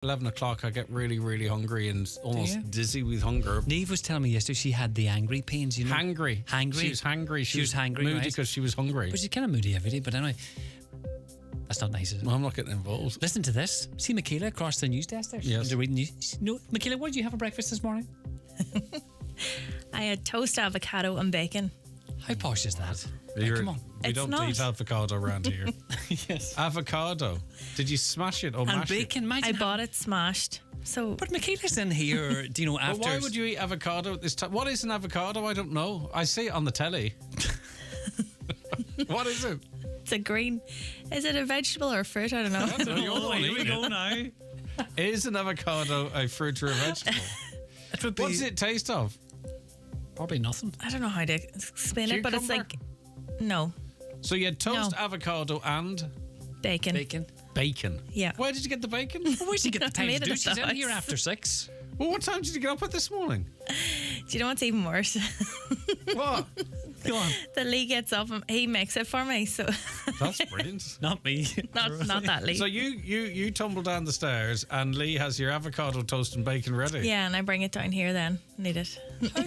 11 o'clock, I get really, really hungry and almost dizzy with hunger. Neve was telling me yesterday she had the angry pains, you know. Hangry. Hangry. She was hangry. She was hangry, moody right? because she was hungry. But she's kind of moody every day, but anyway. That's not nice, is it? Well, I'm not getting involved. Listen to this. See Michaela across the news desk there? Yes. They're reading news. No, Michaela, what did you have for breakfast this morning? I had toast, avocado and bacon. How posh is that? Come on. We It's don't not. eat avocado around here. Yes. Avocado. Did you smash it or And mash it? bacon, might I bought it smashed. So But Michaela's in here, do you know, But after... why would you eat avocado at this time? What is an avocado? I don't know. I see it on the telly. What is it? it's a green. Is it a vegetable or a fruit? I don't know. I don't know. You're the one here we eating go it. now. Is an avocado a fruit or a vegetable? It would be What does it taste of? probably nothing. I don't know how to explain it, but it's Cucumber? like no So you had toast, No. avocado, and bacon. Bacon. bacon. Yeah. Where did you get the bacon? Well, where'd you get the I time to made it do? at She's the in here house. after 6. Well, what time did you get up at this morning? Do you know what's even worse? What? Go on. The Lee gets up and he makes it for me. So That's brilliant. Not me. not that Lee. So you tumble down the stairs and Lee has your avocado toast and bacon ready. yeah, and I bring it down here then. Need it.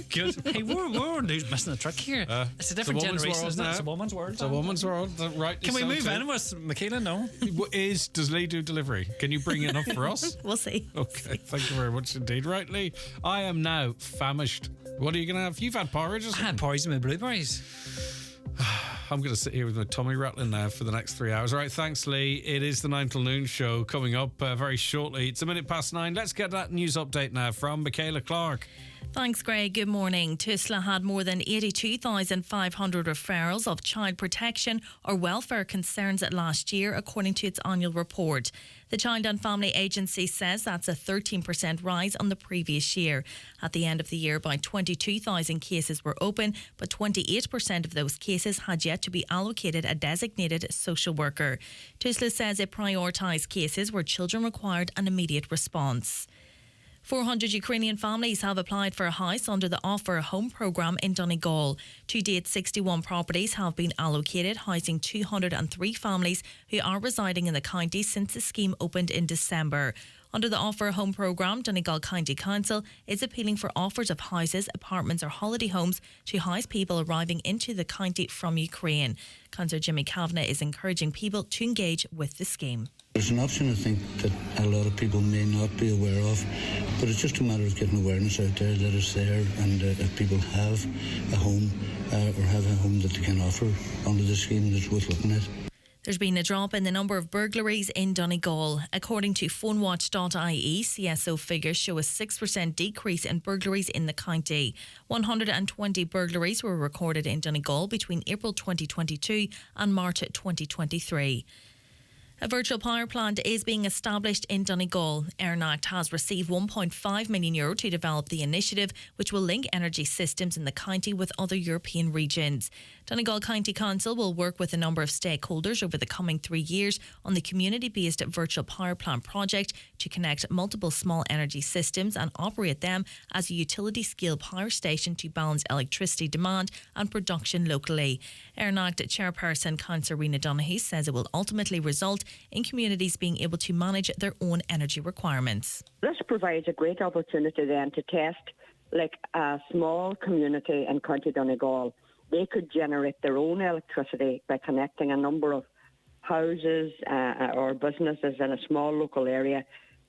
Good. Hey, we're missing the trick here. It's a different woman's generation, world isn't it? now. It's a woman's world. It's a woman's world. Right. Can we move in with Michaela? No. Does Lee do delivery? Can you bring enough for us? We'll see. Okay, thank you very much indeed. Right, Lee, I am now famished. What are you going to have? You've had porridge or I something? had porridge with blueberries. I'm going to sit here with my tummy rattling now for the next 3 hours. All right, thanks, Lee. It is the 9 till noon show coming up very shortly. It's 9:01. Let's get that news update now from Michaela Clark. Thanks, Greg. Good morning. Tusla had more than 82,500 referrals of child protection or welfare concerns last year, according to its annual report. The Child and Family Agency says that's a 13% rise on the previous year. At the end of the year, about 22,000 cases were open, but 28% of those cases had yet to be allocated a designated social worker. Tusla says it prioritised cases where children required an immediate response. 400 Ukrainian families have applied for a house under the Offer Home programme in Donegal. To date, 61 properties have been allocated, housing 203 families who are residing in the county since the scheme opened in December. Under the Offer Home programme, Donegal County Council is appealing for offers of houses, apartments or holiday homes to house people arriving into the county from Ukraine. Councillor Jimmy Kavanagh is encouraging people to engage with the scheme. There's an option, I think, that a lot of people may not be aware of, but it's just a matter of getting awareness out there that it's there, and if people have a home or have a home that they can offer under the scheme, that's worth looking at. There's been a drop in the number of burglaries in Donegal. According to phonewatch.ie, CSO figures show a 6% decrease in burglaries in the county. 120 burglaries were recorded in Donegal between April 2022 and March 2023. A virtual power plant is being established in Donegal. ERNACT has received €1.5 million to develop the initiative, which will link energy systems in the county with other European regions. Donegal County Council will work with a number of stakeholders over the coming 3 years on the community-based virtual power plant project to connect multiple small energy systems and operate them as a utility-scale power station to balance electricity demand and production locally. ERNACT chairperson Councillor Rena Donaghy says it will ultimately result in communities being able to manage their own energy requirements. This provides a great opportunity then to test like a small community in County Donegal. They could generate their own electricity by connecting a number of houses or businesses in a small local area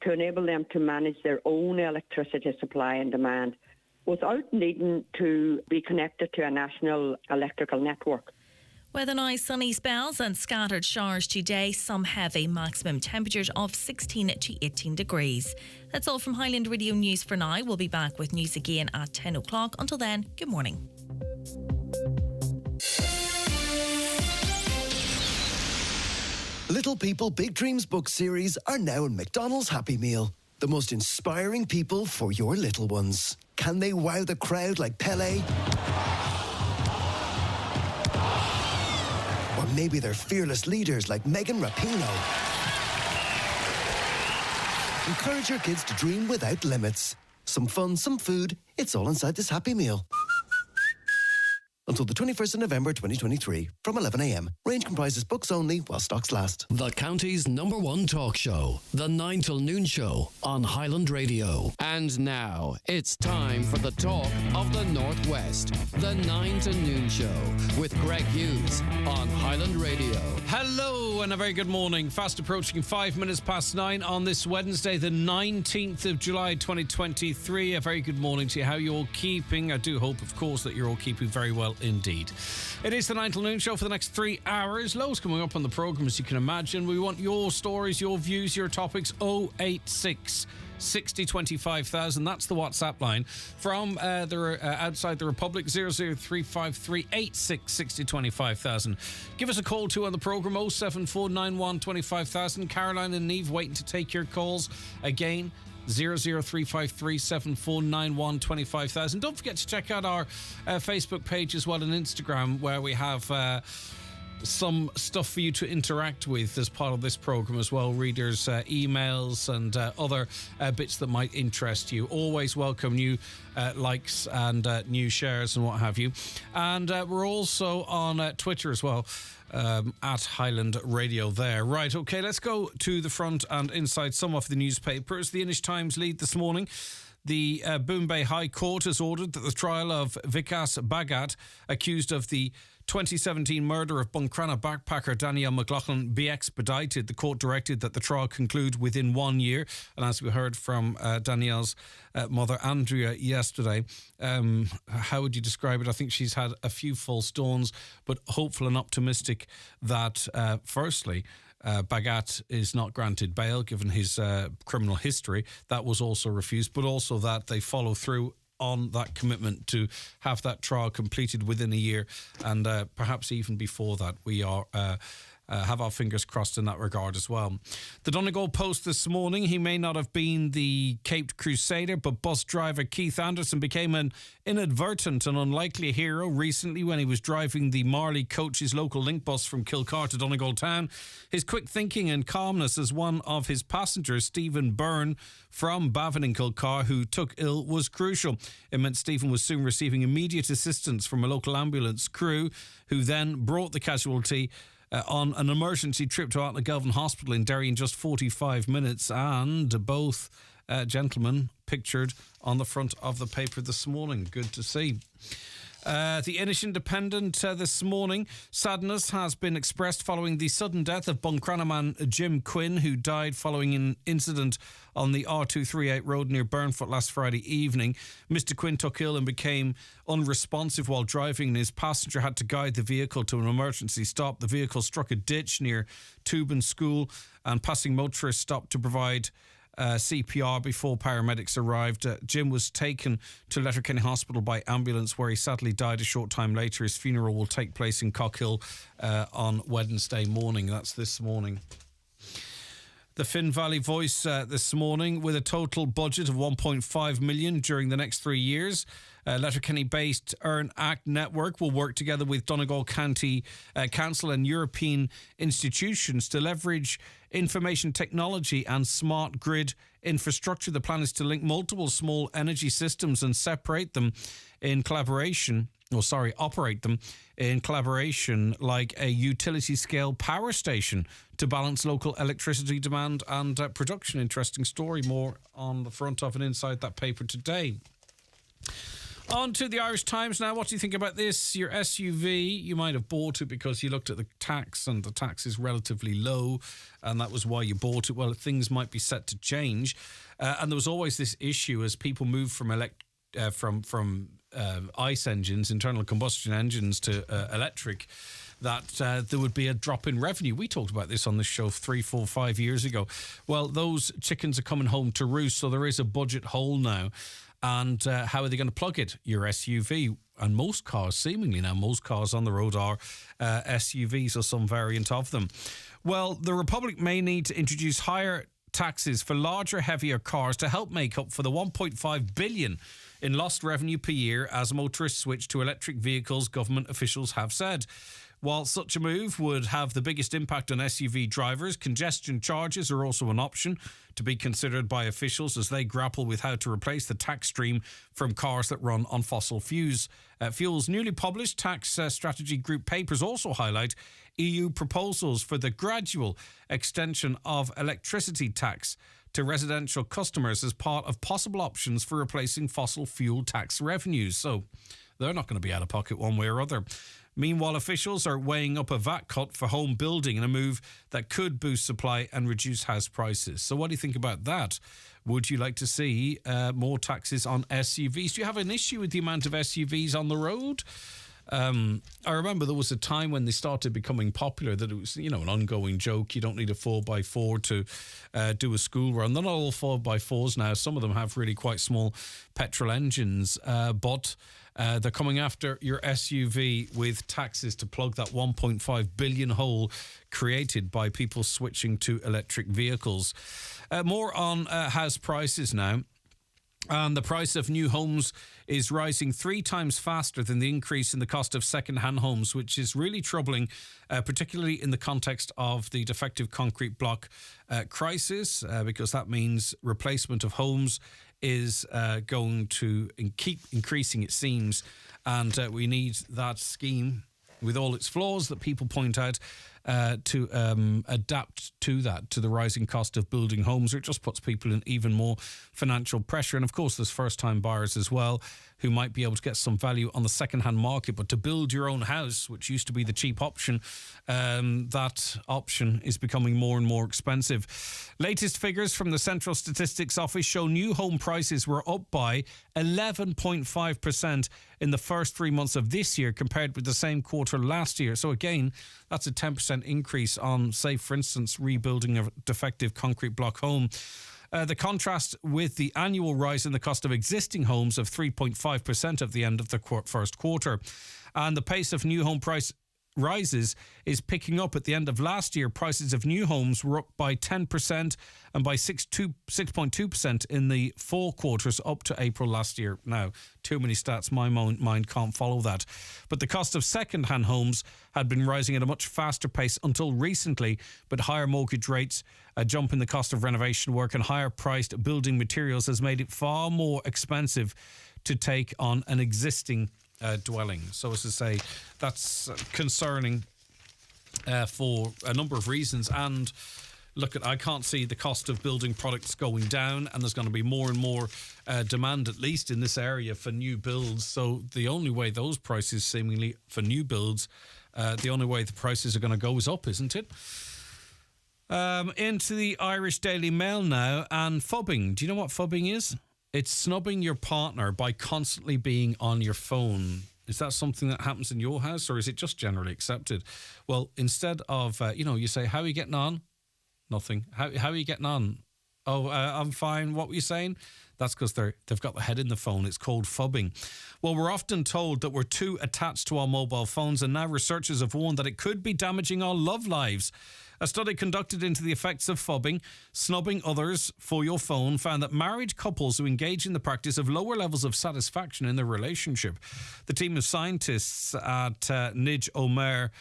to enable them to manage their own electricity supply and demand without needing to be connected to a national electrical network. Weather now, sunny spells and scattered showers today, some heavy, maximum temperatures of 16 to 18 degrees. That's all from Highland Radio News for now. We'll be back with news again at 10 o'clock. Until then, good morning. Little People Big Dreams book series are now in McDonald's Happy Meal. The most inspiring people for your little ones. Can they wow the crowd like Pele? Or maybe they're fearless leaders like Megan Rapinoe. Encourage your kids to dream without limits. Some fun, some food, it's all inside this Happy Meal. until the 21st of November 2023 from 11am. Range comprises books only while stocks last. The county's #1 talk show, The 9 till Noon Show on Highland Radio. And now it's time for the talk of the Northwest. The 9 to Noon Show with Greg Hughes on Highland Radio. Hello and a very good morning. Fast approaching 5 minutes past 9 on this Wednesday, the 19th of July 2023. A very good morning to you. How you all keeping? I do hope, of course, that you're all keeping very well indeed. It is the 9 till Noon Show for the next 3 hours. Loads coming up on the programme, as you can imagine. We want your stories, your views, your topics. 086 60 25,000. That's the WhatsApp line. From outside the Republic, 00353 86 60 25,000. Give us a call too on the programme, 07491 25,000. Caroline and Neve waiting to take your calls. Again, 00353 7491 25,000. Don't forget to check out our Facebook page as well and Instagram, where we have some stuff for you to interact with as part of this programme as well. Readers' emails and other bits that might interest you. Always welcome new likes and new shares and what have you. And we're also on Twitter as well. At Highland Radio there. Right, okay, let's go to the front and inside some of the newspapers. The Inish Times lead this morning. The Bombay High Court has ordered that the trial of Vikas Bhagat, accused of the 2017 murder of Buncrana backpacker Danielle McLaughlin, be expedited. The court directed that the trial conclude within 1 year. And as we heard from Danielle's mother, Andrea, yesterday, how would you describe it? I think she's had a few false dawns, but hopeful and optimistic that, firstly, Bhagat is not granted bail given his criminal history. That was also refused, but also that they follow through on that commitment to have that trial completed within a year, and perhaps even before that. We are have our fingers crossed in that regard as well. The Donegal Post this morning: he may not have been the Caped Crusader, but bus driver Keith Anderson became an inadvertent and unlikely hero recently when he was driving the Marley Coaches local link bus from Kilcar to Donegal Town. His quick thinking and calmness as one of his passengers, Stephen Byrne from Bavin in Kilcar, who took ill, was crucial. It meant Stephen was soon receiving immediate assistance from a local ambulance crew, who then brought the casualty on an emergency trip to Outlagelvin Hospital in Derry in just 45 minutes. And both gentlemen pictured on the front of the paper this morning. Good to see. The Inish Independent this morning: sadness has been expressed following the sudden death of Buncrana man Jim Quinn, who died following an incident on the R238 road near Burnfoot last Friday evening. Mr. Quinn took ill and became unresponsive while driving, and his passenger had to guide the vehicle to an emergency stop. The vehicle struck a ditch near Tubin School, and passing motorists stopped to provide CPR before paramedics arrived. Jim was taken to Letterkenny Hospital by ambulance, where he sadly died a short time later. His funeral will take place in Cockhill on Wednesday morning. That's this morning. The Finn Valley Voice this morning: with a total budget of 1.5 million during the next 3 years, Letterkenny-based Earn Act Network will work together with Donegal County Council and European institutions to leverage information technology and smart grid infrastructure. The plan is to link multiple small energy systems and operate them in collaboration like a utility-scale power station to balance local electricity demand and production. Interesting story. More on the front of and inside that paper today. On to the Irish Times now. What do you think about this? Your SUV, you might have bought it because you looked at the tax and the tax is relatively low, and that was why you bought it. Well, things might be set to change. And there was always this issue as people move from ICE engines, internal combustion engines, to electric, that there would be a drop in revenue. We talked about this on this show 3, 4, 5 years ago. Well, those chickens are coming home to roost, so there is a budget hole now. And how are they going to plug it? Your SUV. And most cars, seemingly now, most cars on the road are SUVs or some variant of them. Well, the Republic may need to introduce higher taxes for larger, heavier cars to help make up for the 1.5 billion in lost revenue per year as motorists switch to electric vehicles, government officials have said. While such a move would have the biggest impact on SUV drivers, congestion charges are also an option to be considered by officials as they grapple with how to replace the tax stream from cars that run on fossil fuels. Newly published tax strategy group papers also highlight EU proposals for the gradual extension of electricity tax to residential customers as part of possible options for replacing fossil fuel tax revenues. So they're not going to be out of pocket one way or other. Meanwhile, officials are weighing up a VAT cut for home building in a move that could boost supply and reduce house prices. So what do you think about that? Would you like to see more taxes on SUVs? Do you have an issue with the amount of SUVs on the road? I remember there was a time when they started becoming popular that it was, an ongoing joke. You don't need a 4x4 to do a school run. They're not all 4x4s now. Some of them have really quite small petrol engines, but they're coming after your SUV with taxes to plug that 1.5 billion hole created by people switching to electric vehicles. More on house prices now. And the price of new homes is rising 3 times faster than the increase in the cost of second-hand homes, which is really troubling, particularly in the context of the defective concrete block crisis, because that means replacement of homes is going to keep increasing, it seems. And we need that scheme, with all its flaws that people point out, to adapt to that, to the rising cost of building homes. It just puts people in even more financial pressure. And of course, there's first-time buyers as well who might be able to get some value on the second-hand market. But to build your own house, which used to be the cheap option, that option is becoming more and more expensive. Latest figures from the Central Statistics Office show new home prices were up by 11.5% in the first 3 months of this year compared with the same quarter last year. So again, that's a 10% increase on, say, for instance, rebuilding a defective concrete block home. The contrast with the annual rise in the cost of existing homes of 3.5% at the end of the first quarter. And the pace of new home price rises is picking up. At the end of last year, prices of new homes were up by 10% and by 6.2% in the 4 quarters up to April last year. Now, too many stats, my mind can't follow that. But the cost of second-hand homes had been rising at a much faster pace until recently, but higher mortgage rates, a jump in the cost of renovation work and higher priced building materials has made it far more expensive to take on an existing dwelling. So as I say, that's concerning for a number of reasons. And look, I can't see the cost of building products going down, and there's going to be more and more demand, at least in this area, for new builds. So the only way those prices seemingly for new builds, the only way the prices are going to go is up, isn't it? Into the Irish Daily Mail now, and phubbing. Do you know what phubbing is? It's snubbing your partner by constantly being on your phone. Is that something that happens in your house, or is it just generally accepted? Well, instead of, you say, how are you getting on? Nothing. How are you getting on? Oh, I'm fine. What were you saying? That's because they've got the head in the phone. It's called phubbing. Well, we're often told that we're too attached to our mobile phones, and now researchers have warned that it could be damaging our love lives. A study conducted into the effects of phubbing, snubbing others for your phone, found that married couples who engage in the practice have lower levels of satisfaction in their relationship. The team of scientists at Nij Omer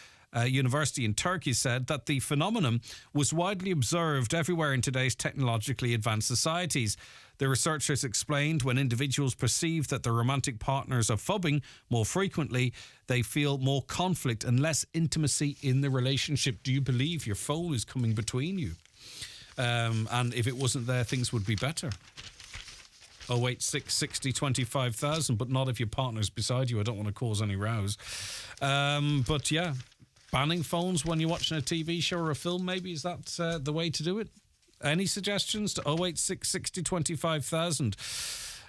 University in Turkey said that the phenomenon was widely observed everywhere in today's technologically advanced societies. The researchers explained when individuals perceive that their romantic partners are phubbing more frequently, they feel more conflict and less intimacy in the relationship. Do you believe your phone is coming between you? And if it wasn't there, things would be better. 086 60 25,000, but not if your partner's beside you. I don't want to cause any rows. But yeah, banning phones when you're watching a TV show or a film, maybe, is that the way to do it? Any suggestions to 086 60 25,000?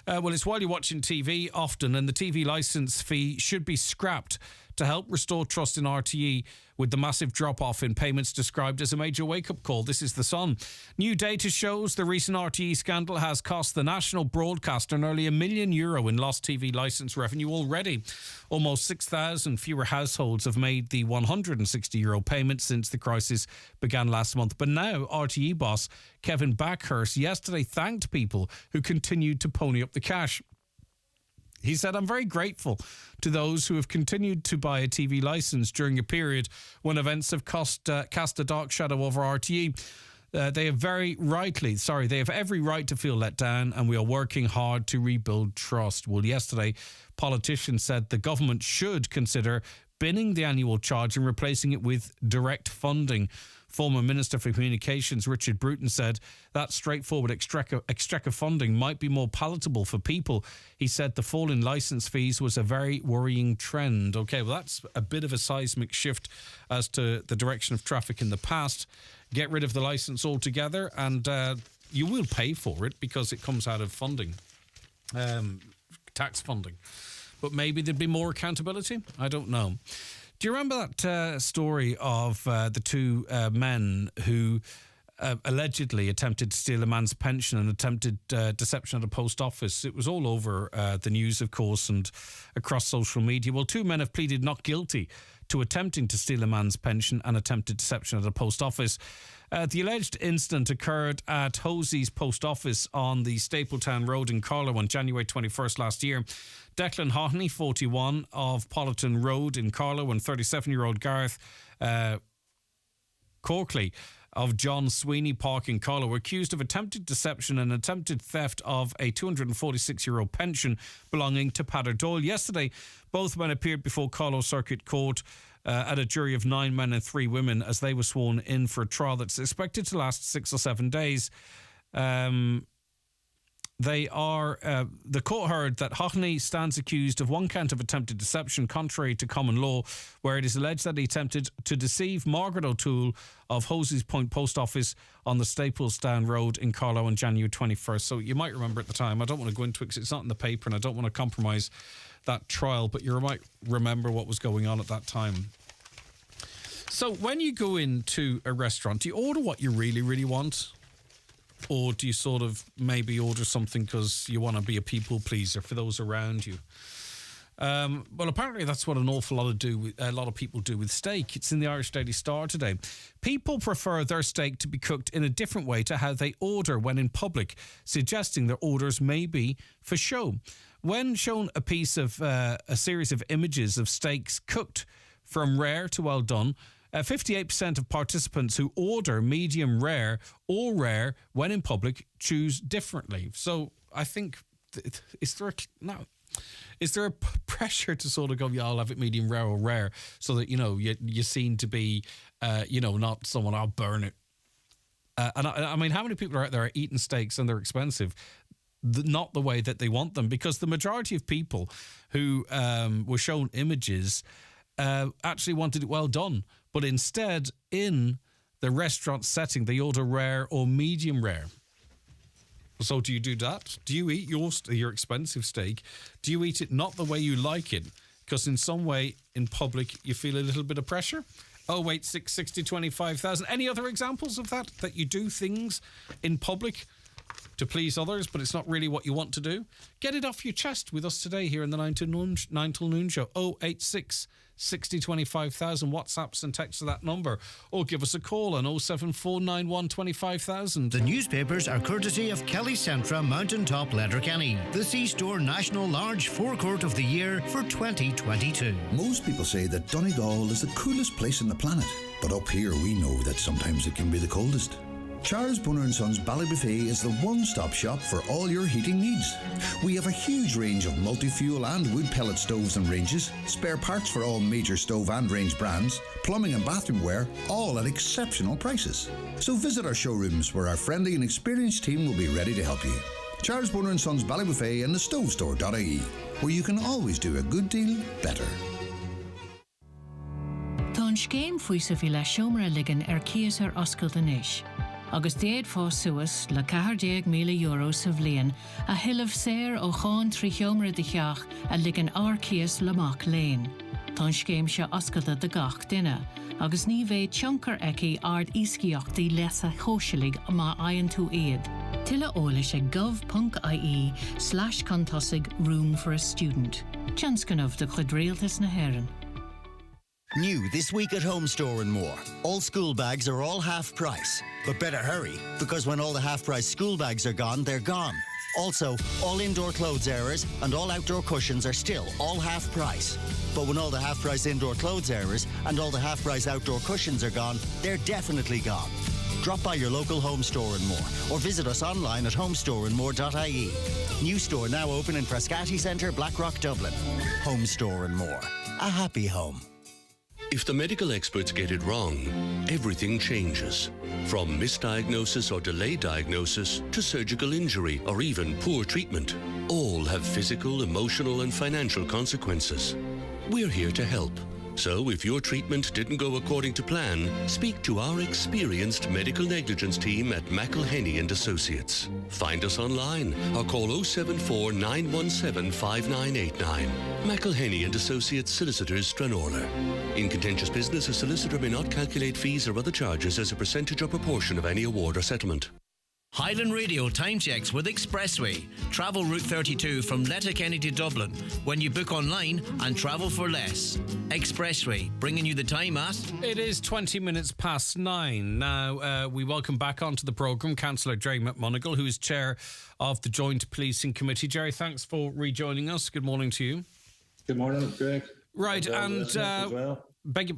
Well, it's while you're watching TV often, and the TV licence fee should be scrapped to help restore trust in RTE, with the massive drop-off in payments described as a major wake-up call. This is The Sun. New data shows the recent RTE scandal has cost the national broadcaster nearly €1 million in lost TV licence revenue already. Almost 6,000 fewer households have made the €160 payment since the crisis began last month. But now RTE boss Kevin Backhurst yesterday thanked people who continued to pony up the cash. He said, I'm very grateful to those who have continued to buy a TV licence during a period when events have cast a dark shadow over RTE. They have every right to feel let down, and we are working hard to rebuild trust. Well, yesterday, politicians said the government should consider binning the annual charge and replacing it with direct funding. Former Minister for Communications Richard Bruton said that straightforward exchequer funding might be more palatable for people. He said the fall in licence fees was a very worrying trend. OK, well, that's a bit of a seismic shift as to the direction of traffic in the past. Get rid of the licence altogether and you will pay for it because it comes out of funding, tax funding. But maybe there'd be more accountability? I don't know. Do you remember that story of the two men who allegedly attempted to steal a man's pension and attempted deception at a post office? It was all over the news, of course, and across social media. Well, two men have pleaded not guilty to attempting to steal a man's pension and attempted deception at a post office. The alleged incident occurred at Hosey's post office on the Stapletown Road in Carlow on January 21st last year. Declan Hohney, 41, of Politan Road in Carlow, and 37-year-old Gareth Corkley of John Sweeney Park in Carlow were accused of attempted deception and attempted theft of a €246 pension belonging to Peadar Doyle. Yesterday, both men appeared before Carlow Circuit Court at a jury of 9 men and 3 women as they were sworn in for a trial that's expected to last 6 or 7 days. The court heard that Hohney stands accused of one count of attempted deception contrary to common law, where it is alleged that he attempted to deceive Margaret O'Toole of Hosey's Point Post Office on the Stapletown Road in Carlow on January 21st. So you might remember at the time, I don't want to go into it because it's not in the paper and I don't want to compromise that trial, but you might remember what was going on at that time. So when you go into a restaurant, do you order what you really, really want? Or do you sort of maybe order something because you want to be a people pleaser for those around you? Well, apparently that's what an awful lot of people do with steak. It's in the Irish Daily Star today. People prefer their steak to be cooked in a different way to how they order when in public, suggesting their orders may be for show. When shown a series of images of steaks cooked from rare to well done, 58% of participants who order medium rare or rare when in public choose differently. So I think, is there a pressure to sort of go, yeah, I'll have it medium rare or rare, so that, you seem to be, not someone, I'll burn it. And I mean, how many people are out there eating steaks and they're expensive? Not the way that they want them, because the majority of people who were shown images actually wanted it well done. But instead, in the restaurant setting, they order rare or medium rare. So do you do that? Do you eat your expensive steak? Do you eat it not the way you like it? Because in some way, in public, you feel a little bit of pressure? 086 60 25,000. Any other examples of that you do things in public to please others, but it's not really what you want to do? Get it off your chest with us today here in the 9 till noon show. 086 60 25,000. WhatsApps and texts to that number, or give us a call on 07491 25,000. The newspapers are courtesy of Kelly Centra Mountaintop Letterkenny, the C-Store National Large Forecourt of the Year for 2022. Most people say that Donegal is the coolest place on the planet, but up here we know that sometimes it can be the coldest. Charles Brunner & Sons Ballybuffet is the one-stop shop for all your heating needs. We have a huge range of multi-fuel and wood pellet stoves and ranges, spare parts for all major stove and range brands, plumbing and bathroom ware, all at exceptional prices. So visit our showrooms where our friendly and experienced team will be ready to help you. Charles Brunner & Sons Ballybuffet and the stovestore.ie, where you can always do a good deal better. Tá an scéim faoi sa bhí le seomra ligean Cias ar oscailt anois. Agus déad fós suas le €40,000 sa bhliain a hiilimh séir ó cháin trí seomra de cheach a ligean Cias leach léin. Tá an scéim se oscailta de gach duine, agus ní bheidh tionchar eici ard íscíochtaí lesa chóisilig má aonn tú iad. Tuile eolais ag gov.ie/contosig room for a student. Tionscanmh de chuid rialtas na hÉireann. New this week at Home Store and More. All school bags are all half price. But better hurry, because when all the half price school bags are gone, they're gone. Also, all indoor clothes areas and all outdoor cushions are still all half price. But when all the half price indoor clothes areas and all the half price outdoor cushions are gone, they're definitely gone. Drop by your local Home Store and More or visit us online at homestoreandmore.ie. New store now open in Frascati Centre, Blackrock, Dublin. Home Store and More. A happy home. If the medical experts get it wrong, everything changes. From misdiagnosis or delayed diagnosis to surgical injury or even poor treatment, all have physical, emotional and financial consequences. We're here to help. So if your treatment didn't go according to plan, speak to our experienced medical negligence team at McElhenney and Associates. Find us online or call 074 917 5989. McElhenney and Associates Solicitors, Stranorlar. In contentious business, a solicitor may not calculate fees or other charges as a percentage or proportion of any award or settlement. Highland Radio time checks with Expressway. Travel Route 32 from Letterkenny to Dublin when you book online and travel for less. Expressway, bringing you the time at... It is 20 minutes past 9. Now, we welcome back onto the programme Councillor Jerry McMonagle, who is Chair of the Joint Policing Committee. Jerry, thanks for rejoining us. Good morning to you. Good morning, Greg. Right, and...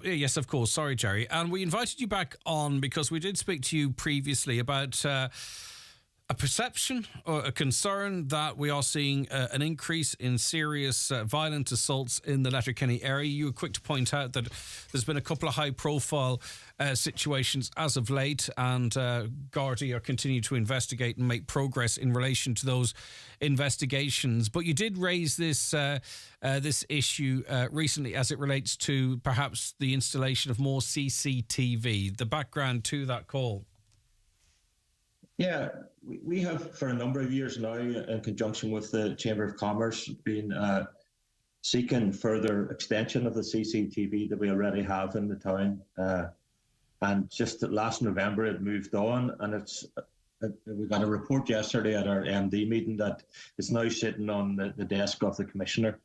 yes, of course. Sorry, Jerry. And we invited you back on because we did speak to you previously about a perception or a concern that we are seeing an increase in serious violent assaults in the Letterkenny area. You were quick to point out that there's been a couple of high-profile situations as of late, and Gardaí are continuing to investigate and make progress in relation to those investigations. But you did raise this this issue recently as it relates to perhaps the installation of more CCTV, the background to that call. Yeah, we have for a number of years now, in conjunction with the Chamber of Commerce, been seeking further extension of the CCTV that we already have in the town. And just last November, it moved on, and we got a report yesterday at our MD meeting that it's now sitting on the desk of the Commissioner.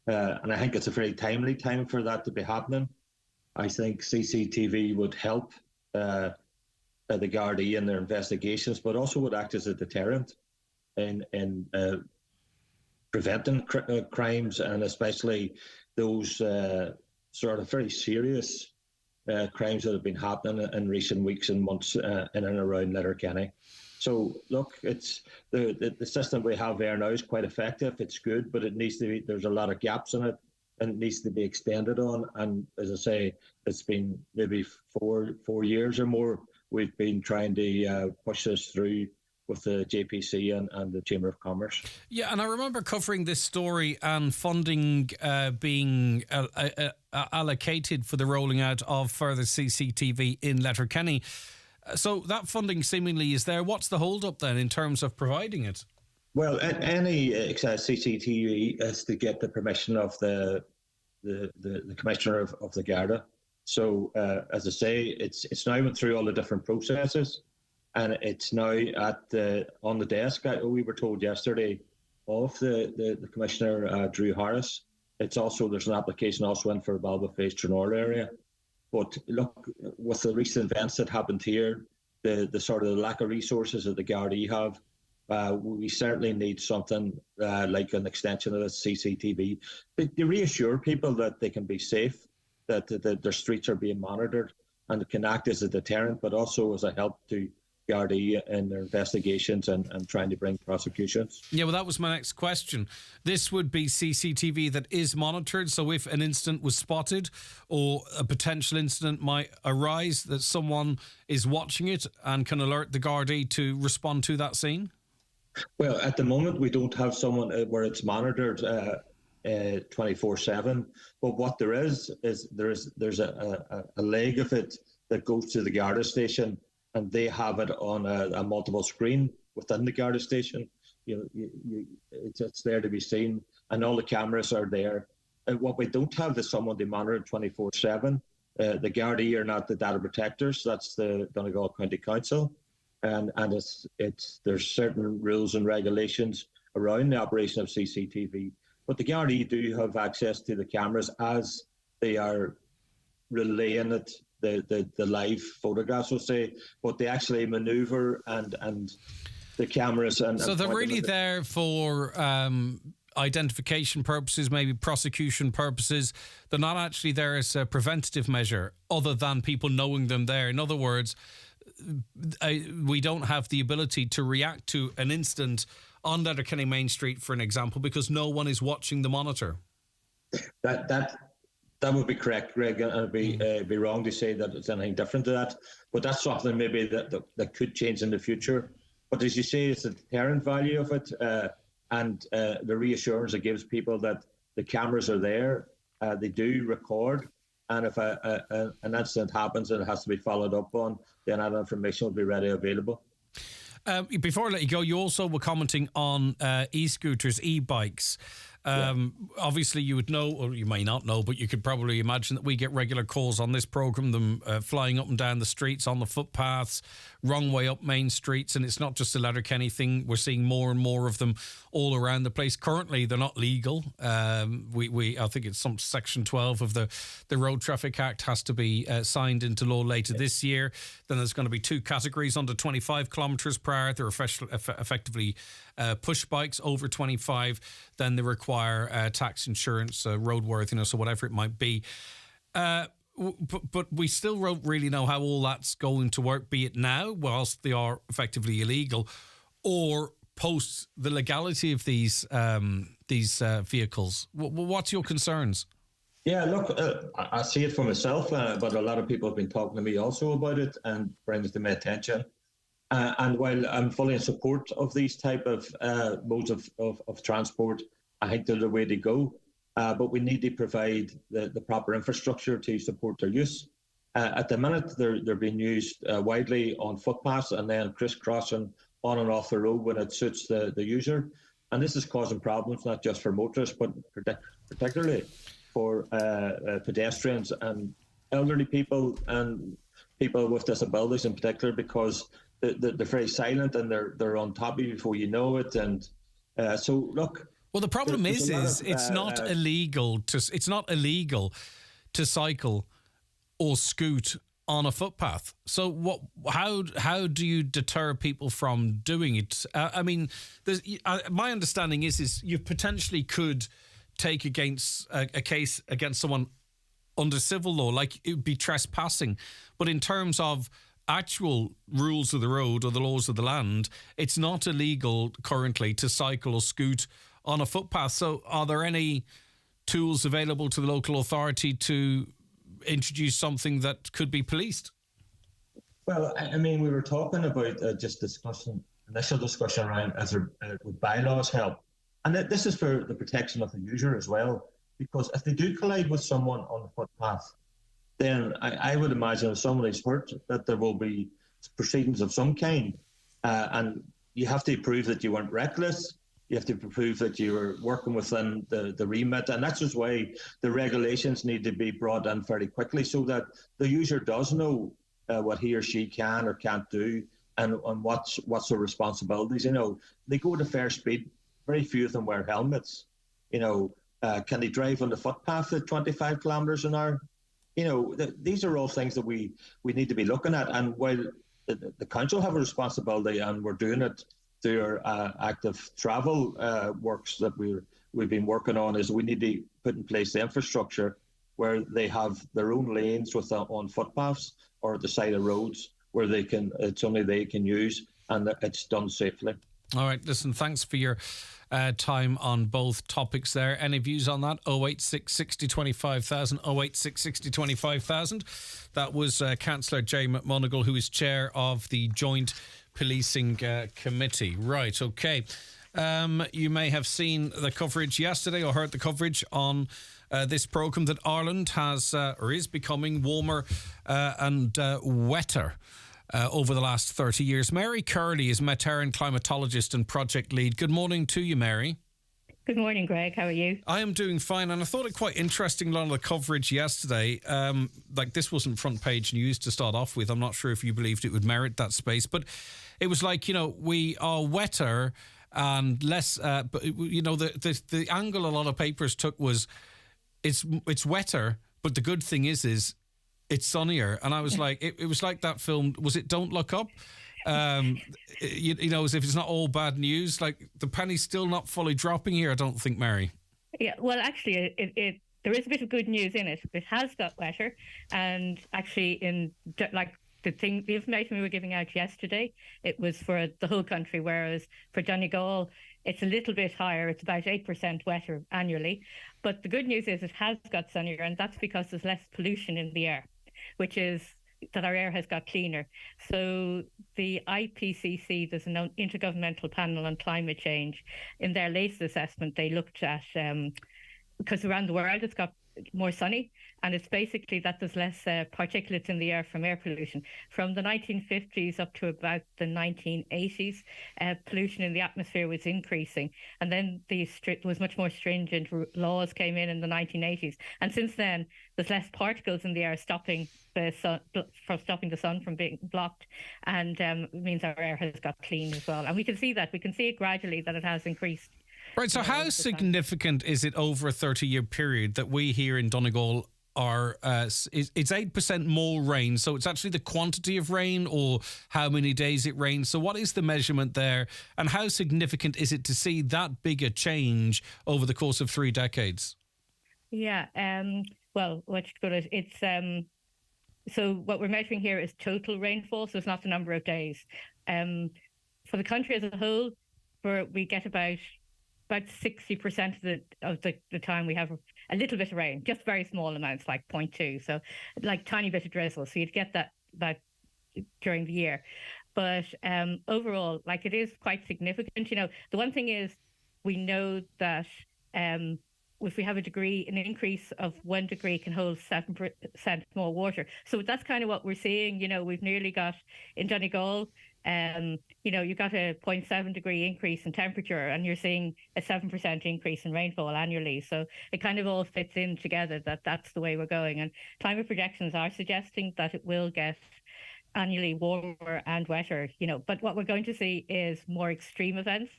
And I think it's a very timely time for that to be happening. I think CCTV would help the Gardaí in their investigations, but also would act as a deterrent in preventing crimes, and especially those sort of very serious crimes that have been happening in recent weeks and months in and around Letterkenny. So look, it's the system we have there now is quite effective. It's good, but it needs to be. There's a lot of gaps in it, and it needs to be extended on. And as I say, it's been maybe four years or more. We've been trying to push this through with the JPC and the Chamber of Commerce. Yeah, and I remember covering this story and funding being allocated for the rolling out of further CCTV in Letterkenny. So that funding seemingly is there. What's the hold up then in terms of providing it? Well, any CCTV is to get the permission of the Commissioner of the Garda. So, as I say, it's now went through all the different processes, and it's now on the desk. We were told yesterday of the Commissioner, Drew Harris. There's an application also in for Ballybofey Stranorlar area. But look, with the recent events that happened here, the sort of lack of resources that the Gardaí have, we certainly need something like an extension of the CCTV to reassure people that they can be safe, that their streets are being monitored, and it can act as a deterrent, but also as a help to Gardaí in their investigations and trying to bring prosecutions. Yeah, well, that was my next question. This would be CCTV that is monitored, so if an incident was spotted or a potential incident might arise, that someone is watching it and can alert the Gardaí to respond to that scene? Well, at the moment, we don't have someone where it's monitored 24/7. But what there is there's a leg of it that goes to the Garda station, and they have it on a multiple screen within the Garda station. It's there to be seen, and all the cameras are there. And what we don't have is someone to monitor 24/7. The Gardaí are not the data protectors. That's the Donegal County Council, and there's certain rules and regulations around the operation of CCTV. But the Gardaí do have access to the cameras as they are relaying it, the live photographs, we'll say, but they actually manoeuvre and the cameras. So they're really there for identification purposes, maybe prosecution purposes. They're not actually there as a preventative measure other than people knowing them there. In other words, we don't have the ability to react to an incident on Letterkenny Main Street, for an example, because no one is watching the monitor. That would be correct, Greg, and it'd be wrong to say that it's anything different to that. But that's something maybe that could change in the future. But as you say, it's the deterrent value of it, and the reassurance it gives people that the cameras are there, they do record, and if an incident happens and it has to be followed up on, then that information will be readily available. Before I let you go, you also were commenting on e-scooters, e-bikes. Obviously, you would know, or you may not know, but you could probably imagine that we get regular calls on this programme, them flying up and down the streets, on the footpaths, wrong way up main streets, and it's not just a Letterkenny thing. We're seeing more and more of them all around the place. Currently, they're not legal. I think it's some Section 12 of the Road Traffic Act has to be signed into law later this year. Then there's going to be 2 categories under 25 kilometres per hour. They're effectively push bikes over 25. Then they require tax, insurance, roadworthiness, or whatever it might be. But we still don't really know how all that's going to work, be it now, whilst they are effectively illegal, or post the legality of these vehicles. What's your concerns? Yeah, look, I see it for myself, but a lot of people have been talking to me also about it and bringing it to my attention. And while I'm fully in support of these type of modes of transport, I think they're the way to go. But we need to provide the proper infrastructure to support their use. At the minute, they're being used widely on footpaths and then crisscrossing on and off the road when it suits the user. And this is causing problems, not just for motorists, but particularly for pedestrians and elderly people and people with disabilities in particular, because they're very silent and they're on top of you before you know it. And so, look. Well, the problem is it's not illegal to cycle or scoot on a footpath. So how do you deter people from doing it? I mean, my understanding is you potentially could take a case against someone under civil law, like it would be trespassing. But in terms of actual rules of the road or the laws of the land, it's not illegal currently to cycle or scoot on a footpath. So are there any tools available to the local authority to introduce something that could be policed? Well, I mean, we were talking about initial discussion around would bylaws help? And this is for the protection of the user as well, because if they do collide with someone on the footpath, then I would imagine if someone is hurt, that there will be proceedings of some kind. And you have to prove that you weren't reckless. You have to prove that you were working within the remit. And that's just why the regulations need to be brought in very quickly so that the user does know what he or she can or can't do and what's their responsibilities. You know, they go to fair speed. Very few of them wear helmets. You know, can they drive on the footpath at 25 kilometres an hour? You know, these are all things that we need to be looking at. And while the council have a responsibility, and we're doing it through our active travel works that we've been working on, is we need to put in place the infrastructure where they have their own lanes on footpaths or at the side of roads where it's only they can use, and it's done safely. All right, listen, thanks for your time on both topics there. Any views on that? 086 60 25,000, 086 60 25,000. That was Councillor Jay McMonagle, who is chair of the Joint Policing Committee. Right, okay. You may have seen the coverage yesterday or heard the coverage on this programme that Ireland has or is becoming warmer and wetter over the last 30 years. Mary Curley is Met-Éireann climatologist and project lead. Good morning to you, Mary. Good morning, Greg. How are you? I am doing fine, and I thought it quite interesting, a lot of the coverage yesterday. Like, this wasn't front page news to start off with. I'm not sure if you believed it would merit that space, but it was like, you know, we are wetter and less, but you know, the angle a lot of papers took was it's wetter, but the good thing is it's sunnier. And I was like, it was like that film, was it Don't Look Up? you know, as if it's not all bad news. Like the penny's still not fully dropping here, I don't think, Mary. Yeah, well, actually, there is a bit of good news in it. It has got wetter, and actually, the information we were giving out yesterday, it was for the whole country, whereas for Donegal, it's a little bit higher. It's about 8% wetter annually. But the good news is it has got sunnier, and that's because there's less pollution in the air, which is that our air has got cleaner. So the IPCC, there's an Intergovernmental Panel on Climate Change, in their latest assessment, they looked at, because around the world it's got more sunny, and it's basically that there's less particulates in the air from air pollution. From the 1950s up to about the 1980s, pollution in the atmosphere was increasing, and then there was much more stringent laws came in the 1980s, and since then there's less particles in the air stopping the sun from being blocked, and it means our air has got clean as well. And we can see it gradually that it has increased. Right, so how significant is it over a 30-year period that we here in Donegal are, it's 8% more rain, so it's actually the quantity of rain or how many days it rains. So what is the measurement there, and how significant is it to see that big a change over the course of 3 decades? Yeah, well, what you call it, it's, so what we're measuring here is total rainfall, so it's not the number of days. For the country as a whole, we get about 60% of the time we have a little bit of rain, just very small amounts, like 0.2, so like tiny bit of drizzle. So you'd get that during the year. But overall, like, it is quite significant. You know, the one thing is we know that if we have an increase of 1 degree can hold 7% more water. So that's kind of what we're seeing. You know, we've nearly got in Donegal, you know, you got a 0.7 degree increase in temperature, and you're seeing a 7% increase in rainfall annually. So it kind of all fits in together that's the way we're going. And climate projections are suggesting that it will get annually warmer and wetter, you know, but what we're going to see is more extreme events.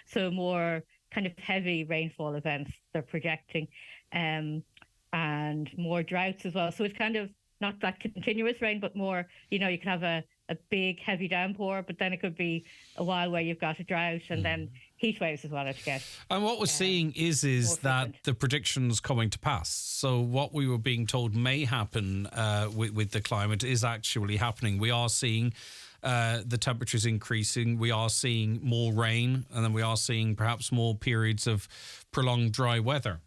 So more kind of heavy rainfall events they're projecting, and more droughts as well. So it's kind of not that continuous rain, but more, you know, you can have a big heavy downpour, but then it could be a while where you've got a drought, and then heat waves is what it gets. And what we're seeing is that the predictions coming to pass. So what we were being told may happen with the climate is actually happening. We are seeing the temperatures increasing. We are seeing more rain, and then we are seeing perhaps more periods of prolonged dry weather.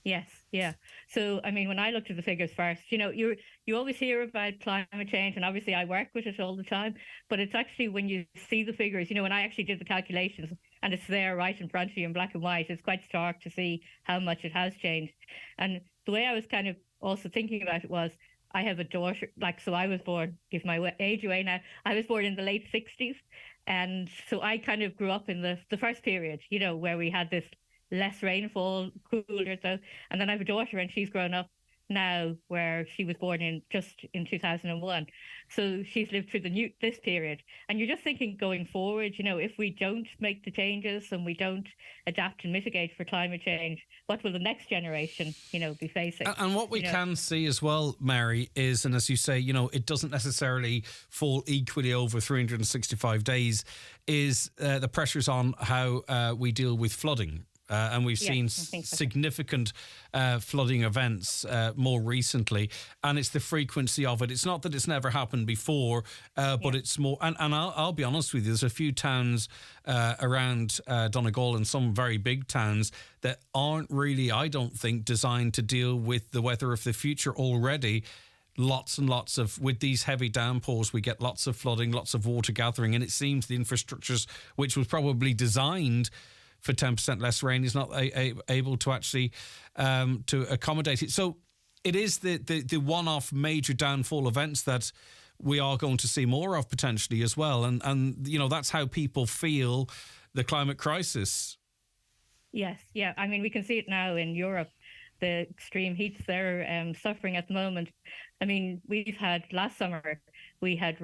Yes, yeah. So, I mean, when I looked at the figures first, you know, you always hear about climate change, and obviously I work with it all the time, but it's actually when you see the figures, you know, when I actually did the calculations and it's there right in front of you in black and white, it's quite stark to see how much it has changed. And the way I was kind of also thinking about it was, I have a daughter, like, so I was born, give my age away now, I was born in the late 60s. And so I kind of grew up in the first period, you know, where we had this less rainfall, cooler though. And then I have a daughter, and she's grown up now, where she was born in 2001. So she's lived through this period. And you're just thinking going forward, you know, if we don't make the changes and we don't adapt and mitigate for climate change, what will the next generation, you know, be facing? And what we can see as well, Mary, is, and as you say, you know, it doesn't necessarily fall equally over 365 days, is the pressures on how we deal with flooding. And we've seen significant flooding events more recently, and it's the frequency of it. It's not that it's never happened before, but it's more. And I'll be honest with you, there's a few towns around Donegal and some very big towns that aren't really, I don't think, designed to deal with the weather of the future already. Lots and lots of, with these heavy downpours, we get lots of flooding, lots of water gathering, and it seems the infrastructures, which was probably designed for 10% less rain, is not able to actually to accommodate it. So it is the one-off major downfall events that we are going to see more of potentially as well. And you know, that's how people feel the climate crisis. Yes, yeah. I mean, we can see it now in Europe, the extreme heats they're suffering at the moment. I mean, we've had last summer, we had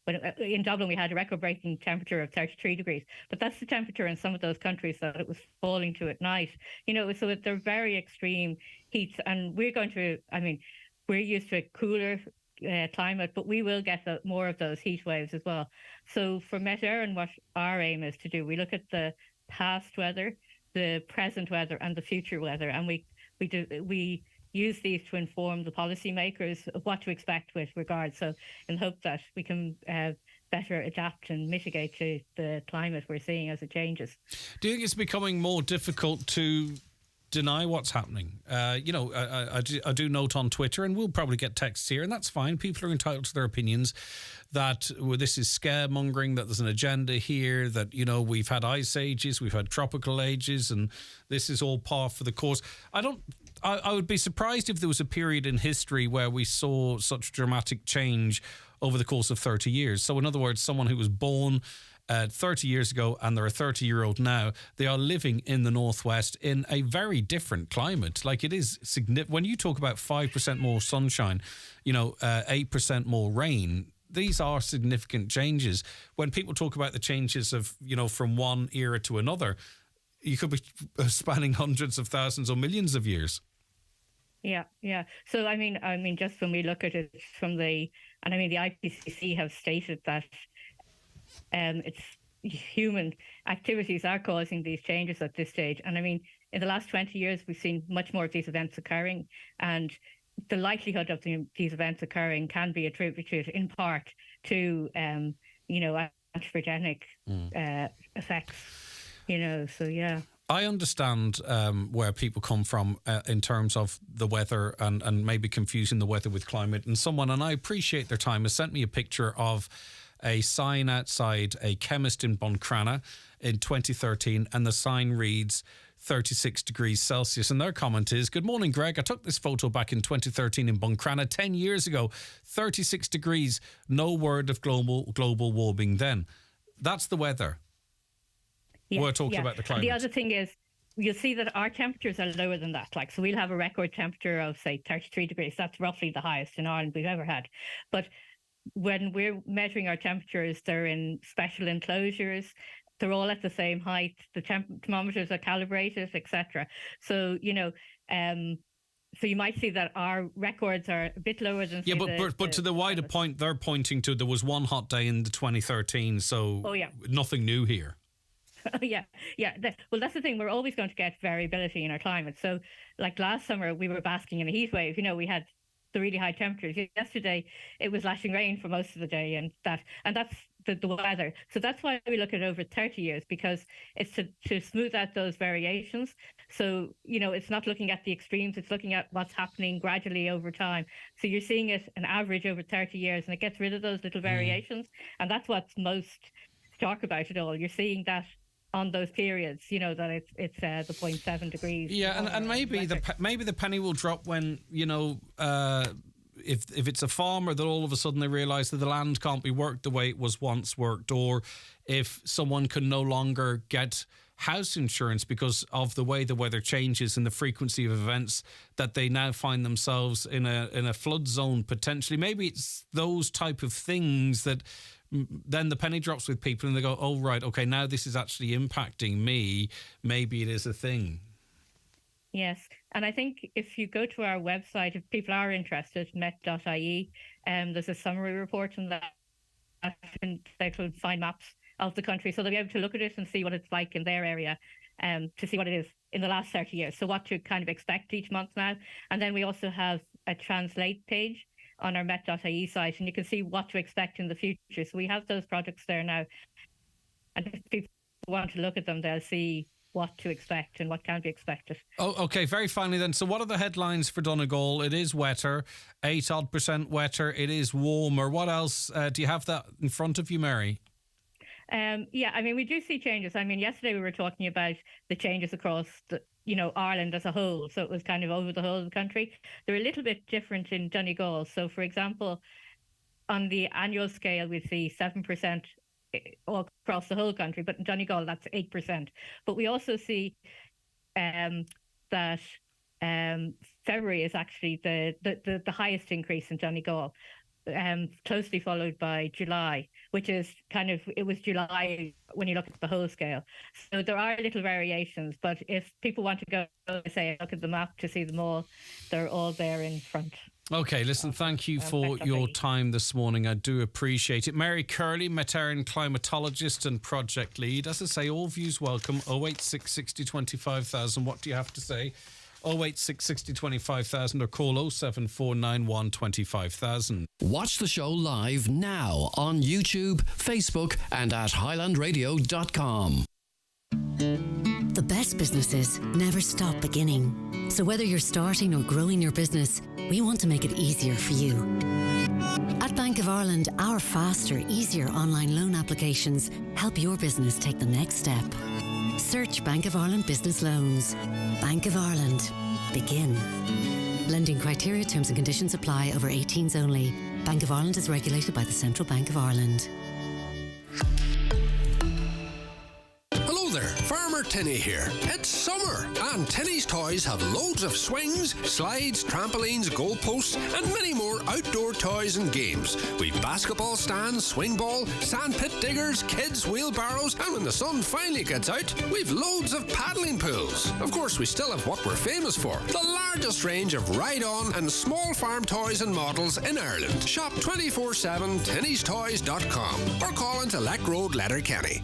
but in Dublin, we had a record-breaking temperature of 33 degrees. But that's the temperature in some of those countries that it was falling to at night. You know, so they're very extreme heats. And we're used to cooler climate, but we will get more of those heat waves as well. So for Met Éireann, what our aim is to do, we look at the past weather, the present weather, and the future weather, and we use these to inform the policymakers of what to expect with regard. So in hope that we can better adapt and mitigate to the climate we're seeing as it changes. Do you think it's becoming more difficult to deny what's happening? I do note on Twitter, and we'll probably get texts here, and that's fine. People are entitled to their opinions, that this is scaremongering, that there's an agenda here, that, we've had ice ages, we've had tropical ages, and this is all par for the course. I would be surprised if there was a period in history where we saw such dramatic change over the course of 30 years. So in other words, someone who was born 30 years ago and they're a 30-year-old now, they are living in the Northwest in a very different climate. Like, it is significant. When you talk about 5% more sunshine, 8% more rain, these are significant changes. When people talk about the changes of, from one era to another, you could be spanning hundreds of thousands or millions of years. Yeah. So, I mean, just when we look at it the IPCC have stated that it's human activities are causing these changes at this stage. And I mean, in the last 20 years, we've seen much more of these events occurring, and the likelihood of these events occurring can be attributed in part to, anthropogenic effects, so yeah. I understand where people come from in terms of the weather and maybe confusing the weather with climate. And I appreciate their time, has sent me a picture of a sign outside a chemist in Buncrana in 2013, and the sign reads 36 degrees Celsius. And their comment is, "Good morning, Greg. I took this photo back in 2013 in Buncrana 10 years ago. 36 degrees. No word of global warming then." That's the weather. Yeah, we're talking about the climate. And the other thing is, you'll see that our temperatures are lower than that. So we'll have a record temperature of, say, 33 degrees. That's roughly the highest in Ireland we've ever had. But when we're measuring our temperatures, they're in special enclosures. They're all at the same height. The thermometers are calibrated, etc. So, so you might see that our records are a bit lower than. Yeah, but to the wider point, they're pointing to, there was one hot day in the 2013. So nothing new here. Yeah. Well, that's the thing. We're always going to get variability in our climate. So, like last summer, we were basking in a heat wave. We had the really high temperatures. Yesterday, it was lashing rain for most of the day, and that's the weather. So that's why we look at over 30 years, because it's to smooth out those variations. So, it's not looking at the extremes, it's looking at what's happening gradually over time. So you're seeing it an average over 30 years, and it gets rid of those little variations. And that's what's most stark about it all. You're seeing that on those periods, that it's the 0.7 degrees. Yeah, and maybe the penny will drop when, if it's a farmer that all of a sudden they realise that the land can't be worked the way it was once worked, or if someone can no longer get house insurance because of the way the weather changes and the frequency of events, that they now find themselves in a flood zone potentially. Maybe it's those type of things that then the penny drops with people, and they go, oh, right, okay, now this is actually impacting me. Maybe it is a thing. Yes. And I think if you go to our website, if people are interested, met.ie, there's a summary report on that. They can find maps of the country, so they'll be able to look at it and see what it's like in their area, to see what it is in the last 30 years. So what to kind of expect each month now. And then we also have a translate page on our met.ie site, and you can see what to expect in the future. So we have those projects there now. And if people want to look at them, they'll see what to expect and what can be expected. Oh, okay. Very finally then, so what are the headlines for Donegal? It is wetter, 8% wetter. It is warmer. What else? Do you have that in front of you, Mary? Yeah, we do see changes. Yesterday we were talking about the changes across Ireland as a whole. So it was kind of over the whole of the country. They're a little bit different in Donegal. So, for example, on the annual scale, we see 7% all across the whole country, but in Donegal, that's 8%. But we also see that February is actually the highest increase in Donegal, closely followed by July, which is it was July when you look at the whole scale. So there are little variations, but if people want to go, say, look at the map to see them all, they're all there in front. Okay, listen, thank you for your time this morning. I do appreciate it. Mary Curley, Meteran climatologist and project lead. As I say, all views welcome. 086 60 25,000. What do you have to say? 086 60 25,000 or call 07491 25,000. Watch the show live now on YouTube, Facebook and at highlandradio.com. The best businesses never stop beginning. So whether you're starting or growing your business, we want to make it easier for you. At Bank of Ireland, our faster, easier online loan applications help your business take the next step. Search Bank of Ireland Business Loans. Bank of Ireland. Begin. Lending criteria, terms and conditions apply. Over 18s only. Bank of Ireland is regulated by the Central Bank of Ireland. Hello there, Farmer Tinny here. It's summer and Tinny's Toys have loads of swings, slides, trampolines, goalposts and many more outdoor toys and games. We've basketball stands, swing ball, sandpit diggers, kids' wheelbarrows, and when the sun finally gets out, we've loads of paddling pools. Of course, we still have what we're famous for, the largest range of ride-on and small farm toys and models in Ireland. Shop 24/7 tinnystoys.com or call into Leck Road, Letterkenny.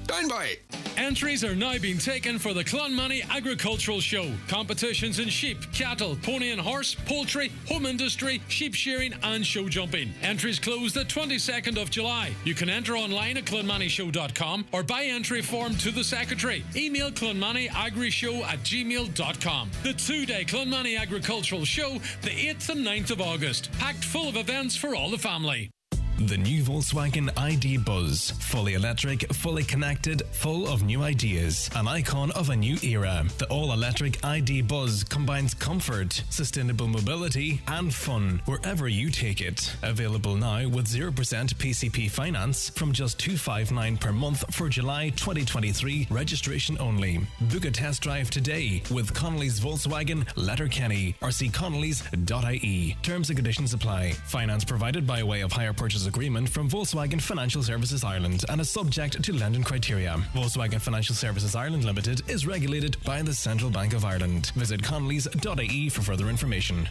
Down by. Entries are now being taken for the Clonmany Agricultural Show. Competitions in sheep, cattle, pony and horse, poultry, home industry, sheep shearing and show jumping. Entries close the 22nd of July. You can enter online at clonmanyshow.com or by entry form to the secretary. Email clonmanyagryshow@gmail.com. The 2-day Clonmany Agricultural Show, the 8th and 9th of August. Packed full of events for all the family. The new Volkswagen ID Buzz. Fully electric, fully connected, full of new ideas. An icon of a new era. The all-electric ID Buzz combines comfort, sustainable mobility and fun wherever you take it. Available now with 0% PCP finance from just $259 per month for July 2023 registration only. Book a test drive today with Connolly's Volkswagen, Letterkenny or see connolly's.ie. Terms and conditions apply. Finance provided by way of hire purchase agreement from Volkswagen Financial Services Ireland and is subject to lending criteria. Volkswagen Financial Services Ireland Limited is regulated by the Central Bank of Ireland. Visit connellys.ie for further information.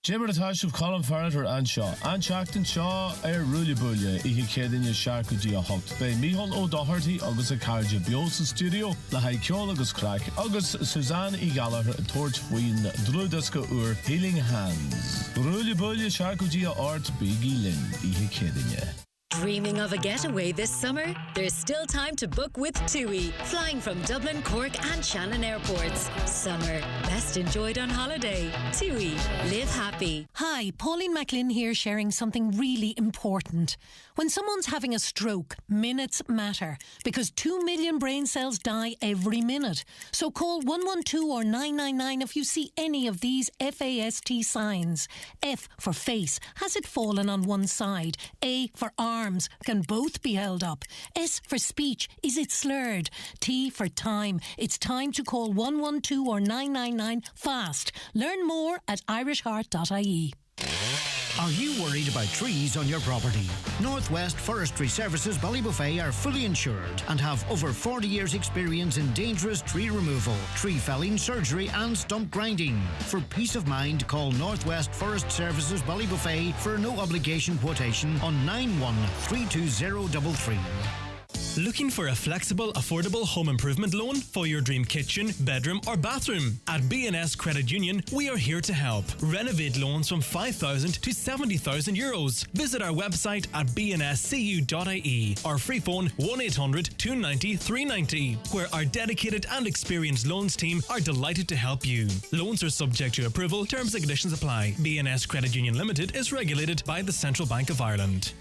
Jimmer Tash Colin Farrell Anshaw. Anshacht and Shaw Ruli Bulia, Ihe Kedin Sharku Dia Hocht. By Mihon O'Doherty, August a Carja Biosa Studio, La Haikol August Crack, August Suzanne Igaller, Torch Ween, Drudaska Ur, Healing Hands. Ruli Bulia Sharku Dia Art, Biggie Lynn, Ihe Kedin. Dreaming of a getaway this summer? There's still time to book with TUI, flying from Dublin, Cork and Shannon airports. Summer, best enjoyed on holiday. TUI, live happy. Hi, Pauline McLean here, sharing something really important. When someone's having a stroke, minutes matter because 2 million brain cells die every minute. So call 112 or 999 if you see any of these FAST signs. F for face, has it fallen on one side? A for arms, can both be held up? S for speech, is it slurred? T for time, it's time to call 112 or 999 fast. Learn more at irishheart.ie. Are you worried about trees on your property? Northwest Forestry Services Ballybuffet are fully insured and have over 40 years experience in dangerous tree removal, tree felling, surgery and stump grinding. For peace of mind, call Northwest Forest Services Ballybuffet for a no obligation quotation on 913233. Looking for a flexible, affordable home improvement loan for your dream kitchen, bedroom or bathroom? At BNS Credit Union, we are here to help. Renovate loans from €5,000 to €70,000. Visit our website at bnscu.ie or free phone 1800 290 390, where our dedicated and experienced loans team are delighted to help you. Loans are subject to approval. Terms and conditions apply. BNS Credit Union Limited is regulated by the Central Bank of Ireland.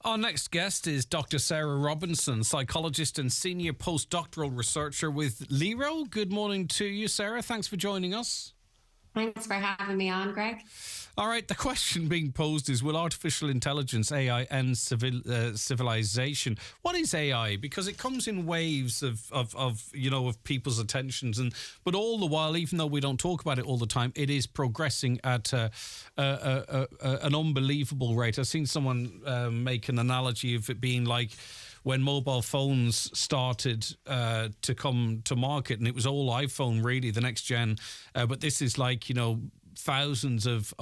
Our next guest is Dr. Sarah Robinson, psychologist and senior postdoctoral researcher with LERO. Good morning to you, Sarah. Thanks for joining us. Thanks for having me on, Greg. All right, the question being posed is, will artificial intelligence, AI, end civilization? What is AI? Because it comes in waves of people's attentions, but all the while, even though we don't talk about it all the time, it is progressing at an unbelievable rate. I've seen someone make an analogy of it being like when mobile phones started to come to market, and it was all iPhone really, the next gen. But this is like, thousands of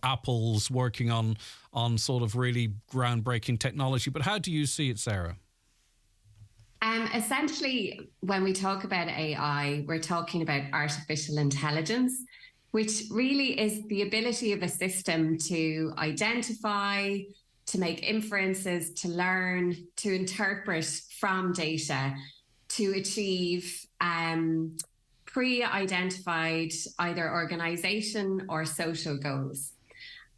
apples working on sort of really groundbreaking technology. But how do you see it, Sarah? Essentially, when we talk about AI, we're talking about artificial intelligence, which really is the ability of a system to identify, to make inferences, to learn, to interpret from data, to achieve pre-identified either organization or social goals.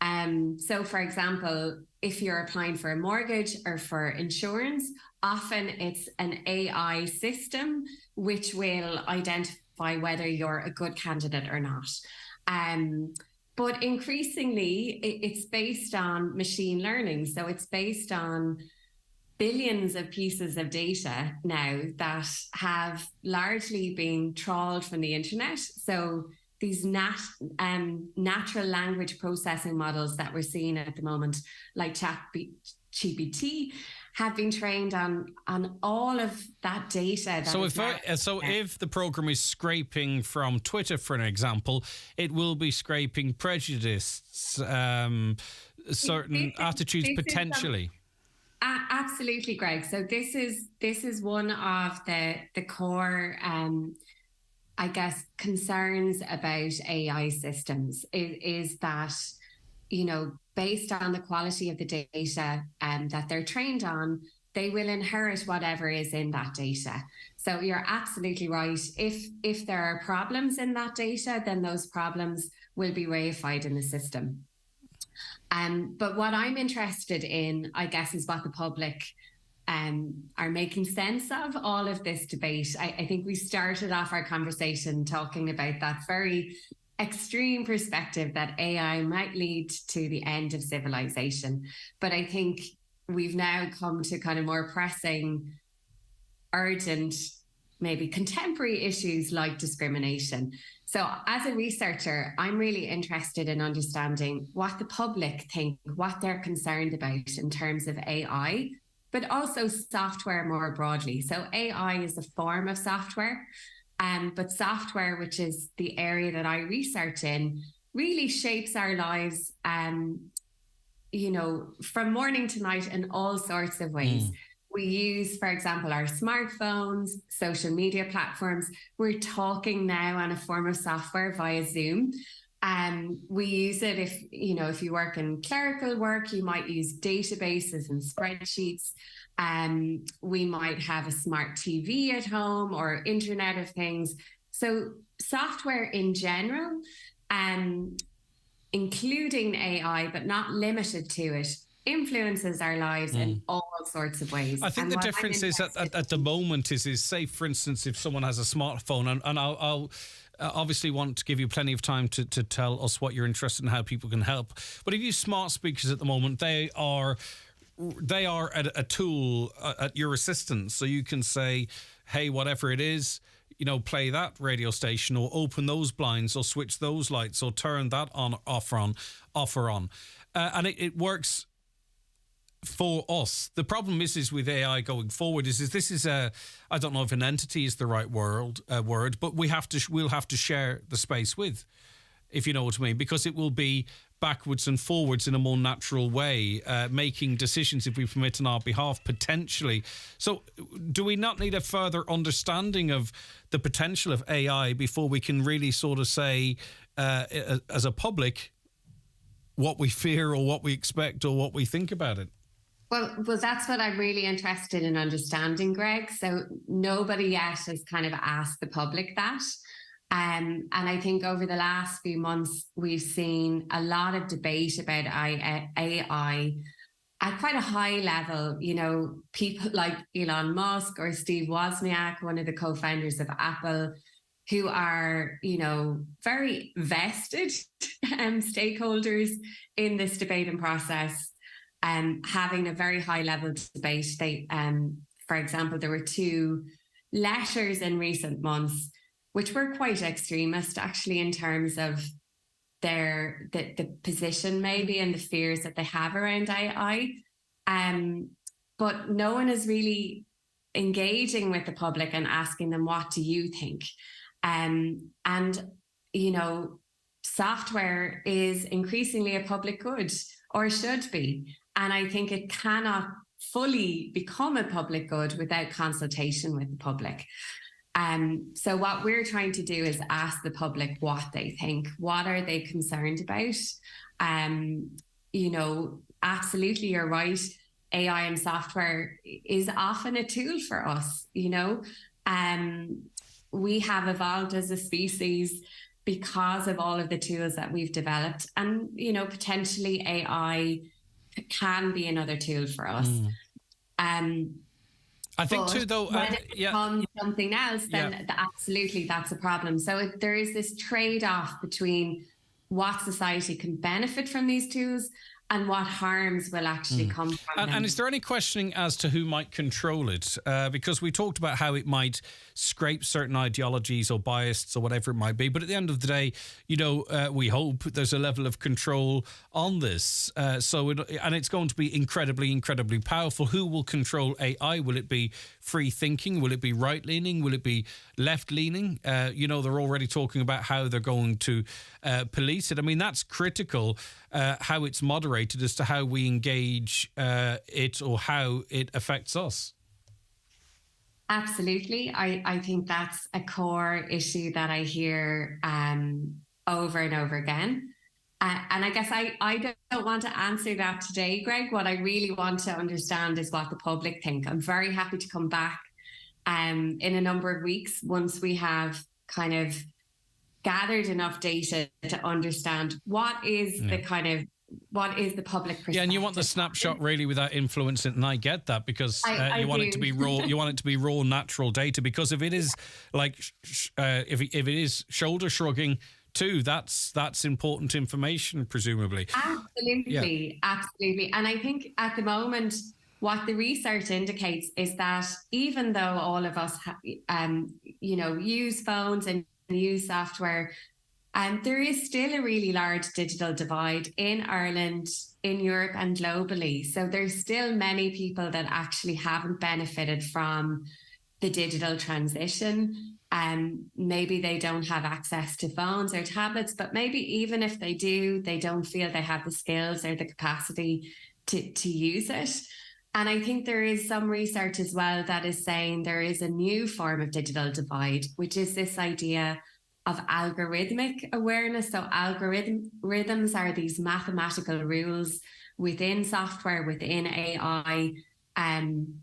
So, for example, if you're applying for a mortgage or for insurance, often it's an AI system which will identify whether you're a good candidate or not. But increasingly, it's based on machine learning. So it's based on billions of pieces of data now that have largely been trawled from the internet. So these natural language processing models that we're seeing at the moment, like ChatGPT, have been trained on all of that data. If the program is scraping from Twitter, for an example, it will be scraping prejudice, certain attitudes potentially. Absolutely, Greg. So this is one of the core, I guess, concerns about AI systems is that, you know, based on the quality of the data that they're trained on, they will inherit whatever is in that data. So you're absolutely right. If there are problems in that data, then those problems will be reified in the system. But what I'm interested in, I guess, is what the public are making sense of all of this debate. I think we started off our conversation talking about that very extreme perspective that AI might lead to the end of civilization. But I think we've now come to kind of more pressing, urgent, maybe contemporary issues like discrimination. So as a researcher, I'm really interested in understanding what the public think, what they're concerned about in terms of AI, but also software more broadly. So AI is a form of software, but software, which is the area that I research in, really shapes our lives, you know, from morning to night in all sorts of ways. We use, for example, our smartphones, social media platforms. We're talking now on a form of software via Zoom. We use it if you work in clerical work, you might use databases and spreadsheets. We might have a smart TV at home or Internet of Things. So software in general, including AI, but not limited to it, influences our lives in all sorts of ways. I think the difference is at the moment is say, for instance, if someone has a smartphone, and I'll obviously want to give you plenty of time to tell us what you're interested in, how people can help. But if you use smart speakers at the moment, they are a tool at your assistance. So you can say, hey, whatever it is, you know, play that radio station, or open those blinds, or switch those lights, or turn that on, off on. And it works for us. The problem is with AI going forward is this is I don't know if an entity is the right word, but we'll have to share the space with, if you know what I mean, because it will be backwards and forwards in a more natural way, making decisions, if we permit, on our behalf, potentially. So do we not need a further understanding of the potential of AI before we can really sort of say, as a public, what we fear or what we expect or what we think about it? Well, that's what I'm really interested in understanding, Greg. So nobody yet has kind of asked the public that. And I think over the last few months, we've seen a lot of debate about AI at quite a high level. You know, people like Elon Musk or Steve Wozniak, one of the co-founders of Apple, who are, you know, very vested stakeholders in this debating process. Having a very high level debate. They, for example, there were 2 letters in recent months which were quite extremist, actually, in terms of the position maybe and the fears that they have around AI. But no one is really engaging with the public and asking them, what do you think? And, you know, software is increasingly a public good, or should be. And I think it cannot fully become a public good without consultation with the public. So what we're trying to do is ask the public what they think. What are they concerned about? Absolutely, you're right. AI and software is often a tool for us. We have evolved as a species because of all of the tools that we've developed, and potentially AI can be another tool for us. I think too, though, when it becomes something else, then absolutely that's a problem. So there is this trade-off between what society can benefit from these tools and what harms will actually come from them. And is there any questioning as to who might control it? Because we talked about how it might scrape certain ideologies or biases or whatever it might be. But at the end of the day, we hope there's a level of control on this. And it's going to be incredibly, incredibly powerful. Who will control AI? Will it be free thinking? Will it be right-leaning? Will it be left-leaning? They're already talking about how they're going to police it. I mean, that's critical, how it's moderated as to how we engage it or how it affects us. Absolutely. I think that's a core issue that I hear over and over again. And I guess I don't want to answer that today, Greg. What I really want to understand is what the public think. I'm very happy to come back in a number of weeks once we have kind of gathered enough data to understand what is the public perspective. Yeah, and you want the snapshot really without influence, and I get that, because you want it to be raw. You want it to be raw, natural data. Because if it is like if it is shoulder shrugging too, that's important information, presumably. Absolutely. And I think at the moment, what the research indicates is that even though all of us, use phones and use software, there is still a really large digital divide in Ireland, in Europe and globally. So there's still many people that actually haven't benefited from the digital transition. Maybe they don't have access to phones or tablets, but maybe even if they do, they don't feel they have the skills or the capacity to use it. And I think there is some research as well that is saying there is a new form of digital divide, which is this idea of algorithmic awareness. So algorithms are these mathematical rules within software, within AI, and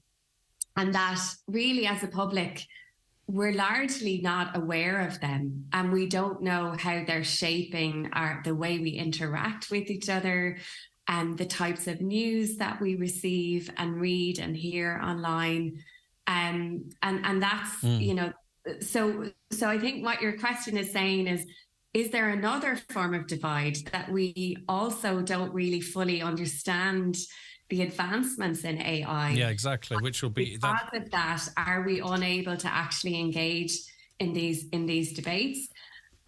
that really as a public, we're largely not aware of them, and we don't know how they're shaping the way we interact with each other and the types of news that we receive and read and hear online. And that's, so I think what your question is saying is there another form of divide that we also don't really fully understand the advancements in AI? Yeah, exactly. Which will be because of that, are we unable to actually engage in these debates?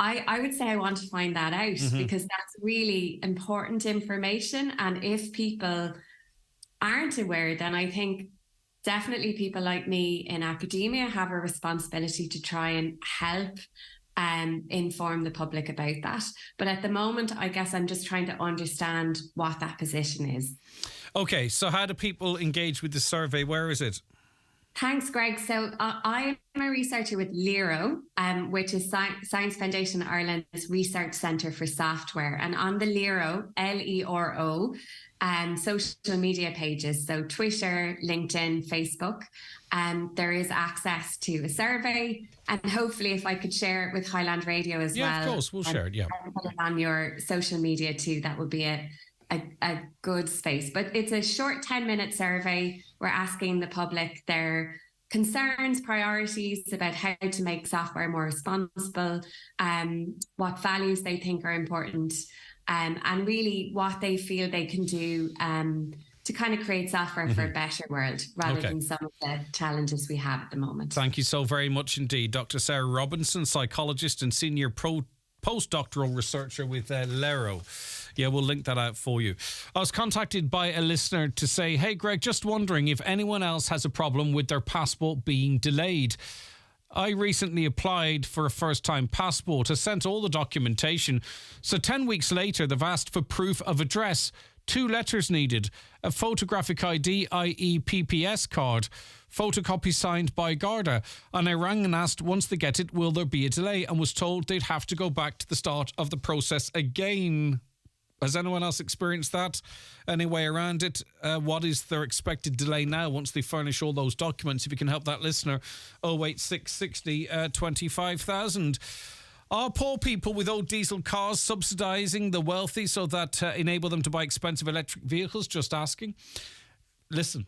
I would say I want to find that out, because that's really important information. And if people aren't aware, then I think definitely people like me in academia have a responsibility to try and help inform the public about that. But at the moment, I guess I'm just trying to understand what that position is. Okay, so how do people engage with the survey? Where is it? Thanks, Greg. So I am a researcher with LERO, which is Science Foundation Ireland's Research Centre for Software. And on the LERO, LERO, social media pages, so Twitter, LinkedIn, Facebook, there is access to a survey. And hopefully if I could share it with Highland Radio as well. Yeah, of course, we'll share it, yeah. Put it on your social media too, that would be a good space. But it's a short 10-minute survey. We're asking the public their concerns, priorities about how to make software more responsible, what values they think are important, and really what they feel they can do to kind of create software for a better world rather than some of the challenges we have at the moment. Thank you so very much indeed. Dr. Sarah Robinson, psychologist and senior postdoctoral researcher with LERO. Yeah, we'll link that out for you. I was contacted by a listener to say, hey, Greg, just wondering if anyone else has a problem with their passport being delayed. I recently applied for a first-time passport. I sent all the documentation. So 10 weeks later, they've asked for proof of address. 2 letters needed. A photographic ID, i.e. PPS card. Photocopy signed by Garda. And I rang and asked, once they get it, will there be a delay? And was told they'd have to go back to the start of the process again. Has anyone else experienced that? Any way around it? What is their expected delay now once they furnish all those documents? If you can help that listener, 08660 25,000. Are poor people with old diesel cars subsidising the wealthy so that enable them to buy expensive electric vehicles? Just asking. Listen,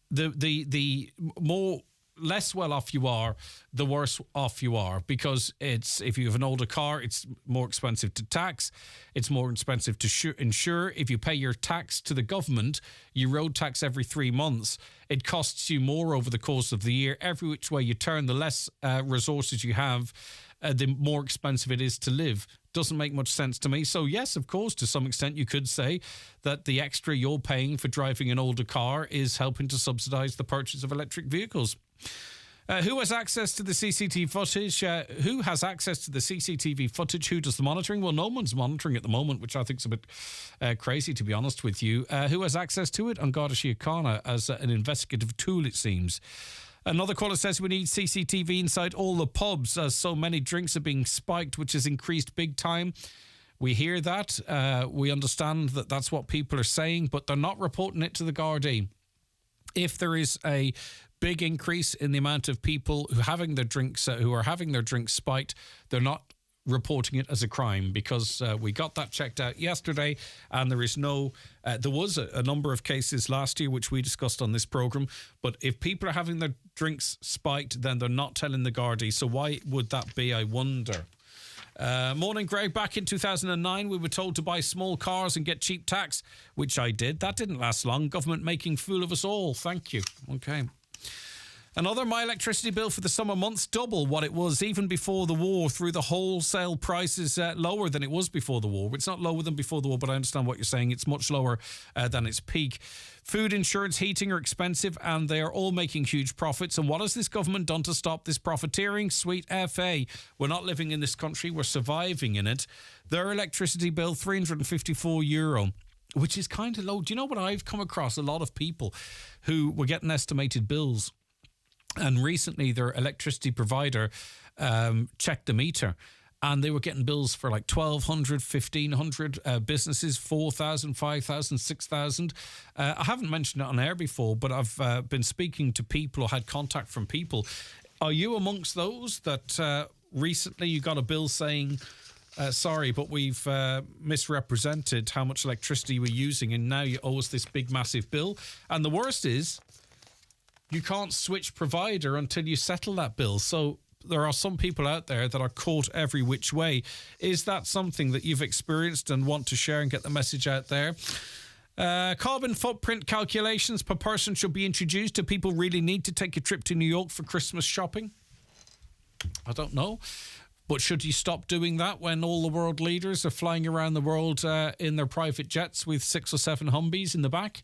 the more less well off you are, the worse off you are, because it's, if you have an older car, it's more expensive to tax, it's more expensive to insure. If you pay your tax to the government, you road tax every 3 months, it costs you more over the course of the year. Every which way you turn, the less resources you have, the more expensive it is to live. Doesn't make much sense to me. So yes, of course, to some extent you could say that the extra you're paying for driving an older car is helping to subsidise the purchase of electric vehicles. Who has access to the CCTV footage? Who has access to the CCTV footage? Who does the monitoring? Well, no one's monitoring at the moment, which I think is a bit crazy, to be honest with you. Who has access to it? An Garda Síochána as an investigative tool, it seems. Another caller says we need CCTV inside all the pubs as so many drinks are being spiked, which has increased big time. We hear that. We understand that that's what people are saying, but they're not reporting it to the Gardaí. If there is a big increase in the amount of people who are having their drinks spiked, they're not reporting it as a crime, because we got that checked out yesterday, and there is no there was a number of cases last year which we discussed on this programme, but if people are having their drinks spiked, then they're not telling the Gardaí. So why would that be, I wonder? Morning, Greg. Back in 2009, we were told to buy small cars and get cheap tax, which I did. That didn't last long. Government making fool of us all. Thank you. Okay. Another, my electricity bill for the summer months, double what it was even before the war. Through the wholesale price is lower than it was before the war. It's not lower than before the war, but I understand what you're saying. It's much lower than its peak. Food, insurance, heating are expensive, and they are all making huge profits. And what has this government done to stop this profiteering? Sweet FA. We're not living in this country. We're surviving in it. Their electricity bill, €354. Which is kind of low. Do you know what I've come across? A lot of people who were getting estimated bills, and recently their electricity provider checked the meter, and they were getting bills for like 1,200, 1,500, businesses 4,000, 5,000, 6,000. I haven't mentioned it on air before, but I've been speaking to people or had contact from people. Are you amongst those that recently you got a bill saying, sorry, but we've misrepresented how much electricity we're using, and now you owe us this big, massive bill? And the worst is, you can't switch provider until you settle that bill. So there are some people out there that are caught every which way. Is that something that you've experienced and want to share and get the message out there? Carbon footprint calculations per person should be introduced. Do people really need to take a trip to New York for Christmas shopping? I don't know. But should you stop doing that when all the world leaders are flying around the world in their private jets with 6 or 7 Humvees in the back?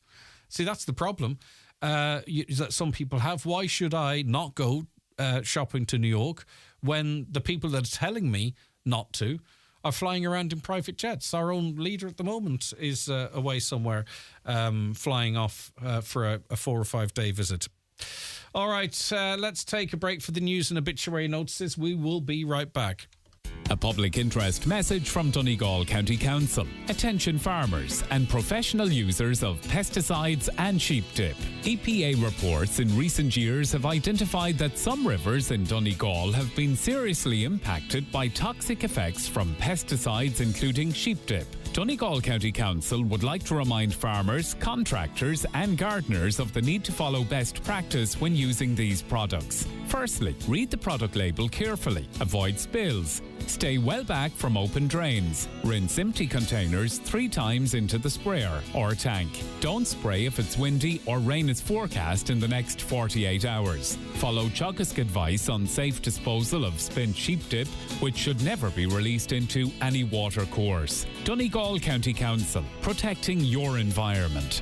See, that's the problem. That some people have. Why should I not go shopping to New York when the people that are telling me not to are flying around in private jets? Our own leader at the moment is away somewhere, flying off for a 4 or 5 day visit. All right, let's take a break for the news and obituary notices. We will be right back. A public interest message from Donegal County Council. Attention farmers and professional users of pesticides and sheep dip. EPA reports in recent years have identified that some rivers in Donegal have been seriously impacted by toxic effects from pesticides, including sheep dip. Donegal County Council would like to remind farmers, contractors and gardeners of the need to follow best practice when using these products. Firstly, read the product label carefully. Avoid spills. Stay well back from open drains. Rinse empty containers 3 times into the sprayer or tank. Don't spray if it's windy or rain is forecast in the next 48 hours. Follow Teagasc advice on safe disposal of spent sheep dip, which should never be released into any watercourse. Donegal County Council, protecting your environment.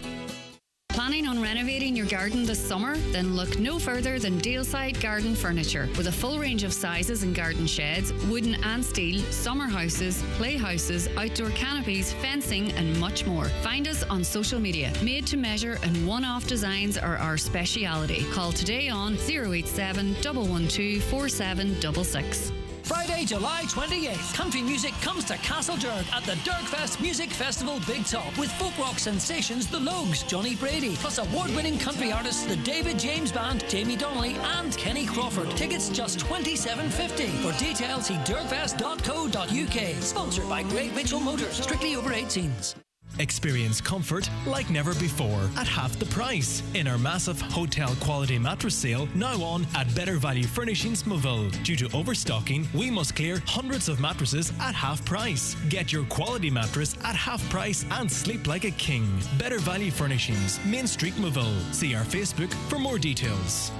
Planning on renovating your garden this summer? Then look no further than Daleside Garden Furniture. With a full range of sizes and garden sheds, wooden and steel, summer houses, playhouses, outdoor canopies, fencing and much more. Find us on social media. Made to measure and one-off designs are our speciality. Call today on 087 112 4766. Friday, July 28th, country music comes to Castle Derg at the Dergfest Music Festival Big Top with folk rock sensations The Lugs, Johnny Brady, plus award-winning country artists the David James Band, Jamie Donnelly and Kenny Crawford. Tickets just $27.50. For details, see dergfest.co.uk. Sponsored by Great Mitchell Motors. Strictly over 18s. Experience comfort like never before at half the price in our massive hotel quality mattress sale now on at Better Value Furnishings Moville. Due to overstocking, we must clear hundreds of mattresses at half price. Get your quality mattress at half price and sleep like a king. Better Value Furnishings, Main Street, Moville. See our Facebook for more details.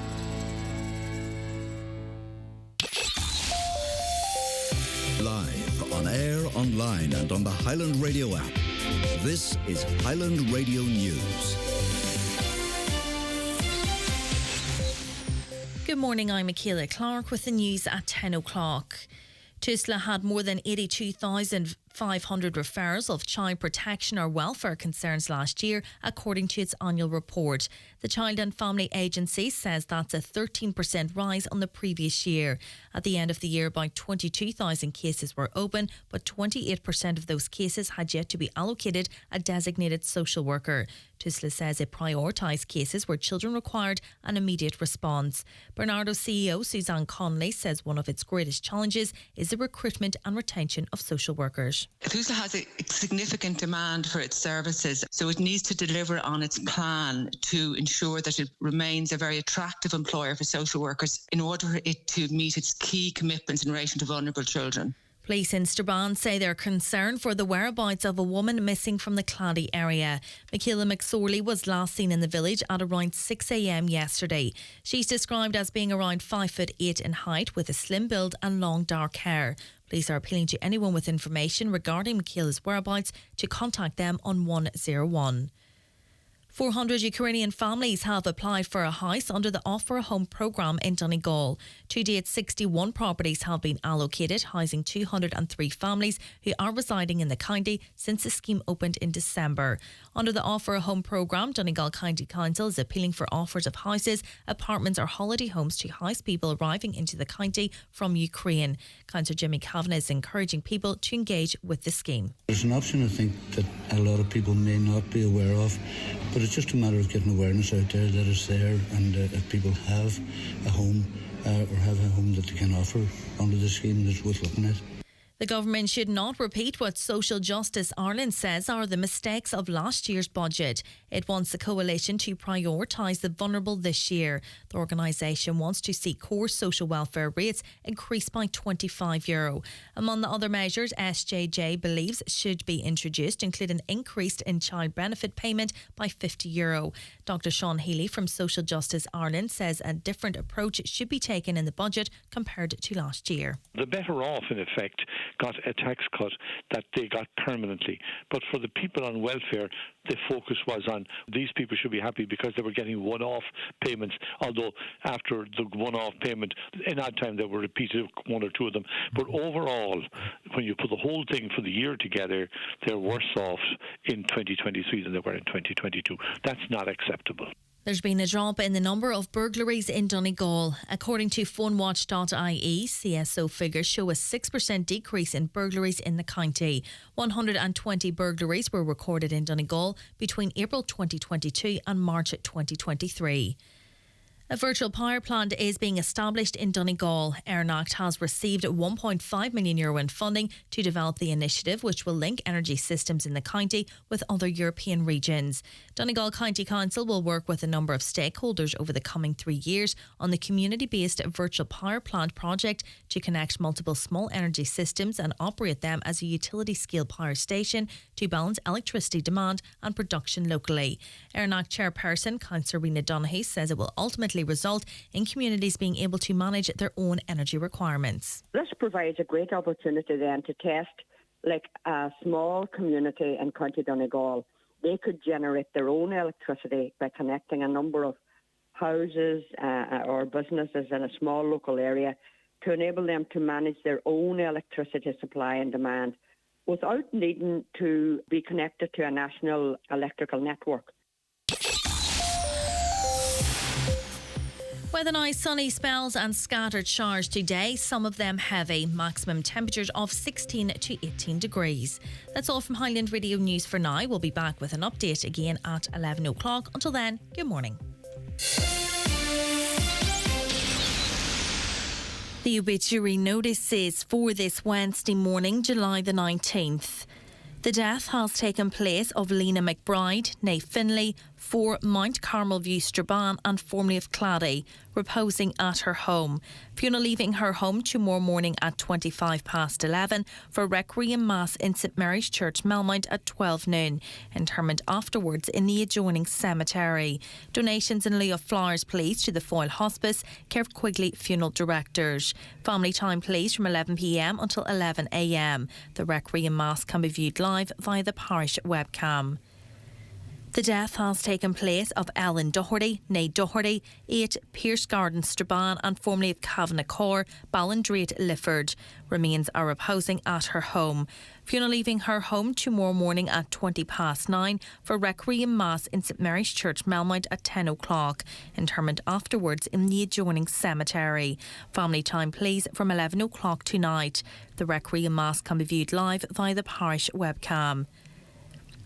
Live, on air, online and on the Highland Radio app. This is Highland Radio News. Good morning, I'm Michaela Clark with the news at 10 o'clock. Tusla had more than 82,500 referrals of child protection or welfare concerns last year, according to its annual report. The Child and Family Agency says that's a 13% rise on the previous year. At the end of the year, about 22,000 cases were open, but 28% of those cases had yet to be allocated a designated social worker. Tusla says it prioritised cases where children required an immediate response. Bernardo CEO Suzanne Connolly says one of its greatest challenges is the recruitment and retention of social workers. Tusla has a significant demand for its services, so it needs to deliver on its plan to ensure that it remains a very attractive employer for social workers in order for it to meet its key commitments in relation to vulnerable children. Police in Strabane say they're concerned for the whereabouts of a woman missing from the Clady area. Michaela McSorley was last seen in the village at around 6 a.m. yesterday. She's described as being around 5'8" in height with a slim build and long dark hair. Police are appealing to anyone with information regarding Michaela's whereabouts to contact them on 101. 400 Ukrainian families have applied for a house under the Offer a Home programme in Donegal. To date, 61 properties have been allocated, housing 203 families who are residing in the county since the scheme opened in December. Under the Offer a Home programme, Donegal County Council is appealing for offers of houses, apartments or holiday homes to house people arriving into the county from Ukraine. Councillor Jimmy Kavanagh is encouraging people to engage with the scheme. There's an option, I think, that a lot of people may not be aware of, but it's just a matter of getting awareness out there that it's there, and if people have a home or have a home that they can offer under the scheme, it's worth looking at. The government should not repeat what Social Justice Ireland says are the mistakes of last year's budget. It wants the coalition to prioritise the vulnerable this year. The organisation wants to see core social welfare rates increased by €25. Among the other measures SJJ believes should be introduced include an increase in child benefit payment by €50. Dr Sean Healy from Social Justice Ireland says a different approach should be taken in the budget compared to last year. The better off, in effect, got a tax cut that they got permanently. But for the people on welfare, the focus was on these people should be happy because they were getting one-off payments, although after the one-off payment, in odd time they were repeated, one or two of them. But overall, when you put the whole thing for the year together, they're worse off in 2023 than they were in 2022. That's not acceptable. There's been a drop in the number of burglaries in Donegal. According to PhoneWatch.ie, CSO figures show a 6% decrease in burglaries in the county. 120 burglaries were recorded in Donegal between April 2022 and March 2023. A virtual power plant is being established in Donegal. Airnacht has received €1.5 million in funding to develop the initiative, which will link energy systems in the county with other European regions. Donegal County Council will work with a number of stakeholders over the coming 3 years on the community-based virtual power plant project to connect multiple small energy systems and operate them as a utility-scale power station to balance electricity demand and production locally. Airnacht chairperson, Councillor Rena Donaghy, says it will ultimately result in communities being able to manage their own energy requirements. This provides a great opportunity then to test like a small community in County Donegal they could generate their own electricity by connecting a number of houses or businesses in a small local area to enable them to manage their own electricity supply and demand without needing to be connected to a national electrical network. Weather now, sunny spells and scattered showers today, some of them heavy. Maximum temperatures of 16 to 18 degrees. That's all from Highland Radio News for now. We'll be back with an update again at 11 o'clock. Until then, good morning. The obituary notices for this Wednesday morning, July the 19th. The death has taken place of Lena McBride, née Finlay, for Mount Carmel View, Strabane and formerly of Clady, reposing at her home. Funeral leaving her home tomorrow morning at 11:25 for Requiem Mass in St Mary's Church, Melmount at 12 noon. Interment afterwards in the adjoining cemetery. Donations in lieu of flowers, please, to the Foyle Hospice, Kev Quigley Funeral Directors. Family time, please, from 11 p.m. until 11 a.m. The Requiem Mass can be viewed live via the parish webcam. The death has taken place of Ellen Doherty, née Doherty, 8 Pierce Garden, Strabane and formerly of Cavanagh, Ballindrate, Lifford. Remains are reposing at her home. Funeral leaving her home tomorrow morning at 9:20 for Requiem Mass in St Mary's Church, Melmount at 10 o'clock. Interment afterwards in the adjoining cemetery. Family time, please, from 11 o'clock tonight. The Requiem Mass can be viewed live via the parish webcam.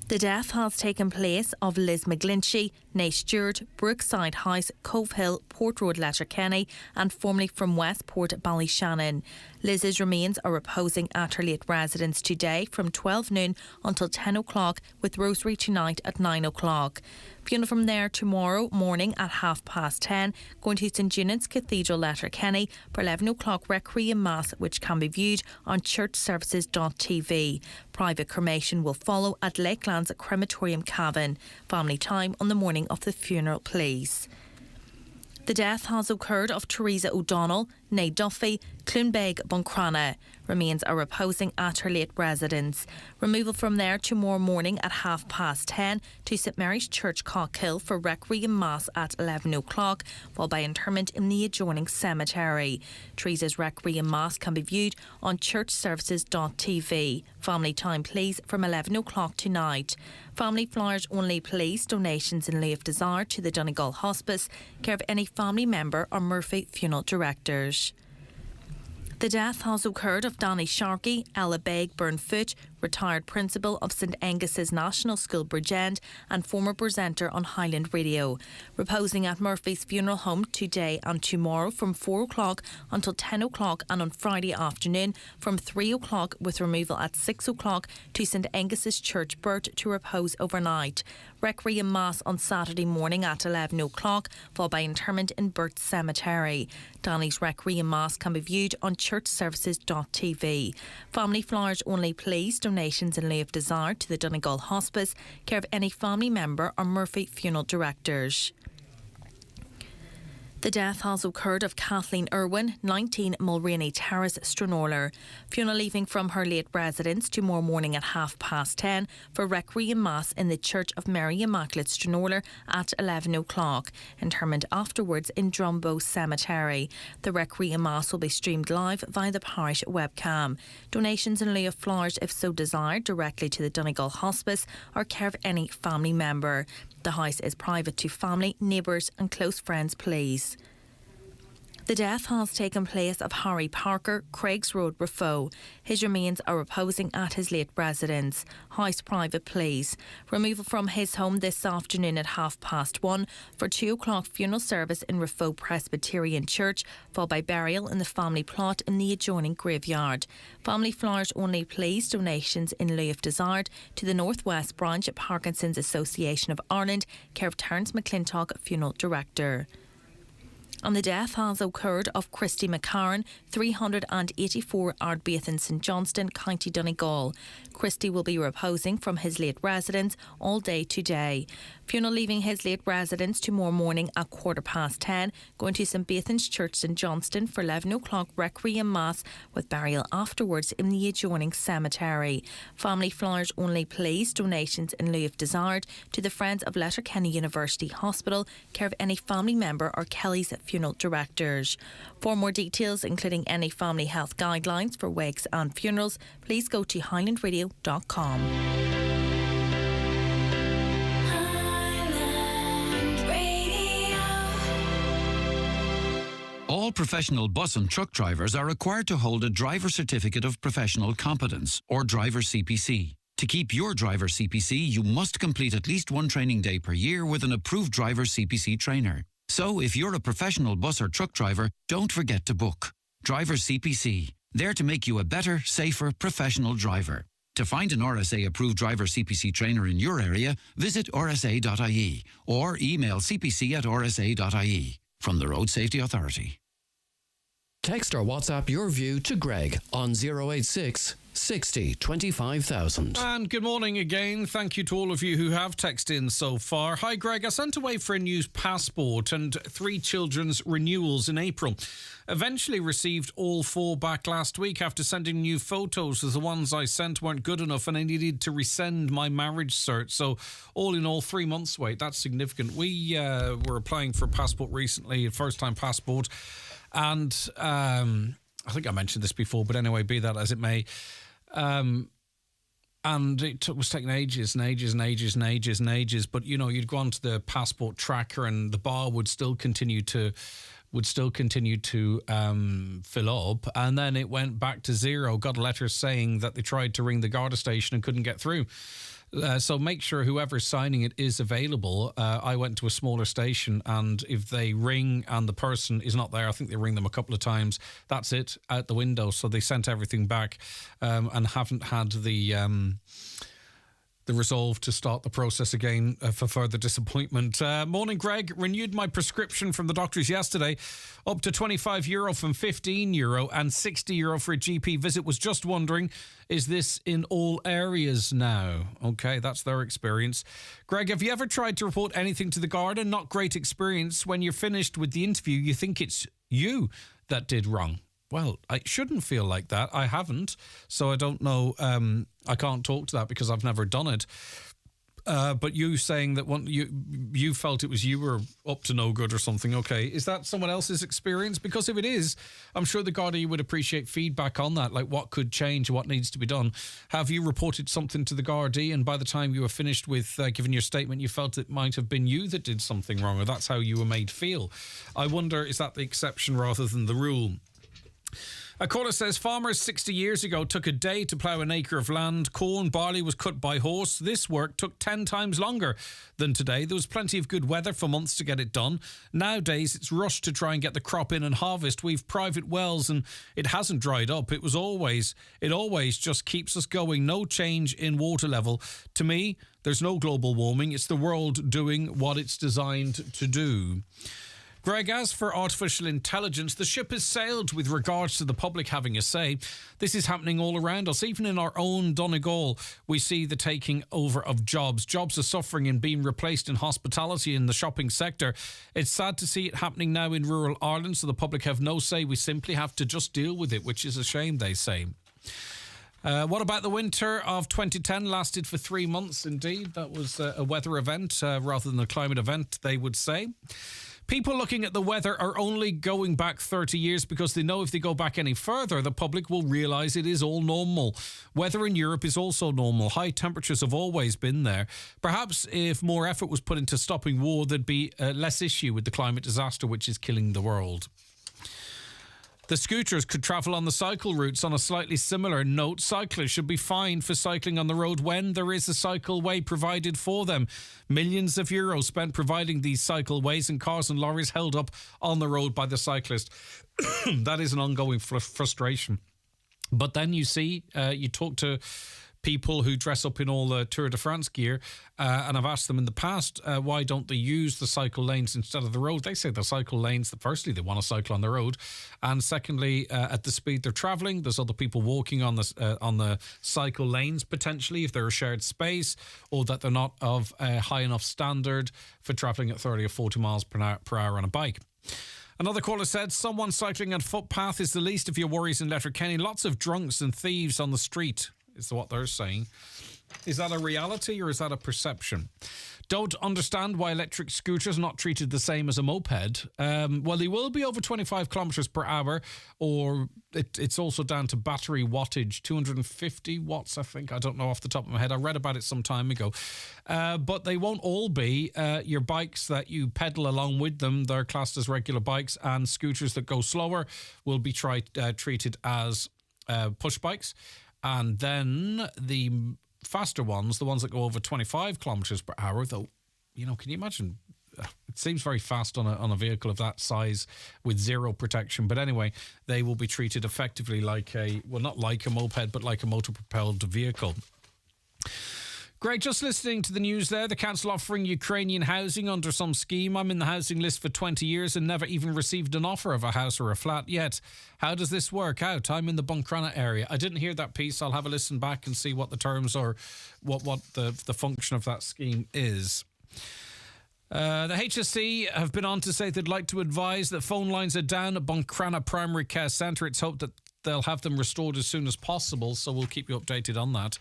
The death has taken place of Liz McGlinchey, née Stewart, Brookside House, Cove Hill, Port Road, Letterkenny and formerly from Westport, Ballyshannon. Liz's remains are reposing at her late residence today from 12 noon until 10 o'clock with Rosary tonight at 9 o'clock. Funeral from there tomorrow morning at 10:30, going to St Junan's Cathedral, Letterkenny for 11 o'clock Requiem Mass, which can be viewed on churchservices.tv. Private cremation will follow at Lakelands Crematorium Cavan. Family time on the morning of the funeral, please. The death has occurred of Teresa O'Donnell, née Duffy, Clunbeg, Buncrana. Remains are reposing at her late residence. Removal from there tomorrow morning at 10:30 to St Mary's Church, Cockhill for Requiem Mass at 11 o'clock, followed by interment in the adjoining cemetery. Teresa's Requiem Mass can be viewed on churchservices.tv. Family time, please, from 11 o'clock tonight. Family flowers only, please. Donations in lieu of desire to the Donegal Hospice, care of any family member or Murphy Funeral Directors. The death has occurred of Danny Sharkey, Ella Begg Burnfoot, retired principal of St Angus's National School, Bridgend and former presenter on Highland Radio. Reposing at Murphy's funeral home today and tomorrow from 4 o'clock until 10 o'clock and on Friday afternoon from 3 o'clock with removal at 6 o'clock to St Angus's Church, Burt to repose overnight. Requiem Mass on Saturday morning at 11 o'clock, followed by interment in Burt Cemetery. Danny's Requiem Mass can be viewed on churchservices.tv. Family flowers only, please. Donations in lieu of desire to the Donegal Hospice, care of any family member or Murphy Funeral Directors. The death has occurred of Kathleen Irwin, 19 Mulroney Terrace, Stranorlar. Funeral leaving from her late residence tomorrow morning at 10:30 for Requiem Mass in the Church of Mary Immaculate, Stranorlar at 11 o'clock. Interment afterwards in Drumbo Cemetery. The Requiem Mass will be streamed live via the parish webcam. Donations in lieu of flowers, if so desired, directly to the Donegal Hospice or care of any family member. The house is private to family, neighbours and close friends, please. The death has taken place of Harry Parker, Craigs Road, Raphoe. His remains are reposing at his late residence. House private, please. Removal from his home this afternoon at 1:30 for 2 o'clock funeral service in Raphoe Presbyterian Church, followed by burial in the family plot in the adjoining graveyard. Family flowers only, please. Donations in lieu of desired to the North West Branch at Parkinson's Association of Ireland, care of Terence McClintock, Funeral Director. And the death has occurred of Christy McCarran, 384 Ardbeath in St Johnston, County Donegal. Christy will be reposing from his late residence all day today. Funeral leaving his late residence tomorrow morning at 10:15, going to St Beathan's Church St Johnston for 11 o'clock Requiem Mass, with burial afterwards in the adjoining cemetery. Family flowers only, please. Donations in lieu if desired to the Friends of Letterkenny University Hospital, care of any family member or Kelly's funeral directors. For more details, including any family health guidelines for wakes and funerals, please go to highlandradio.com. All professional bus and truck drivers are required to hold a Driver Certificate of Professional Competence, or Driver CPC. To keep your Driver CPC, you must complete at least one training day per year with an approved Driver CPC trainer. So if you're a professional bus or truck driver, don't forget to book. Driver CPC, there to make you a better, safer, professional driver. To find an RSA-approved Driver CPC trainer in your area, visit rsa.ie or email cpc@rsa.ie. From the Road Safety Authority. Text or WhatsApp your view to Greg on 086 60 25,000. And good morning again. Thank you to all of you who have texted in so far. Hi, Greg. I sent away for a new passport and 3 children's renewals in April. Eventually received all 4 back last week after sending new photos, as the ones I sent weren't good enough and I needed to resend my marriage cert. So all in all, 3 months wait. That's significant. We were applying for a passport recently, a first-time passport. And I think I mentioned this before, but anyway, be that as it may. And it was taking ages and ages and ages and ages and ages. But, you know, you'd go onto the passport tracker and the bar would still continue to fill up. And then it went back to zero. Got a letter saying that they tried to ring the Garda station and couldn't get through. So make sure whoever's signing it is available. I went to a smaller station, and if they ring and the person is not there, I think they ring them a couple of times, that's it, out the window. So they sent everything back and haven't had the resolve to start the process again for further disappointment. Morning, Greg. Renewed my prescription from the doctors yesterday, up to €25 from €15 and €60 for a GP visit. Was just wondering, is this in all areas now? Okay, that's their experience. Greg, have you ever tried to report anything to the Garda? Not great experience. When you're finished with the interview, you think it's you that did wrong. Well, I shouldn't feel like that. I haven't, so I don't know. I can't talk to that because I've never done it. But you saying that you felt it was you were up to no good or something, okay. Is that someone else's experience? Because if it is, I'm sure the Gardaí would appreciate feedback on that, like what could change, what needs to be done. Have you reported something to the Gardaí and by the time you were finished with giving your statement, you felt it might have been you that did something wrong, or that's how you were made feel? I wonder, is that the exception rather than the rule? A caller says, farmers 60 years ago took a day to plough an acre of land. Corn, barley was cut by horse. This work took 10 times longer than today. There was plenty of good weather for months to get it done. Nowadays, it's rushed to try and get the crop in and harvest. We've private wells and it hasn't dried up. It always just keeps us going. No change in water level. To me, there's no global warming. It's the world doing what it's designed to do. Greg, as for artificial intelligence, the ship has sailed with regards to the public having a say. This is happening all around us. Even in our own Donegal, we see the taking over of jobs. Jobs are suffering and being replaced in hospitality in the shopping sector. It's sad to see it happening now in rural Ireland, so the public have no say. We simply have to just deal with it, which is a shame, they say. What about the winter of 2010? Lasted for 3 months, indeed. That was a weather event rather than a climate event, they would say. People looking at the weather are only going back 30 years because they know if they go back any further, the public will realise it is all normal. Weather in Europe is also normal. High temperatures have always been there. Perhaps if more effort was put into stopping war, there'd be less issue with the climate disaster which is killing the world. The scooters could travel on the cycle routes. On a slightly similar note, cyclists should be fined for cycling on the road when there is a cycleway provided for them. Millions of euros spent providing these cycleways, and cars and lorries held up on the road by the cyclist. That is an ongoing frustration. But then you see, you talk to people who dress up in all the Tour de France gear, and I've asked them in the past, why don't they use the cycle lanes instead of the road? They say the cycle lanes, firstly, they want to cycle on the road, and secondly, at the speed they're travelling, there's other people walking on the cycle lanes, potentially, if they're a shared space, or that they're not of a high enough standard for travelling at 30 or 40 miles per hour on a bike. Another caller said, someone cycling on footpath is the least of your worries in Letterkenny. Lots of drunks and thieves on the street, is what they're saying. Is that a reality or is that a perception? Don't understand why electric scooters are not treated the same as a moped. Well, they will be over 25 kilometres per hour, or it's also down to battery wattage, 250 watts, I think. I don't know off the top of my head. I read about it some time ago. But they won't all be. Your bikes that you pedal along with them, they're classed as regular bikes, and scooters that go slower will be treated as push bikes. And then the faster ones, the ones that go over 25 kilometres per hour, though, can you imagine? It seems very fast on a vehicle of that size with zero protection. But anyway, they will be treated effectively like not like a moped, but like a motor-propelled vehicle. Greg, just listening to the news there, the council offering Ukrainian housing under some scheme. I'm in the housing list for 20 years and never even received an offer of a house or a flat yet. How does this work out? I'm in the Buncrana area. I didn't hear that piece. I'll have a listen back and see what the terms or what the function of that scheme is. The HSC have been on to say they'd like to advise that phone lines are down at Buncrana Primary Care Centre. It's hoped that they'll have them restored as soon as possible, so we'll keep you updated on that.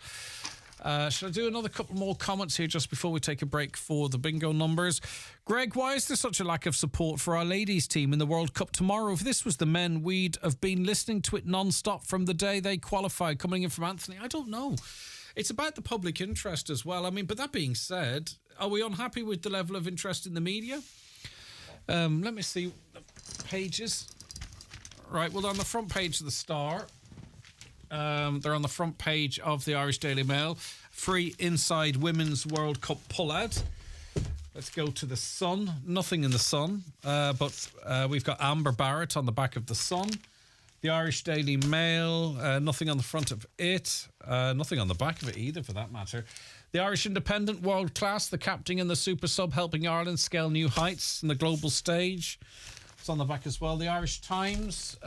Should I do another couple more comments here just before we take a break for the bingo numbers? Greg, why is there such a lack of support for our ladies team in the World Cup tomorrow? If this was the men, we'd have been listening to it non-stop from the day they qualified. Coming in from Anthony, I don't know. It's about the public interest as well. I mean, but that being said, are we unhappy with the level of interest in the media? Let me see the pages. Right, well, on the front page of the Star... they're on the front page of the Irish Daily Mail. Free inside Women's World Cup pullout. Let's go to the Sun. Nothing in the Sun, but we've got Amber Barrett on the back of the Sun. The Irish Daily Mail, nothing on the front of it. Nothing on the back of it either, for that matter. The Irish Independent, world class. The captain and the super sub helping Ireland scale new heights in the global stage. It's on the back as well. The Irish Times,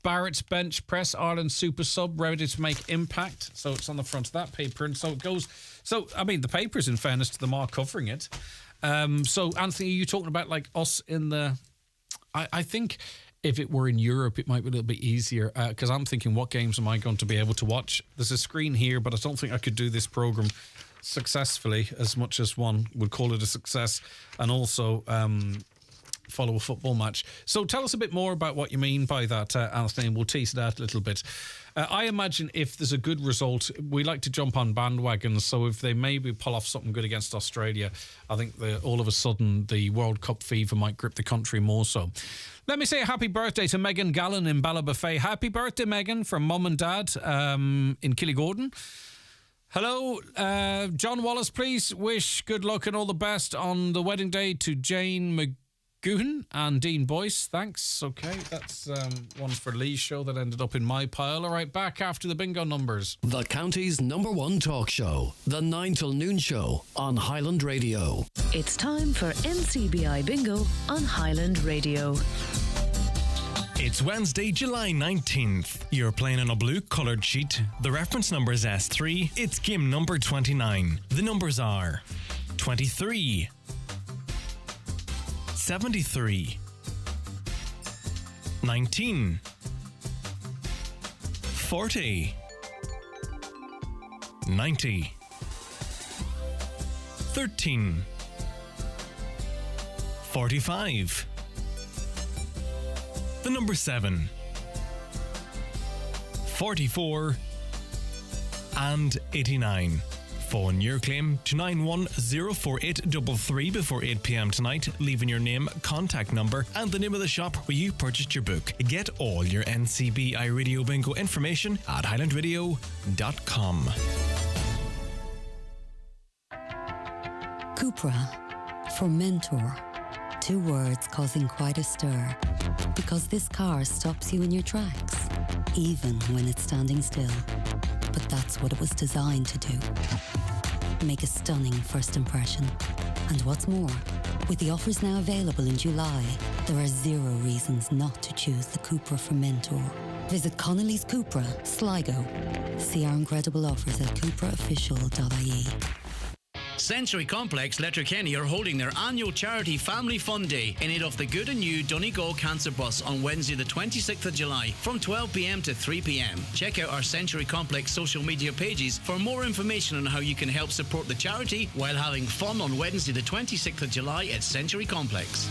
Barrett's bench press, Ireland super sub ready to make impact. So it's on the front of that paper. And so it goes. So, I mean, the papers, in fairness to them, are covering it. So, Anthony, are you talking about like us in the... I think if it were in Europe, it might be a little bit easier because I'm thinking, what games am I going to be able to watch? There's a screen here, but I don't think I could do this programme successfully as much as one would call it a success. And also... follow a football match. So tell us a bit more about what you mean by that, Anthony, and we'll tease it out a little bit. I imagine if there's a good result, we like to jump on bandwagons, so if they maybe pull off something good against Australia, I think all of a sudden the World Cup fever might grip the country more so. Let me say a happy birthday to Megan Gallen in Ballybofey. Happy birthday, Megan, from Mum and Dad in Killygordon. Hello, John Wallace, please wish good luck and all the best on the wedding day to Jane McGoon and Dean Boyce. Thanks. Okay, that's one for Lee's show that ended up in my pile. All right, back after the bingo numbers. The county's #1 talk show, the 9 till noon show on Highland Radio. It's time for NCBI Bingo on Highland Radio. It's Wednesday, July 19th. You're playing on a blue coloured sheet. The reference number is S3. It's game number 29. The numbers are 23, 73, 19, 40, 90, 13, 45. The number 7, 44, and 89. Phone your claim to 9104833 before 8 p.m. tonight, leaving your name, contact number, and the name of the shop where you purchased your book. Get all your NCBI Radio Bingo information at highlandradio.com. Cupra, for mentor. 2 words causing quite a stir. Because this car stops you in your tracks, even when it's standing still. but that's what it was designed to do. Make a stunning first impression. And what's more, with the offers now available in July, there are zero reasons not to choose the Cupra from Mentor. Visit Connolly's Cupra, Sligo. See our incredible offers at cupraofficial.ie. Century Complex Letterkenny are holding their annual charity Family Fun Day in aid of the good and new Donegal Cancer Bus on Wednesday the 26th of July from 12pm to 3pm. Check out our Century Complex social media pages for more information on how you can help support the charity while having fun on Wednesday the 26th of July at Century Complex.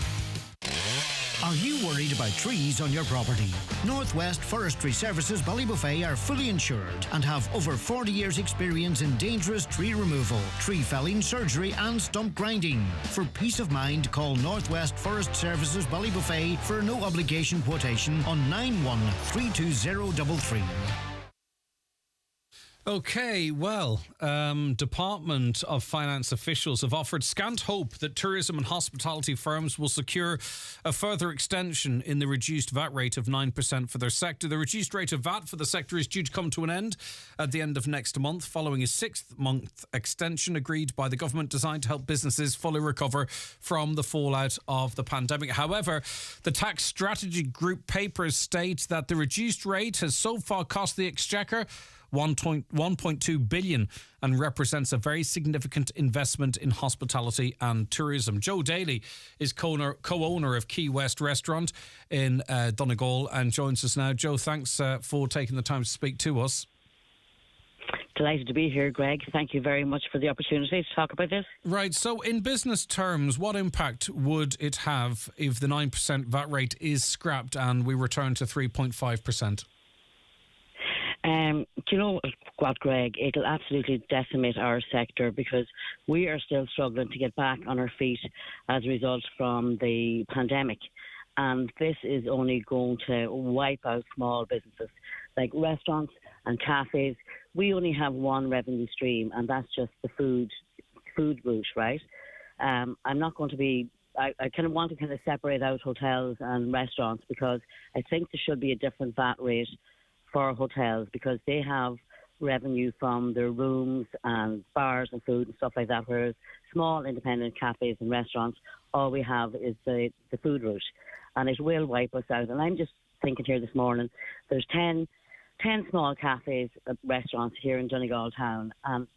Are you worried about trees on your property? Northwest Forestry Services Ballybuffet are fully insured and have over 40 years experience in dangerous tree removal, tree felling, surgery and stump grinding. For peace of mind, call Northwest Forest Services Ballybuffet for a no obligation quotation on 913233. Okay, well, Department of Finance officials have offered scant hope that tourism and hospitality firms will secure a further extension in the reduced VAT rate of 9% for their sector. The reduced rate of VAT for the sector is due to come to an end at the end of next month, following a 6-month extension agreed by the government designed to help businesses fully recover from the fallout of the pandemic. However, the tax strategy group papers state that the reduced rate has so far cost the Exchequer 1.2 billion and represents a very significant investment in hospitality and tourism. Joe Daly is co-owner of Key West Restaurant in Donegal and joins us now. Joe, thanks for taking the time to speak to us. Delighted to be here, Greg. Thank you very much for the opportunity to talk about this. Right, so in business terms, what impact would it have if the 9% VAT rate is scrapped and we return to 3.5%? Do you know what, Greg? It'll absolutely decimate our sector because we are still struggling to get back on our feet as a result from the pandemic. And this is only going to wipe out small businesses like restaurants and cafes. We only have one revenue stream, and that's just the food route, right? I'm not going to be... I kind of want to kind of separate out hotels and restaurants because I think there should be a different VAT rate for hotels because they have revenue from their rooms and bars and food and stuff like that, whereas small independent cafes and restaurants, all we have is the food route, and it will wipe us out. And I'm just thinking here this morning, there's 10 small cafes, restaurants here in Donegal town, and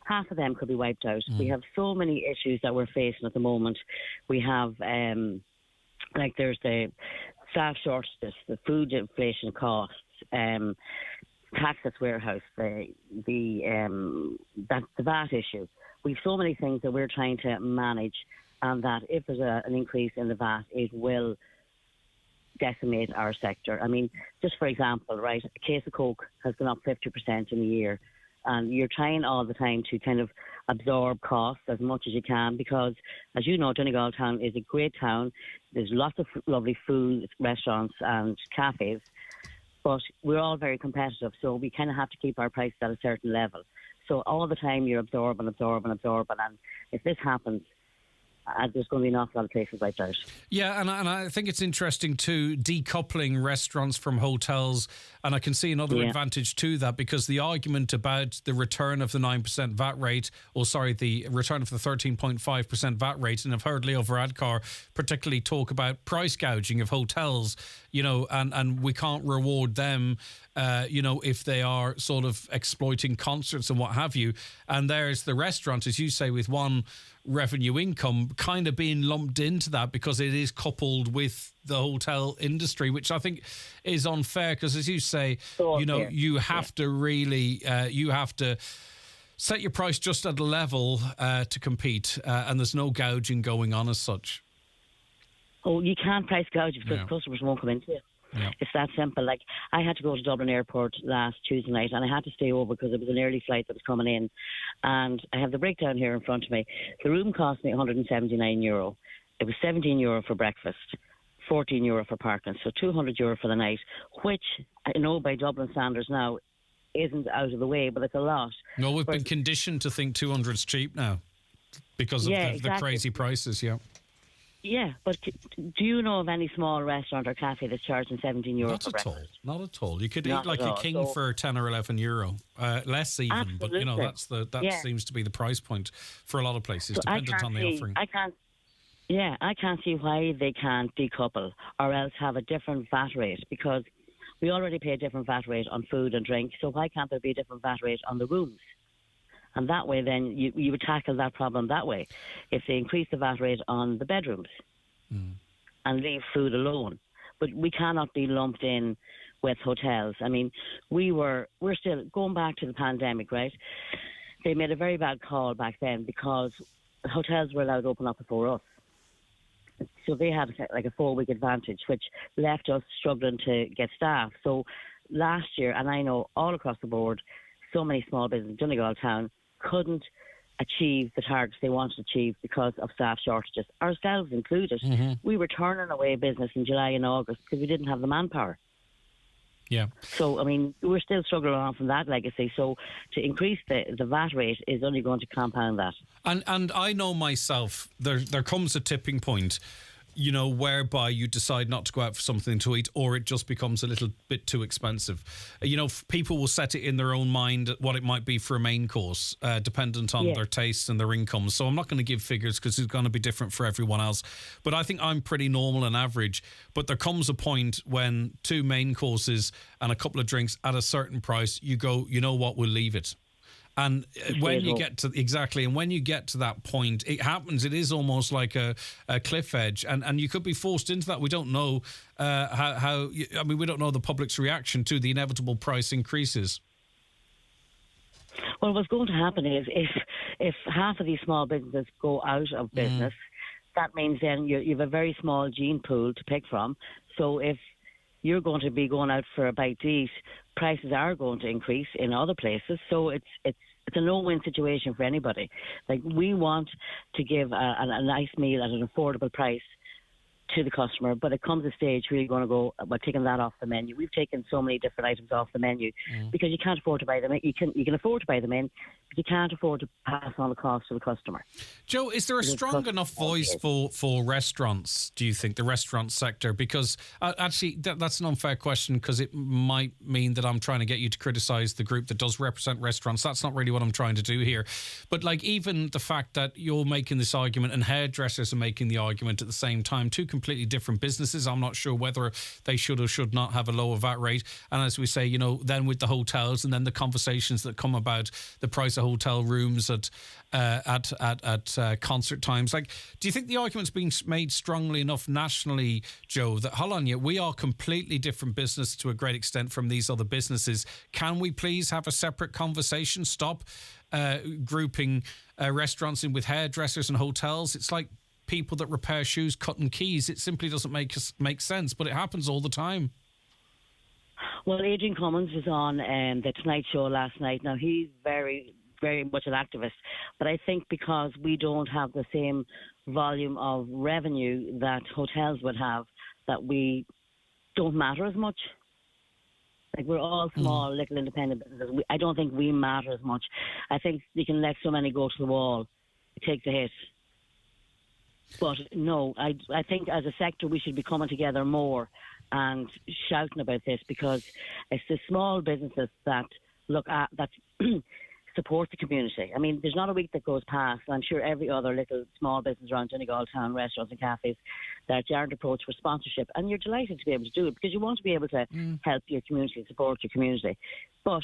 half of them could be wiped out. We have so many issues that we're facing at the moment. We have, there's the staff shortages, the food inflation costs, tax at warehouse, the VAT issue. We've so many things that we're trying to manage, and that if there's an increase in the VAT, it will decimate our sector. I mean, just for example, right, a case of Coke has gone up 50% in a year, and you're trying all the time to kind of absorb costs as much as you can because, as you know, Donegal town is a great town. There's lots of lovely food, restaurants and cafes, but we're all very competitive, so we kind of have to keep our prices at a certain level. So all the time you're absorbing, and if this happens, there's going to be an awful lot of places wiped out. Yeah, and I think it's interesting too, decoupling restaurants from hotels, and I can see another advantage to that because the argument about the return of the 9% VAT rate, the return of the 13.5% VAT rate, and I've heard Leo Varadkar particularly talk about price gouging of hotels, and we can't reward them, if they are sort of exploiting concerts and what have you. And there's the restaurant, as you say, with one revenue income kind of being lumped into that because it is coupled with the hotel industry, which I think is unfair because, as you say, you have to really you have to set your price just at a level to compete, and there's no gouging going on as such. Oh, you can't price gouge because customers won't come into it. Yeah. It's that simple. Like, I had to go to Dublin Airport last Tuesday night and I had to stay over because it was an early flight that was coming in. And I have the breakdown here in front of me. The room cost me €179. It was €17 for breakfast, €14 for parking, so €200 for the night, which I know by Dublin standards now isn't out of the way, but it's a lot. No, we've been conditioned to think 200's cheap now because of the crazy prices, Yeah, but do you know of any small restaurant or cafe that's charging €17 Not for at breakfast? all. Not at all. You could Not eat like at a all. king So- for €10 or €11, less even. But you know, Absolutely. that Yeah. seems to be the price point for a lot of places, So dependent on the offering. I can't see why they can't decouple or else have a different VAT rate, because we already pay a different VAT rate on food and drink, so why can't there be a different VAT rate on the rooms? And that way then you would tackle that problem that way. If they increase the VAT rate on the bedrooms and leave food alone. But we cannot be lumped in with hotels. I mean, we're still going back to the pandemic, right? They made a very bad call back then because hotels were allowed to open up before us. So they had like a 4-week advantage, which left us struggling to get staff. So last year, and I know all across the board, so many small businesses in Donegal town couldn't achieve the targets they wanted to achieve because of staff shortages, ourselves included. We were turning away business in July and August because we didn't have the manpower. Yeah. So, I mean, we're still struggling on from that legacy. So to increase the VAT rate is only going to compound that. And I know myself, there comes a tipping point, you know, whereby you decide not to go out for something to eat, or it just becomes a little bit too expensive. You know, people will set it in their own mind what it might be for a main course, dependent on their tastes and their incomes. So I'm not going to give figures because it's going to be different for everyone else. But I think I'm pretty normal and average. But there comes a point when 2 main courses and a couple of drinks at a certain price, you go, you know what, we'll leave it. And when you get to that point, it happens. It is almost like a cliff edge, and you could be forced into that. We don't know how. I mean, we don't know the public's reaction to the inevitable price increases. Well, what's going to happen is if half of these small businesses go out of business, that means then you have a very small gene pool to pick from. So if you're going to be going out for a bite to eat, prices are going to increase in other places. So it's a no-win situation for anybody. Like, we want to give a nice meal at an affordable price to the customer, but it comes a stage where you're going to go, we're taking that off the menu. We've taken so many different items off the menu because you can't afford to buy them in. You can afford to buy them in, but you can't afford to pass on the cost to the customer. Joe, is there a strong enough voice for restaurants, do you think, the restaurant sector? Because actually, that's an unfair question, because it might mean that I'm trying to get you to criticise the group that does represent restaurants. That's not really what I'm trying to do here. But like, even the fact that you're making this argument and hairdressers are making the argument at the same time, two completely different businesses. I'm not sure whether they should or should not have a lower VAT rate. And as we say, you know, then with the hotels and then the conversations that come about the price of hotel rooms at concert times. Like, do you think the argument's being made strongly enough nationally, Joe, that, hold on, we are completely different business to a great extent from these other businesses? Can we please have a separate conversation? Stop grouping restaurants in with hairdressers and hotels. It's like people that repair shoes cutting keys. It simply doesn't make sense, but it happens all the time. Well, Adrian Cummins was on the Tonight Show last night. Now, he's very, very much an activist, but I think because we don't have the same volume of revenue that hotels would have, that we don't matter as much. Like, we're all small, little independent businesses. I don't think we matter as much. I think you can let so many go to the wall. It takes a hit. But no, I think as a sector we should be coming together more and shouting about this, because it's the small businesses that look at, that support the community. I mean, there's not a week that goes past, and I'm sure every other little small business around Donegal town, restaurants and cafes, that you aren't approached for sponsorship, and you're delighted to be able to do it because you want to be able to help your community, support your community. But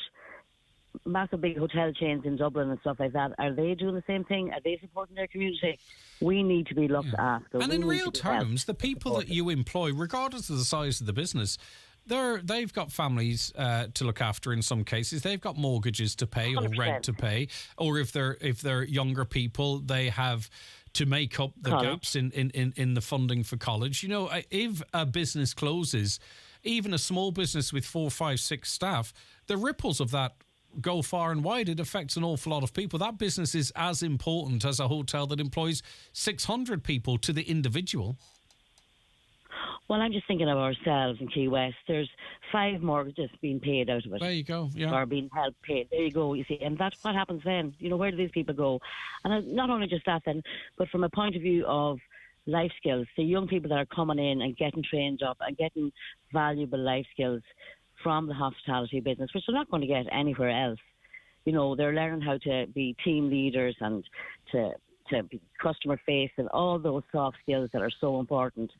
massive big hotel chains in Dublin and stuff like that, are they doing the same thing? Are they supporting their community? We need to be looked after. And in real terms, the people that you employ, regardless of the size of the business, they've got families to look after in some cases. They've got mortgages to pay or 100%. rent to pay. Or if they're younger people, they have to make up the gaps in the funding for college. You know, if a business closes, even a small business with 4, 5, 6 staff, the ripples of that go far and wide. It affects an awful lot of people. That business is as important as a hotel that employs 600 people to the individual. Well, I'm just thinking of ourselves in Key West. There's 5 mortgages being paid out of it. There you go, yeah. Or being helped paid. There you go, you see. And that's what happens then. You know, where do these people go? And not only just that then, but from a point of view of life skills. So young people that are coming in and getting trained up and getting valuable life skills from the hospitality business, which they're not going to get anywhere else. You know, they're learning how to be team leaders and to be customer face and all those soft skills that are so important.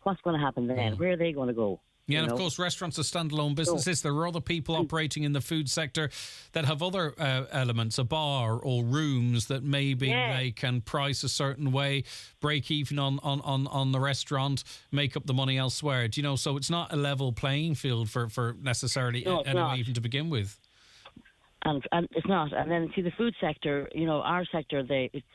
What's going to happen then? Where are they going to go? Yeah, and of course, restaurants are standalone businesses. There are other people operating in the food sector that have other elements, a bar or rooms that maybe they can price a certain way, break even on the restaurant, make up the money elsewhere. Do you know? So it's not a level playing field for necessarily anyone even to begin with. And it's not. And then see the food sector. You know, our sector,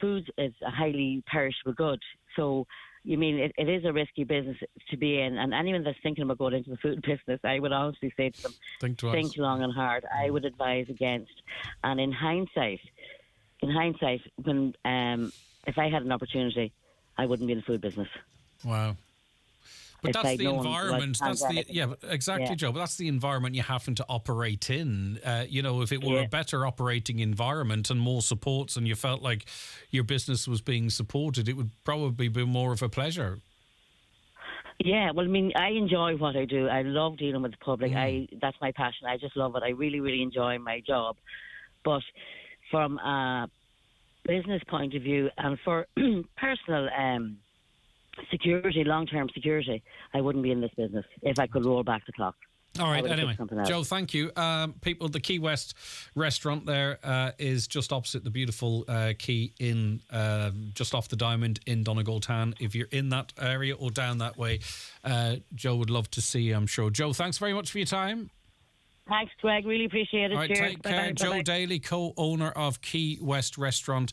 food is a highly perishable good. So. You mean it is a risky business to be in, and anyone that's thinking about going into the food business, I would honestly say to them, think long and hard. I would advise against. And in hindsight, when if I had an opportunity, I wouldn't be in the food business. Wow. But that's the environment. Exactly, Yeah. Joe. But that's the environment you happen to operate in. You know, if it were a better operating environment and more supports, and you felt like your business was being supported, it would probably be more of a pleasure. Yeah, well, I mean, I enjoy what I do. I love dealing with the public. That's my passion. I just love it. I really, really enjoy my job. But from a business point of view and for personal security, long-term security, I wouldn't be in this business if I could roll back the clock. All right, anyway, Joe, thank you. People, the Key West restaurant there is just opposite the beautiful Key Inn, just off the Diamond in Donegal Town. If you're in that area or down that way, Joe would love to see you, I'm sure. Joe, thanks very much for your time. Thanks, Greg. Really appreciate it. All right, Cheers. take care. Bye-bye. Joe Daly, co-owner of Key West Restaurant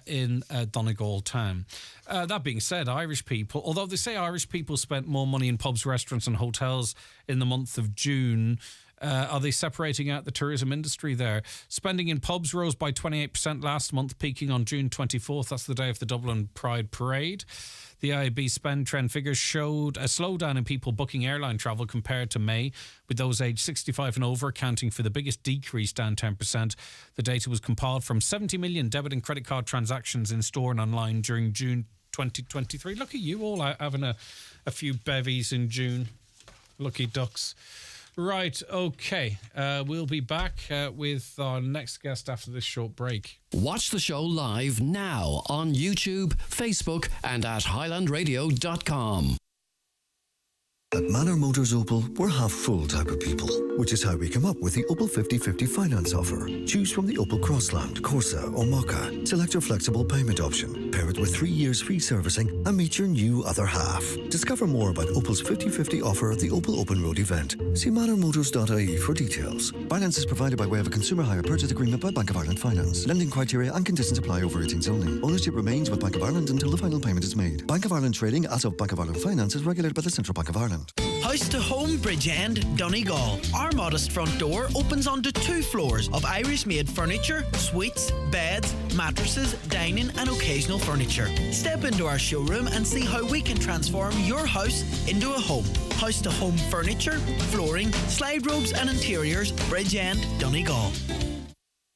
in Donegal Town. That being said, Irish people, although they say Irish people spent more money in pubs, restaurants and hotels in the month of June, are they separating out the tourism industry there? Spending in pubs rose by 28% last month, peaking on June 24th. That's the day of the Dublin Pride Parade. The IAB spend trend figures showed a slowdown in people booking airline travel compared to May, with those aged 65 and over accounting for the biggest decrease, down 10%. The data was compiled from 70 million debit and credit card transactions in store and online during June 2023. Look at you all out having a few bevies in June. Lucky ducks. Right, okay. We'll be back with our next guest after this short break. Watch the show live now on YouTube, Facebook and at highlandradio.com. At Manor Motors Opel, we're half-full type of people, which is how we come up with the Opel 50/50 finance offer. Choose from the Opel Crossland, Corsa or Mokka. Select your flexible payment option, pair it with 3 years free servicing and meet your new other half. Discover more about Opel's 50/50 offer at the Opel Open Road event. See manormotors.ie for details. Finance is provided by way of a consumer hire purchase agreement by Bank of Ireland Finance. Lending criteria and conditions apply over 18s only. Ownership remains with Bank of Ireland until the final payment is made. Bank of Ireland trading as of Bank of Ireland Finance is regulated by the Central Bank of Ireland. House to Home Bridgend, Donegal. Our modest front door opens onto 2 floors of Irish-made furniture, suites, beds, mattresses, dining and occasional furniture. Step into our showroom and see how we can transform your house into a home. House to Home furniture, flooring, slide robes and interiors, Bridgend, Donegal.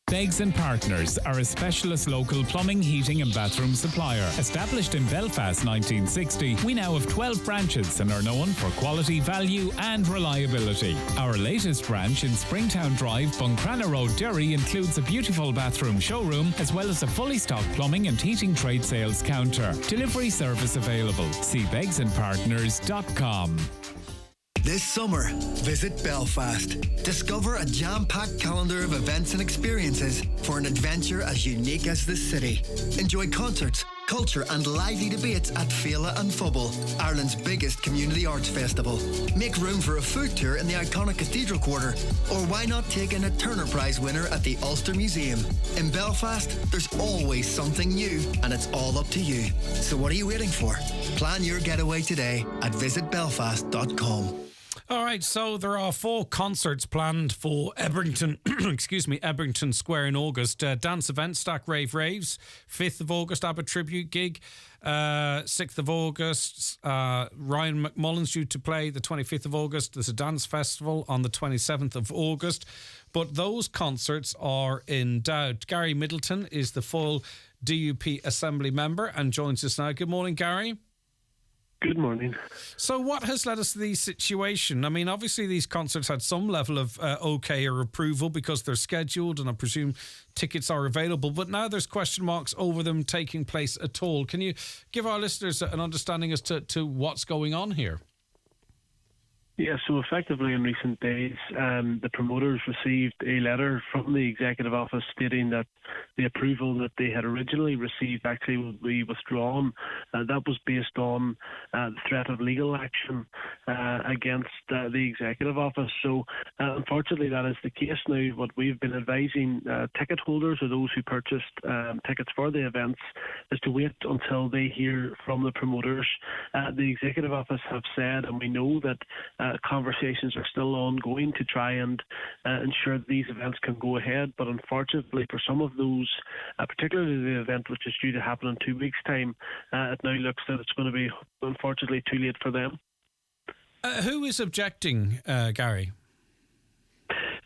Beggs & Partners are a specialist local plumbing, heating and bathroom supplier. Established in Belfast 1960, we now have 12 branches and are known for quality, value and reliability. Our latest branch in Springtown Drive, Buncrana Road, Derry includes a beautiful bathroom showroom as well as a fully stocked plumbing and heating trade sales counter. Delivery service available. See beggsandpartners.com. This summer, visit Belfast. Discover a jam-packed calendar of events and experiences for an adventure as unique as the city. Enjoy concerts, culture and lively debates at Fela and Fubble, Ireland's biggest community arts festival. Make room for a food tour in the iconic Cathedral Quarter, or why not take in a Turner Prize winner at the Ulster Museum? In Belfast, there's always something new, and it's all up to you. So what are you waiting for? Plan your getaway today at visitbelfast.com. All right, so there are 4 concerts planned for Ebrington, Ebrington Square in August. Dance event, Stack Rave Raves. 5th of August, ABBA Tribute gig. 6th of August, Ryan McMullen's due to play the 25th of August. There's a dance festival on the 27th of August. But those concerts are in doubt. Gary Middleton is the full DUP Assembly member and joins us now. Good morning, Gary. Good morning. So what has led us to this situation? I mean, obviously these concerts had some level of okay or approval because they're scheduled and I presume tickets are available, but now there's question marks over them taking place at all. Can you give our listeners an understanding as to what's going on here? Yeah, so effectively in recent days, the promoters received a letter from the Executive Office stating that the approval that they had originally received actually would be withdrawn. That was based on the threat of legal action against the Executive Office. So unfortunately that is the case now. What we've been advising ticket holders or those who purchased tickets for the events is to wait until they hear from the promoters. The Executive Office have said, and we know that conversations are still ongoing to try and ensure that these events can go ahead. But unfortunately, for some of those, particularly the event which is due to happen in 2 weeks' time, it now looks that it's going to be, unfortunately, too late for them. Who is objecting, Gary?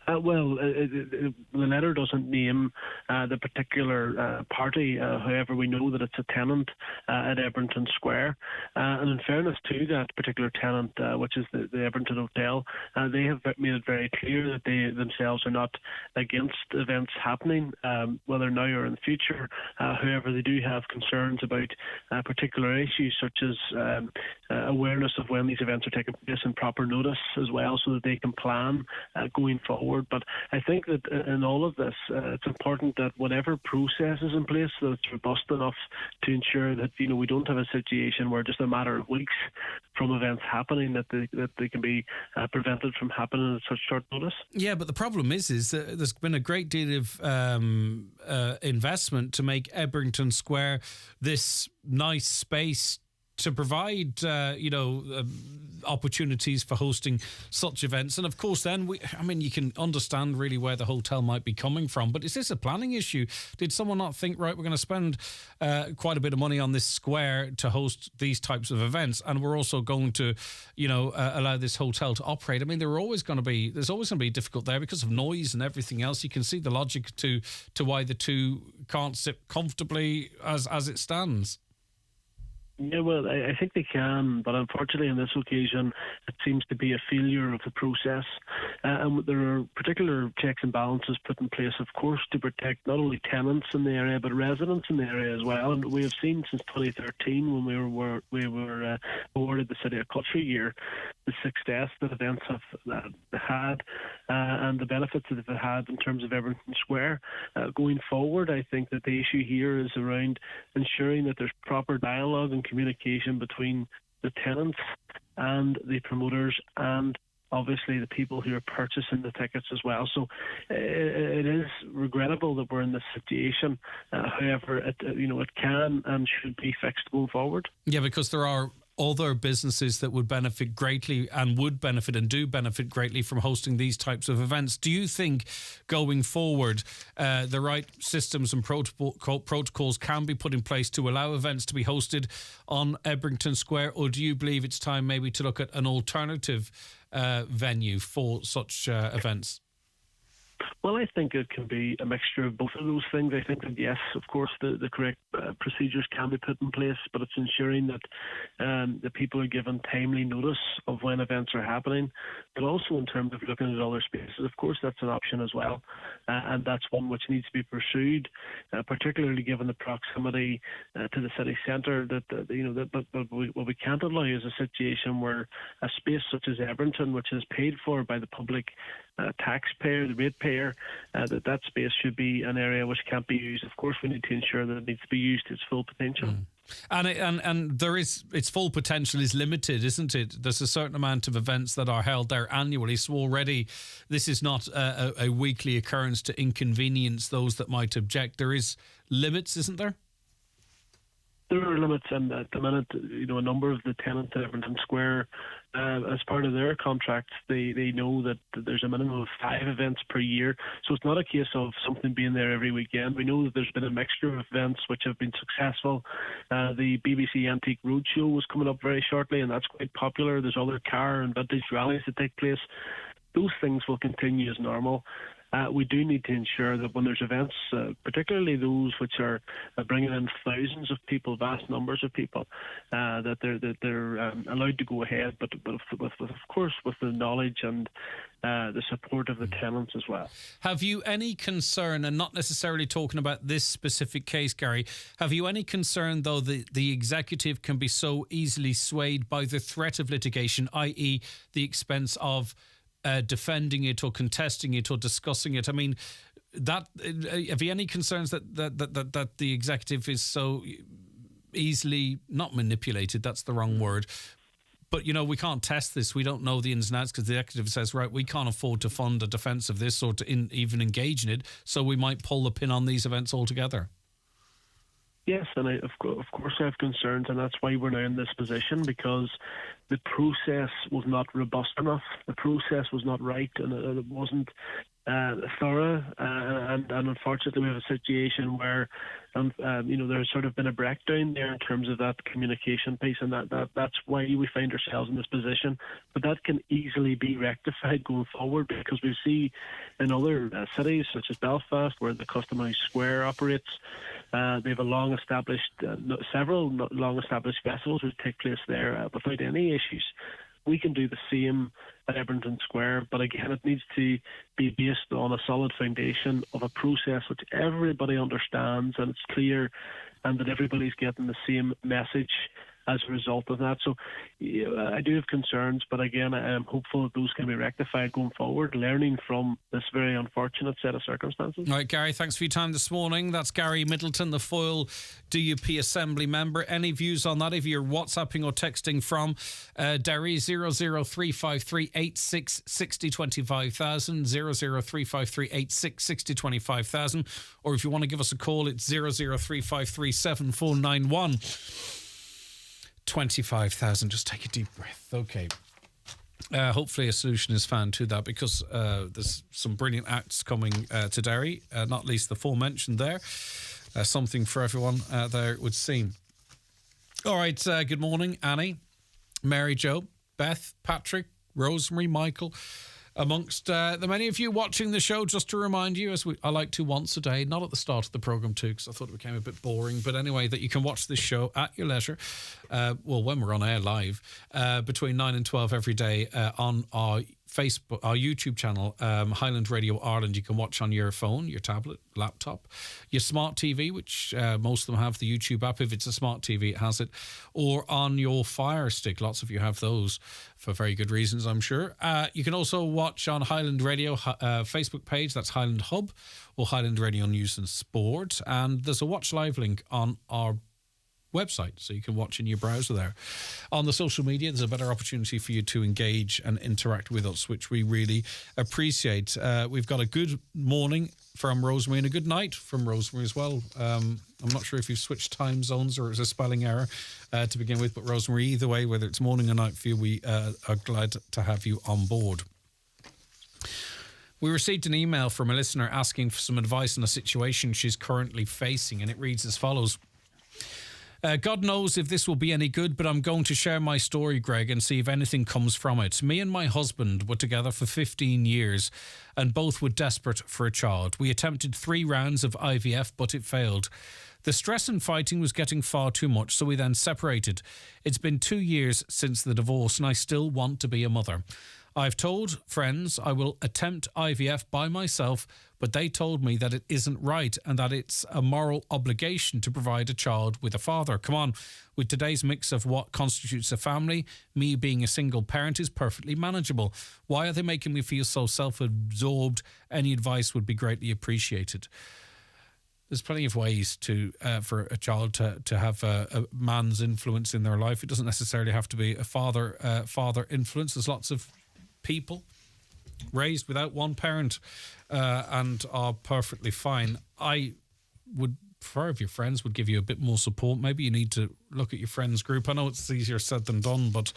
Well, the letter doesn't name the particular party. However, we know that it's a tenant at Ebrington Square. And in fairness to that particular tenant, which is the Ebrington Hotel, they have made it very clear that they themselves are not against events happening, whether now or in the future. However, they do have concerns about particular issues such as awareness of when these events are taking place and proper notice as well, so that they can plan going forward. But I think that in all of this, it's important that whatever process is in place, that it's robust enough to ensure that we don't have a situation where just a matter of weeks from events happening that they can be prevented from happening at such short notice. Yeah, but the problem is that there's been a great deal of investment to make Ebrington Square this nice space to provide, opportunities for hosting such events. And of course, then, you can understand really where the hotel might be coming from. But is this a planning issue? Did someone not think, right, we're going to spend quite a bit of money on this square to host these types of events, and we're also going to, allow this hotel to operate? I mean, there's always going to be difficult there because of noise and everything else. You can see the logic to why the two can't sit comfortably as it stands. Yeah, well, I think they can, but unfortunately on this occasion it seems to be a failure of the process. And there are particular checks and balances put in place, of course, to protect not only tenants in the area but residents in the area as well. And we have seen since 2013, when we were awarded the City of Culture Year, the success that events have had and the benefits that they've had in terms of Ebrington Square. Going forward, I think that the issue here is around ensuring that there's proper dialogue and communication between the tenants and the promoters and obviously the people who are purchasing the tickets as well. So it is regrettable that we're in this situation. However, it can and should be fixed going forward. Yeah, because there are other businesses that would benefit greatly and would benefit and do benefit greatly from hosting these types of events. Do you think going forward the right systems and protocols can be put in place to allow events to be hosted on Ebrington Square, or do you believe it's time maybe to look at an alternative venue for such events? Well, I think it can be a mixture of both of those things. I think that, yes, of course, the correct procedures can be put in place, but it's ensuring that the people are given timely notice of when events are happening, but also in terms of looking at other spaces. Of course, that's an option as well, and that's one which needs to be pursued, particularly given the proximity to the city centre. What we can't allow is a situation where a space such as Ebrington, which is paid for by the public taxpayer, the ratepayer, that space should be an area which can't be used. Of course, we need to ensure that it needs to be used to its full potential. And there is, its full potential is limited, isn't it? There's a certain amount of events that are held there annually, so already this is not a weekly occurrence to inconvenience those that might object. There is limits, isn't there? There are limits, and at the minute, a number of the tenants at Ebrington Square, as part of their contracts, they know that there's a minimum of 5 events per year. So it's not a case of something being there every weekend. We know that there's been a mixture of events which have been successful. The BBC Antique Roadshow was coming up very shortly, and that's quite popular. There's other car and vintage rallies that take place. Those things will continue as normal. we do need to ensure that when there's events, particularly those which are bringing in thousands of people, vast numbers of people, that they're allowed to go ahead, but of course with the knowledge and the support of the tenants as well. Have you any concern, and not necessarily talking about this specific case, Gary, have you any concern, though, that the executive can be so easily swayed by the threat of litigation, i.e. the expense of defending it or contesting it or discussing it? I mean, have you any concerns that the executive is so easily, not manipulated, that's the wrong word, but, we can't test this. We don't know the ins and outs because the executive says, right, we can't afford to fund a defence of this or to even engage in it, so we might pull the pin on these events altogether. Yes, and of course I have concerns, and that's why we're now in this position, because the process was not robust enough. The process was not right, and it wasn't thorough, and unfortunately we have a situation where there's sort of been a breakdown there in terms of that communication piece, and that's why we find ourselves in this position. But that can easily be rectified going forward, because we see in other cities such as Belfast, where the Customhouse Square operates, they have several long-established festivals which take place there without any issues. We can do the same at Edmonton Square, but again, it needs to be based on a solid foundation of a process which everybody understands and it's clear, and that everybody's getting the same message as a result of that. So I do have concerns, but again, I am hopeful that those can be rectified going forward, learning from this very unfortunate set of circumstances. All right, Gary, thanks for your time this morning. That's Gary Middleton, the Foyle DUP Assembly member. Any views on that? If you're WhatsApping or texting from Derry, 00353 86 60 25,000, 00353 86 60 25,000, or if you want to give us a call, it's 00353 7491. 25,000. Just take a deep breath. Okay. Hopefully a solution is found to that, because there's some brilliant acts coming to Derry, not least the aforementioned there. Something for everyone there, it would seem. All right. Good morning, Annie, Mary Jo, Beth, Patrick, Rosemary, Michael. Amongst the many of you watching the show, just to remind you, as I like to once a day, not at the start of the programme too, because I thought it became a bit boring, but anyway, that you can watch this show at your leisure, when we're on air live, between 9 and 12 every day on our Facebook, our YouTube channel, Highland Radio Ireland. You can watch on your phone, your tablet, laptop, your smart TV, which most of them have the YouTube app. If it's a smart TV, it has it. Or on your Fire Stick. Lots of you have those for very good reasons, I'm sure. You can also watch on Highland Radio Facebook page. That's Highland Hub or Highland Radio News and Sport. And there's a watch live link on our website, so you can watch in your browser there. On the social media, there's a better opportunity for you to engage and interact with us, which we really appreciate. We've got a good morning from Rosemary and a good night from Rosemary as well. I'm not sure if you've switched time zones or it's a spelling error to begin with, but Rosemary, either way, whether it's morning or night for you, we are glad to have you on board. We received an email from a listener asking for some advice on a situation she's currently facing, and it reads as follows. God knows if this will be any good, but I'm going to share my story, Greg, and see if anything comes from it. Me and my husband were together for 15 years and both were desperate for a child. We attempted 3 rounds of IVF, but it failed. The stress and fighting was getting far too much, so we then separated. It's been 2 years since the divorce and I still want to be a mother. I've told friends I will attempt IVF by myself, but they told me that it isn't right and that it's a moral obligation to provide a child with a father. Come on, with today's mix of what constitutes a family, me being a single parent is perfectly manageable. Why are they making me feel so self-absorbed? Any advice would be greatly appreciated. There's plenty of ways to for a child to have a man's influence in their life. It doesn't necessarily have to be a father influence. There's lots of people raised without one parent and are perfectly fine. I would prefer if your friends would give you a bit more support. Maybe you need to look at your friends group. I know it's easier said than done, but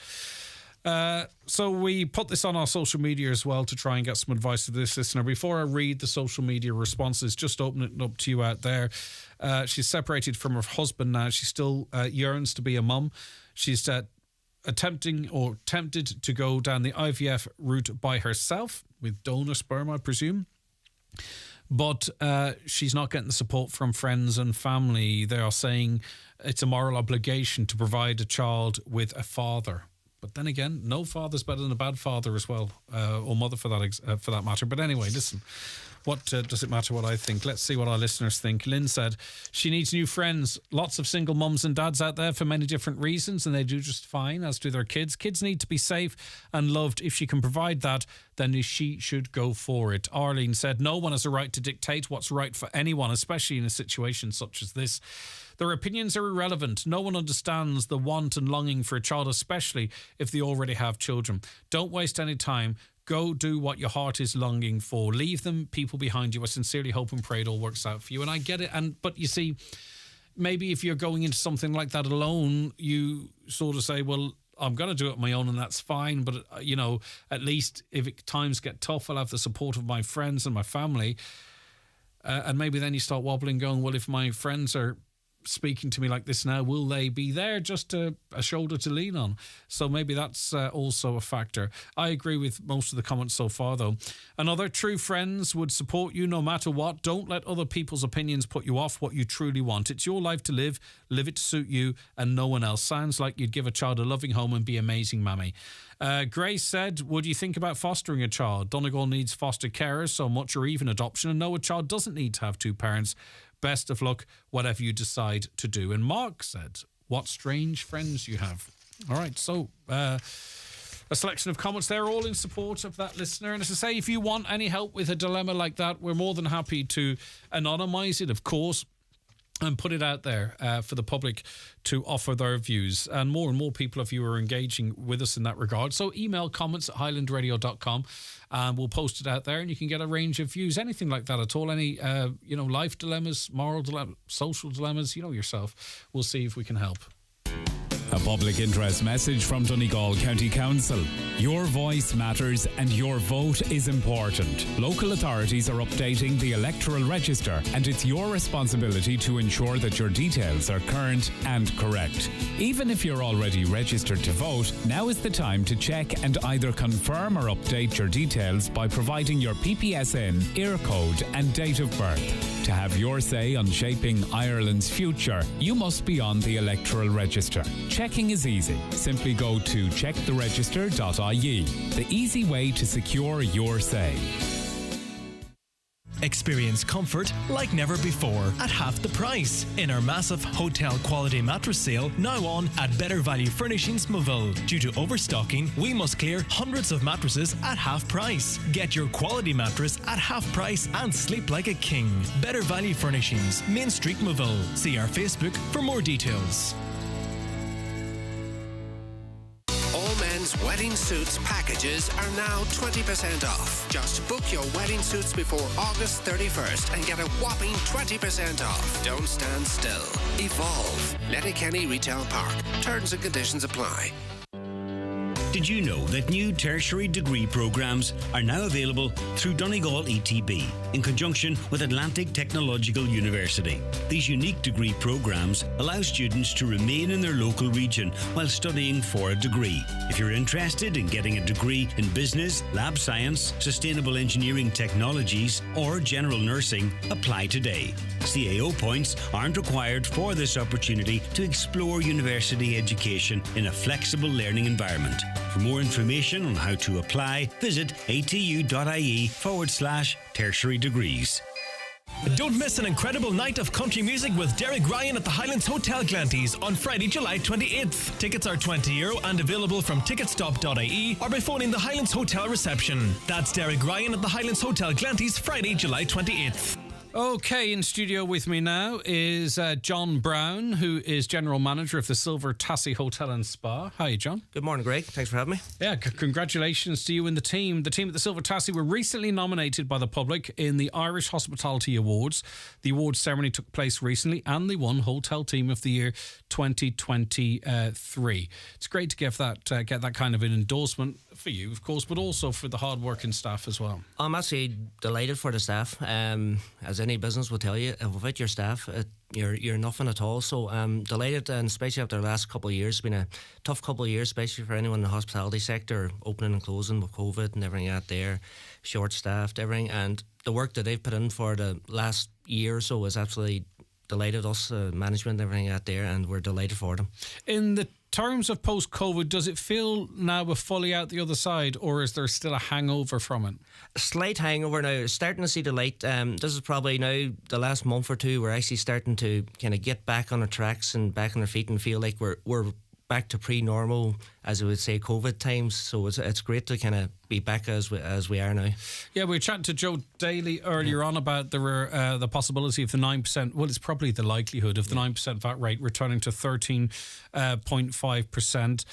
so we put this on our social media as well to try and get some advice to this listener. Before I read the social media responses, just open it up to you out there. She's separated from her husband now. She still yearns to be a mum. She's tempted to go down the IVF route by herself with donor sperm, I presume. But she's not getting the support from friends and family. They are saying it's a moral obligation to provide a child with a father. But then again, no father's better than a bad father as well, or mother for that matter. But anyway, listen, what does it matter what I think? Let's see what our listeners think. Lynn said she needs new friends. Lots of single mums and dads out there for many different reasons, and they do just fine, as do their kids. Kids need to be safe and loved. If she can provide that, then she should go for it. Arlene said no one has a right to dictate what's right for anyone, especially in a situation such as this. Their opinions are irrelevant. No one understands the want and longing for a child, especially if they already have children. Don't waste any time. Go do what your heart is longing for. Leave them people behind you. I sincerely hope and pray it all works out for you. And I get it. But you see, maybe if you're going into something like that alone, you sort of say, well, I'm going to do it on my own and that's fine. But, at least if times get tough, I'll have the support of my friends and my family. And maybe then you start wobbling, going, well, if my friends are speaking to me like this now, will they be there just a shoulder to lean on? So maybe that's also a factor. I agree with most of the comments so far, though. Another, true friends would support you no matter what. Don't let other people's opinions put you off what you truly want. It's your life to live it to suit you and no one else. Sounds like you'd give a child a loving home and be amazing mammy. Grace said, would you think about fostering a child? Donegal needs foster carers so much, or even adoption, and no, a child doesn't need to have two parents. Best of luck, whatever you decide to do. And Mark said, what strange friends you have. All right, so a selection of comments there, all in support of that listener. And as I say, if you want any help with a dilemma like that, we're more than happy to anonymise it, of course, and put it out there for the public to offer their views. And more people of you are engaging with us in that regard. So email comments at highlandradio.com and we'll post it out there and you can get a range of views, anything like that at all. Any, life dilemmas, moral dilemmas, social dilemmas, yourself. We'll see if we can help. A public interest message from Donegal County Council. Your voice matters and your vote is important. Local authorities are updating the electoral register and it's your responsibility to ensure that your details are current and correct. Even if you're already registered to vote, now is the time to check and either confirm or update your details by providing your PPSN, ear code and date of birth. To have your say on shaping Ireland's future, you must be on the electoral register. Checking is easy. Simply go to checktheregister.ie, the easy way to secure your say. Experience comfort like never before at half the price in our massive hotel quality mattress sale now on at Better Value Furnishings Moville. Due to overstocking, we must clear hundreds of mattresses at half price. Get your quality mattress at half price and sleep like a king. Better Value Furnishings, Main Street, Moville. See our Facebook for more details. Wedding suits packages are now 20% off. Just book your wedding suits before August 31st and get a whopping 20% off. Don't stand still. Evolve. Letterkenny Retail Park. Terms and conditions apply. Did you know that new tertiary degree programs are now available through Donegal ETB in conjunction with Atlantic Technological University? These unique degree programs allow students to remain in their local region while studying for a degree. If you're interested in getting a degree in business, lab science, sustainable engineering technologies, or general nursing, apply today. CAO points aren't required for this opportunity to explore university education in a flexible learning environment. For more information on how to apply, visit atu.ie/tertiary degrees. Don't miss an incredible night of country music with Derek Ryan at the Highlands Hotel Glanties on Friday, July 28th. Tickets are €20 and available from ticketstop.ie or by phoning the Highlands Hotel reception. That's Derek Ryan at the Highlands Hotel Glanties, Friday, July 28th. Okay, in studio with me now is John Brown, who is General Manager of the Silver Tassie Hotel and Spa. Hi, John. Good morning, Greg. Thanks for having me. Yeah, congratulations to you and the team. The team at the Silver Tassie were recently nominated by the public in the Irish Hospitality Awards. The awards ceremony took place recently and they won Hotel Team of the Year 2023. It's great to get that kind of an endorsement. for you, of course, but also for the hard-working staff as well. I'm actually delighted for the staff. As any business will tell you, without your staff, you're nothing at all. So I'm delighted, and especially after the last couple of years, it's been a tough couple of years, especially for anyone in the hospitality sector, opening and closing with COVID and everything out there, short-staffed, everything. And the work that they've put in for the last year or so is absolutely delighted us, management, everything out there, and we're delighted for them. In the terms of post-COVID, does it feel now we're fully out the other side, or is there still a hangover from it? A slight hangover now. Starting to see the light. This is probably now the last month or two. We're actually starting to kind of get back on the tracks and back on our feet and feel like we're back to pre-normal, as I would say, COVID times. So it's great to kind of be back as we are now. Yeah, we were chatting to Joe Daly earlier on about the possibility of the 9%. Well, it's probably the likelihood of the 9% VAT rate returning to 13.5%.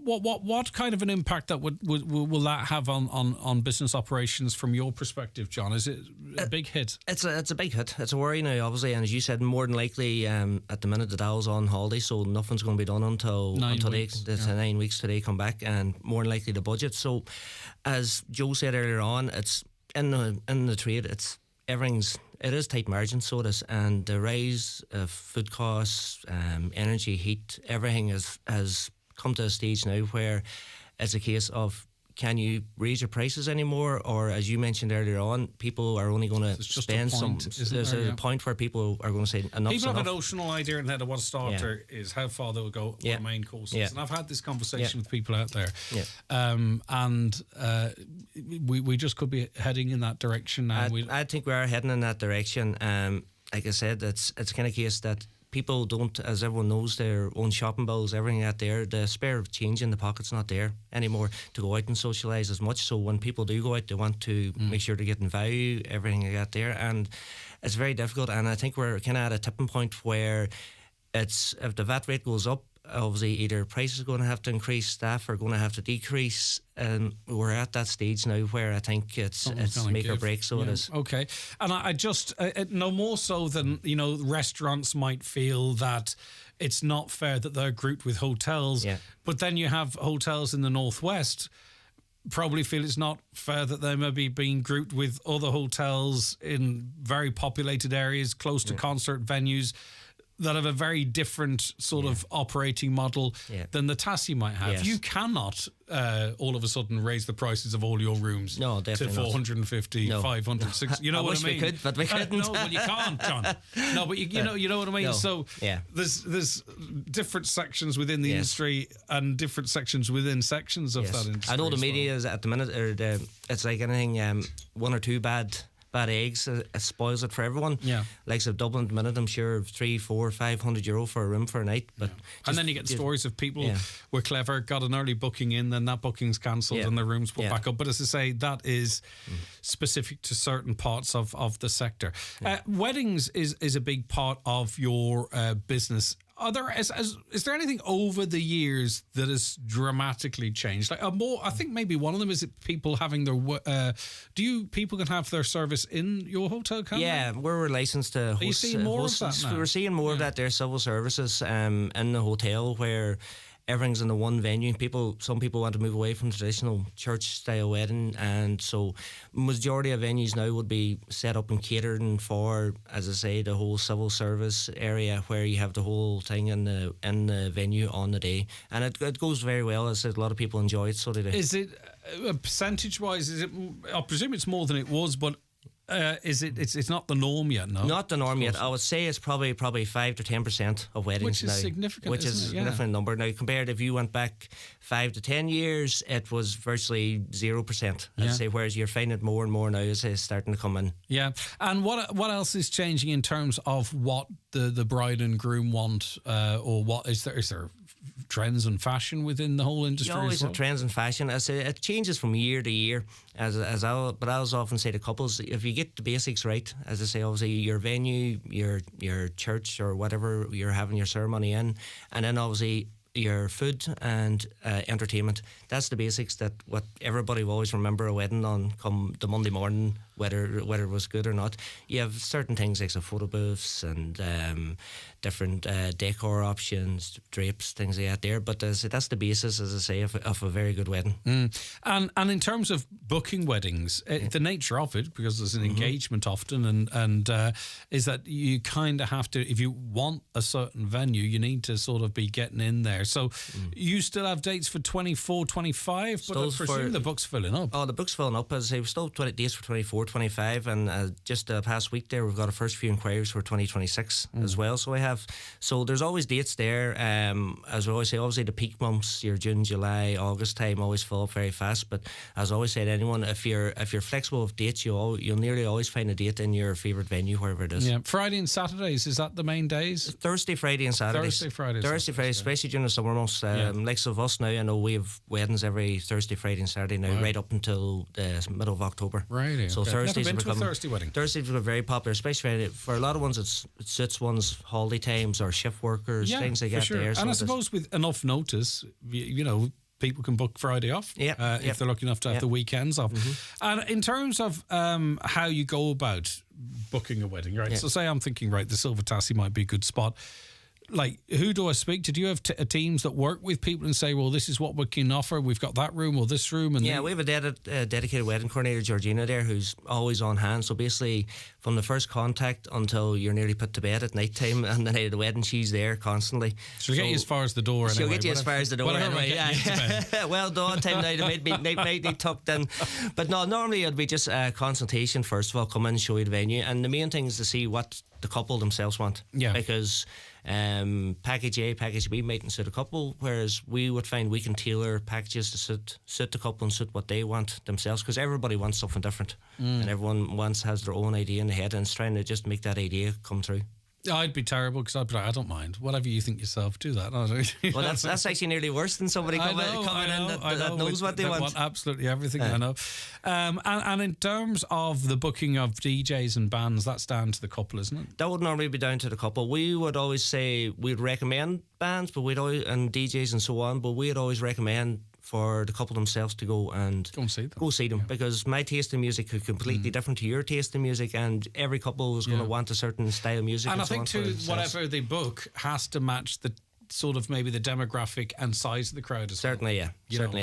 What kind of an impact that will that have on business operations from your perspective, John? Is it a big hit? It's a big hit. It's a worry now, obviously, and as you said, more than likely at the minute the Dow's on holiday, so nothing's going to be done until 9 weeks till they come back, and more than likely the budget. So, as Joe said earlier on, it's in the trade. It is tight margins, so it is, and the rise of food costs, energy, heat, everything has come to a stage now where it's a case of, can you raise your prices anymore? Or, as you mentioned earlier on, people are only going to spend some. There's a point where people are going to say enough's People have enough. a notional idea in their head of what a starter is, how far they will go for main courses. And I've had this conversation with people out there. And we just could be heading in that direction now. I think we are heading in that direction. Like I said, it's kind of case that people don't, as everyone knows, their own shopping bills, everything out there, the spare change in the pocket's not there anymore to go out and socialise as much. So when people do go out, they want to make sure they're getting value, everything out there, and it's very difficult. And I think we're kind of at a tipping point where if the VAT rate goes up, obviously either price is going to have to increase, staff are going to have to decrease, and we're at that stage now where I think it's make or break. So it is. Okay, and I just no more so than restaurants might feel that it's not fair that they're grouped with hotels, but then you have hotels in the Northwest probably feel it's not fair that they may be being grouped with other hotels in very populated areas close to concert venues that have a very different sort of operating model than the Tassie might have. Yes. You cannot all of a sudden raise the prices of all your rooms to 450, 500, 600. You know what I mean? We could, but we couldn't. No, but you can't, John. No, but you know what I mean? No. So there's different sections within the industry and different sections within sections of that industry. I know the media is at the minute, it's like anything, one or two bad eggs, it spoils it for everyone. Like of Dublin at the minute, I'm sure 300, 400, 500 euro for a room for a night. But and then you get stories of people were clever, got an early booking in, then that booking's cancelled and the rooms put back up. But as I say, that is specific to certain parts of the sector. Weddings is a big part of your business. Are there is there anything over the years that has dramatically changed? Like I think maybe one of them is it people having their. People can have their service in your hotel? We're licensed to host. Are you seeing more of that now? We're seeing more of that. There's civil services in the hotel where everything's in the one venue. Some people want to move away from traditional church-style wedding, and so majority of venues now would be set up and catered for, as I say, the whole civil service area where you have the whole thing in the venue on the day, and it goes very well. As I said, a lot of people enjoy it. So they do. Is it percentage-wise? Is it? I presume it's more than it was, but. It's not the norm yet, no? Not the norm yet. I would say it's probably 5 to 10% of weddings which is now. Significant, which is a significant number. Now, compared if you went back 5 to 10 years, it was virtually 0%. I'd say, whereas you're finding it more and more now as it's starting to come in. Yeah. And what else is changing in terms of what the bride and groom want, or what is there trends and fashion within the whole industry? You always have trends and fashion. I say it changes from year to year. But I often say to couples, if you get the basics right, as I say, obviously your venue, your church or whatever you're having your ceremony in, and then obviously your food and entertainment. That's the basics that what everybody will always remember a wedding on come the Monday morning whether it was good or not. You have certain things like the photo booths and different decor options, drapes, things like that there. But that's the basis, as I say, of a very good wedding. And in terms of booking weddings, the nature of it, because there's an engagement often, and is that you kind of have to, if you want a certain venue, you need to sort of be getting in there. So you still have dates for 24, 25, but I presume the book's filling up. Oh, the book's filling up. As I say, we still have 20 dates for 24, 25, and just the past week there, we've got our first few inquiries for 2026 as well. So there's always dates there. As we always say, obviously the peak months, your June, July, August time, always fill up very fast. But as I always say to anyone, if you're flexible with dates, you'll nearly always find a date in your favourite venue, wherever it is. Yeah, Friday and Saturdays, is that the main days? Thursday, Friday, and Saturdays. Thursday, Friday, especially during the summer months. Like of us now, I know we have weddings every Thursday, Friday, and Saturday now, right up until the middle of October. Right. So Thursdays Never been to a Thursday wedding. Thursdays are very popular, especially for a lot of ones. It suits one's holiday times or shift workers, things like that. Sure. There. And I suppose with enough notice, you know, people can book Friday off if they're lucky enough to have the weekends off. And in terms of how you go about booking a wedding, right? So say I'm thinking, right, the Silver Tassie might be a good spot. Like, who do I speak to? Do you have teams that work with people and say, well, this is what we can offer, we've got that room or this room? And we have a dedicated wedding coordinator, Georgina, there, who's always on hand. So basically, from the first contact until you're nearly put to bed at night time and the night of the wedding, she's there constantly. She'll get you as far as the door anyway. She'll get you as far as the door anyway. Well done, time now to might be tucked in. But no, normally it'd be just a consultation first of all, come in, show you the venue. And the main thing is to see what the couple themselves want. Yeah. Because package A, package B mightn't suit a couple, whereas we would find we can tailor packages to suit the couple and suit what they want themselves, because everybody wants something different and everyone has their own idea in the head, and it's trying to just make that idea come true. I'd be terrible because I'd be like, I don't mind. Whatever you think yourself, do that. Well, that's actually nearly worse than somebody coming in that knows what they want. Absolutely everything, I know. And in terms of the booking of DJs and bands, that's down to the couple, isn't it? That would normally be down to the couple. We would always say we'd recommend bands, but and DJs and so on, but we'd always recommend for the couple themselves to go see them, because my taste in music is completely different to your taste in music, and every couple is going to want a certain style of music. And I think too, whatever they book has to match the sort of maybe the demographic and size of the crowd as well. Certainly.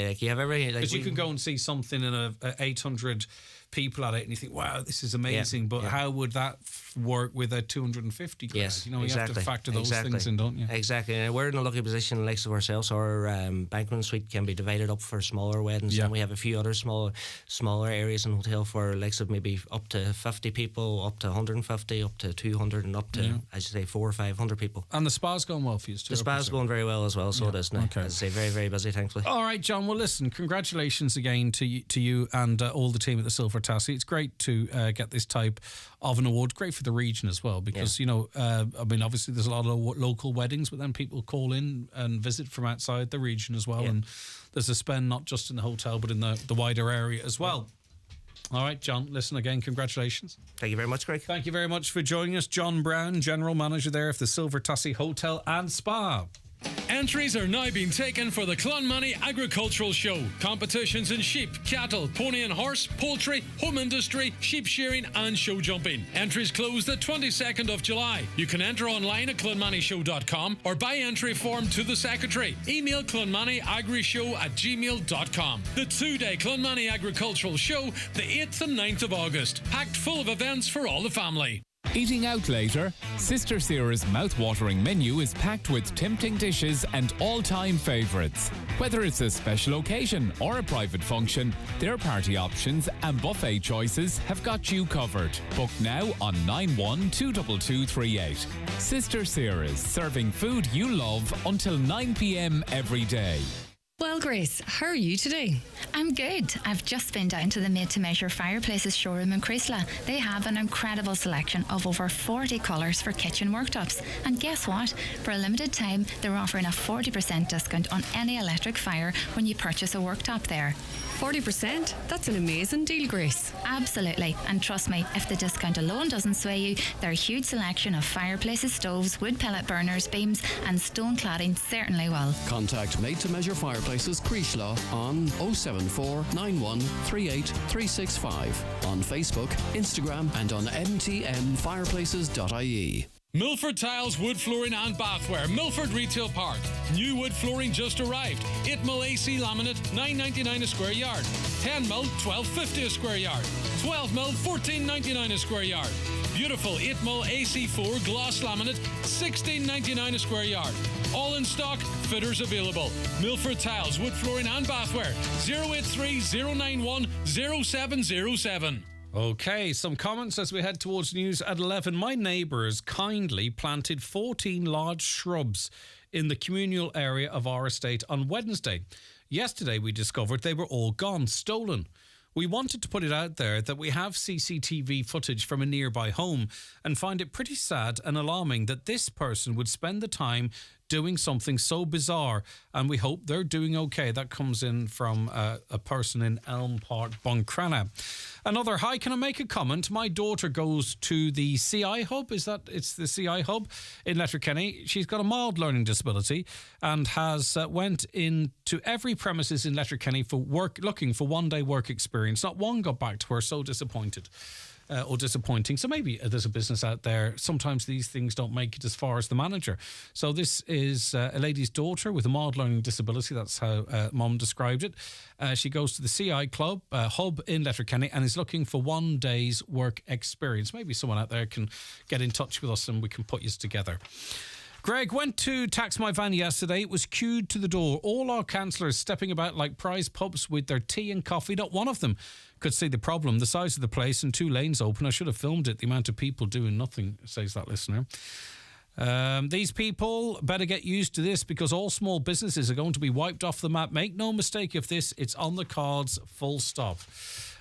Like you have everything. Because you can go and see something in a 800 people at it and you think, wow, this is amazing, but how would that work with a 250 crowd? Yes, you have to factor those things in, don't you? Exactly. And we're in a lucky position, like of ourselves. Our banquet suite can be divided up for smaller weddings, and we have a few other smaller areas in the hotel for likes of maybe up to 50 people, up to 150, up to 200, and up to, as you say, 400 or 500 people. And the spa's going well for you too? The spa's going very well as well, so it is now. As I say, very, very busy, thankfully. All right, John, well listen, congratulations again to you and all the team at the Silver Tassie. It's great to get this type of an award. Great for the region as well, because you know, I mean, obviously there's a lot of local weddings, but then people call in and visit from outside the region as well, and there's a spend not just in the hotel but in the wider area as well. All right, John, listen again, congratulations. Thank you very much, Craig. Thank you very much for joining us. John Brown, General Manager there of the Silver Tassie Hotel and Spa. Entries are now being taken for the Clonmany Agricultural Show. Competitions in sheep, cattle, pony and horse, poultry, home industry, sheep shearing and show jumping. Entries close the 22nd of July. You can enter online at clonmanyshow.com or by entry form to the Secretary. Email clonmanyagrishow@gmail.com. The 2-day Clonmany Agricultural Show, the 8th and 9th of August. Packed full of events for all the family. Eating out later? Sister Sarah's mouth-watering menu is packed with tempting dishes and all-time favourites. Whether it's a special occasion or a private function, their party options and buffet choices have got you covered. Book now on 912238. Sister Sarah's, serving food you love until 9 p.m. every day. Well, Grace, how are you today? I'm good. I've just been down to the Made to Measure Fireplaces showroom in Creasla. They have an incredible selection of over 40 colours for kitchen worktops. And guess what? For a limited time, they're offering a 40% discount on any electric fire when you purchase a worktop there. 40%? That's an amazing deal, Grace. Absolutely. And trust me, if the discount alone doesn't sway you, their huge selection of fireplaces, stoves, wood pellet burners, beams and stone cladding certainly will. Contact Made to Measure Fireplaces Fireplaces Creeslough on 074 91 38 365, on Facebook, Instagram and on mtnfireplaces.ie. Milford Tiles, Wood Flooring and Bathware, Milford Retail Park. New wood flooring just arrived. 8mm AC laminate, $9.99 a square yard. 10mm, $12.50 a square yard. 12mm, $14.99 a square yard. Beautiful 8mm AC4 gloss laminate, $16.99 a square yard. All in stock, fitters available. Milford Tiles, Wood Flooring and Bathware, 083 091 0707. Okay, some comments as we head towards news at 11. My neighbours kindly planted 14 large shrubs in the communal area of our estate on Wednesday. Yesterday we discovered they were all gone, stolen. We wanted to put it out there that we have CCTV footage from a nearby home and find it pretty sad and alarming that this person would spend the time doing something so bizarre, and we hope they're doing okay. That comes in from a person in Elm Park, Buncrana. Another, hi, can I make a comment? My daughter goes to the CI Hub. It's the CI Hub in Letterkenny. She's got a mild learning disability and has went into every premises in Letterkenny for work, looking for one-day work experience. Not one got back to her, so disappointed. Or disappointing. So maybe there's a business out there. Sometimes these things don't make it as far as the manager. So this is a lady's daughter with a mild learning disability. That's how Mum described it. She goes to the CI Club Hub in Letterkenny and is looking for one day's work experience. Maybe someone out there can get in touch with us and we can put you together. Greg went to tax my van yesterday. It was queued to the door. All our councillors stepping about like prize pups with their tea and coffee. Not one of them could see the problem. The size of the place and 2 lanes open. I should have filmed it. The amount of people doing nothing, says that listener. These people better get used to this because all small businesses are going to be wiped off the map. Make no mistake of this. It's on the cards, full stop.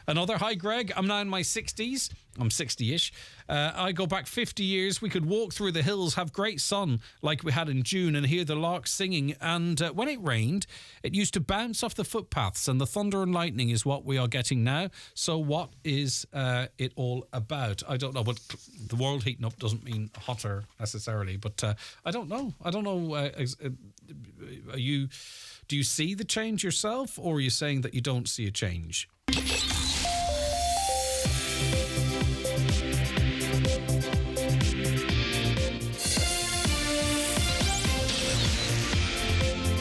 Another, hi Greg, I'm now in my 60s. I'm 60-ish. I go back 50 years. We could walk through the hills, have great sun like we had in June and hear the larks singing. And when it rained, it used to bounce off the footpaths, and the thunder and lightning is what we are getting now. So what is it all about? I don't know, but the world heating up doesn't mean hotter necessarily. But I don't know. Do you see the change yourself, or are you saying that you don't see a change?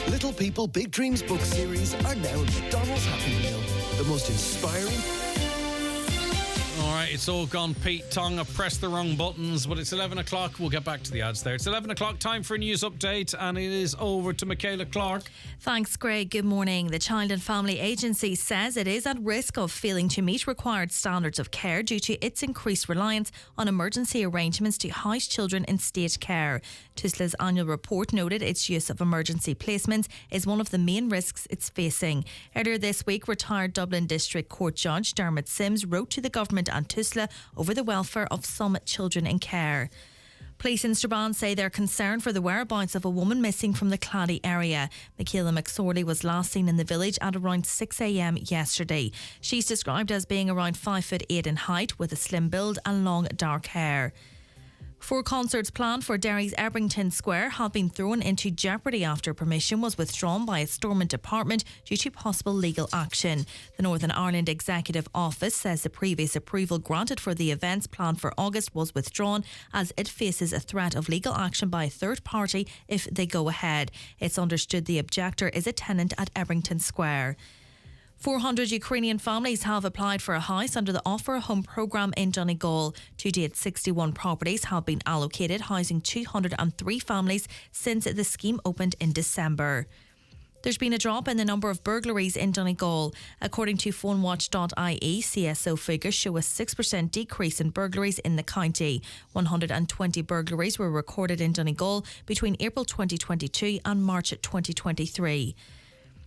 Little People Big Dreams book series are now in McDonald's Happy Meal. The most inspiring... All right, it's all gone Pete Tong. I've pressed the wrong buttons, but it's 11 o'clock. We'll get back to the ads there. It's 11 o'clock, time for a news update, and it is over to Michaela Clark. Thanks, Greg. Good morning. The Child and Family Agency says it is at risk of failing to meet required standards of care due to its increased reliance on emergency arrangements to house children in state care. Tusla's annual report noted its use of emergency placements is one of the main risks it's facing. Earlier this week, retired Dublin District Court Judge Dermot Sims wrote to the government and Tusla over the welfare of some children in care. Police in Strabane say they're concerned for the whereabouts of a woman missing from the Clady area. Michaela McSorley was last seen in the village at around 6 a.m. yesterday. She's described as being around 5'8" in height with a slim build and long dark hair. 4 concerts planned for Derry's Ebrington Square have been thrown into jeopardy after permission was withdrawn by its Stormont Department due to possible legal action. The Northern Ireland Executive Office says the previous approval granted for the events planned for August was withdrawn as it faces a threat of legal action by a third party if they go ahead. It's understood the objector is a tenant at Ebrington Square. 400 Ukrainian families have applied for a house under the Offer a Home programme in Donegal. To date, 61 properties have been allocated, housing 203 families since the scheme opened in December. There's been a drop in the number of burglaries in Donegal. According to PhoneWatch.ie, CSO figures show a 6% decrease in burglaries in the county. 120 burglaries were recorded in Donegal between April 2022 and March 2023.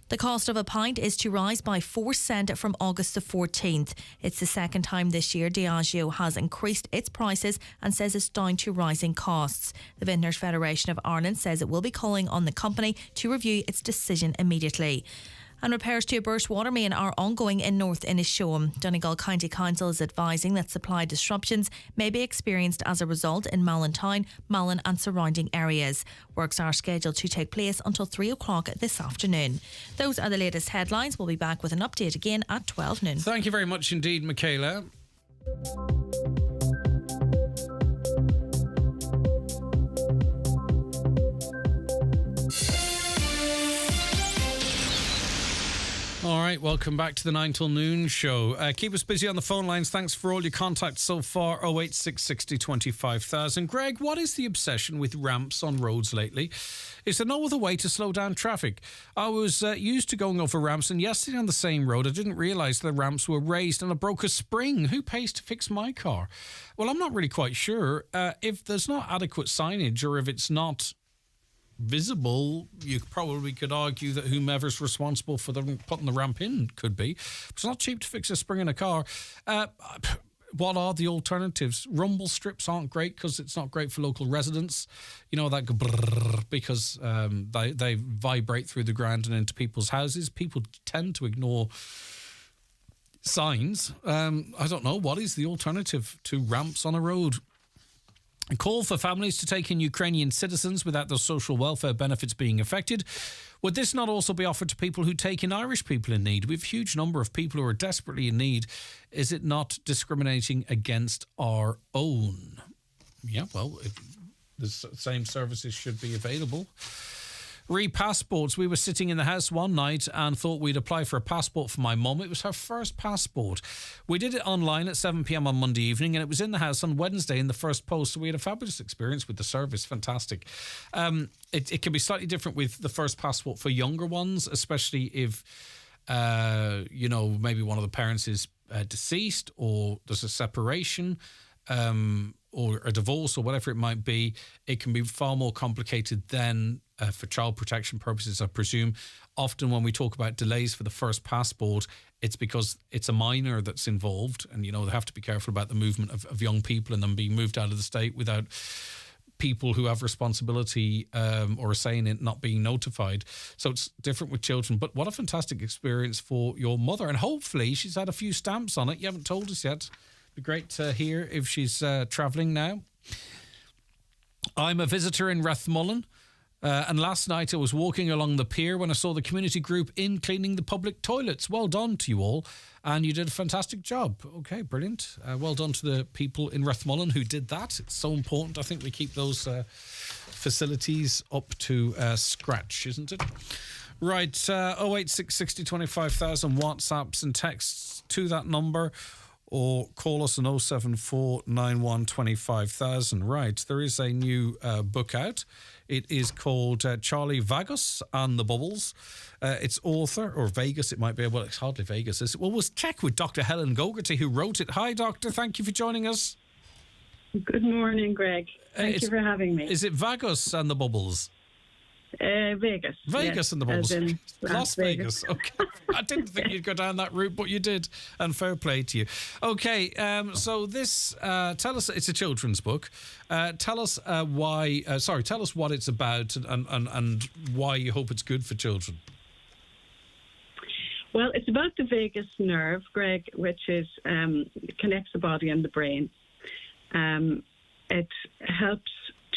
The cost of a pint is to rise by 4 cents from August the 14th. It's the second time this year Diageo has increased its prices and says it's down to rising costs. The Vintners Federation of Ireland says it will be calling on the company to review its decision immediately. And repairs to a burst water main are ongoing in North Inishowen. Donegal County Council is advising that supply disruptions may be experienced as a result in Malin Town, Malin and surrounding areas. Works are scheduled to take place until 3 o'clock this afternoon. Those are the latest headlines. We'll be back with an update again at 12 noon. Thank you very much indeed, Michaela. All right, welcome back to the 9 till noon show. Keep us busy on the phone lines. Thanks for all your contacts so far. 08660 25,000. Greg, what is the obsession with ramps on roads lately? Is there no other way to slow down traffic? I was used to going over ramps, and yesterday on the same road, I didn't realise the ramps were raised and I broke a spring. Who pays to fix my car? Well, I'm not really quite sure. If there's not adequate signage, or if it's not visible, you probably could argue that whomever's responsible for putting the ramp in could be. It's not cheap to fix a spring in a car. What are the alternatives? Rumble strips aren't great because it's not great for local residents. You know, that go brrr because they vibrate through the ground and into people's houses. People tend to ignore signs. I don't know. What is the alternative to ramps on a road? A call for families to take in Ukrainian citizens without their social welfare benefits being affected. Would this not also be offered to people who take in Irish people in need? We have a huge number of people who are desperately in need. Is it not discriminating against our own? Yeah, well, the same services should be available. Re-passports. We were sitting in the house one night and thought we'd apply for a passport for my mum. It was her first passport. We did it online at 7 p.m. on Monday evening, and it was in the house on Wednesday in the first post. So we had a fabulous experience with the service. Fantastic. It can be slightly different with the first passport for younger ones, especially if, maybe one of the parents is deceased, or there's a separation, or a divorce, or whatever it might be. It can be far more complicated than for child protection purposes, I presume. Often when we talk about delays for the first passport, it's because it's a minor that's involved, and, they have to be careful about the movement of young people and them being moved out of the state without people who have responsibility or a say in it not being notified. So it's different with children. But what a fantastic experience for your mother. And hopefully she's had a few stamps on it. You haven't told us yet. It'd be great to hear if she's travelling now. I'm a visitor in Rathmullen. And last night I was walking along the pier when I saw the community group in cleaning the public toilets. Well done to you all. And you did a fantastic job. Okay, brilliant. Well done to the people in Rathmullen who did that. It's so important. I think we keep those facilities up to scratch, isn't it? Right, 08660 25,000 WhatsApps and texts to that number, or call us on 074 91 25,000. Right, there is a new book out. It is called Charlie Vagus and the Bubbles. Its author, or Vegas it might be, well, it's hardly Vegas, is it? Well, we'll check with Dr. Helen Gogarty, who wrote it. Hi, Doctor, thank you for joining us. Good morning, Greg. Thank you for having me. Is it Vagus and the Bubbles? Vegas. Vegas and the Bubbles. Las Vegas. Okay. I didn't think you'd go down that route, but you did. And fair play to you. Okay, so this, tell us, it's a children's book. Tell us tell us what it's about and why you hope it's good for children. Well, it's about the vagus nerve, Greg, which is connects the body and the brain. It helps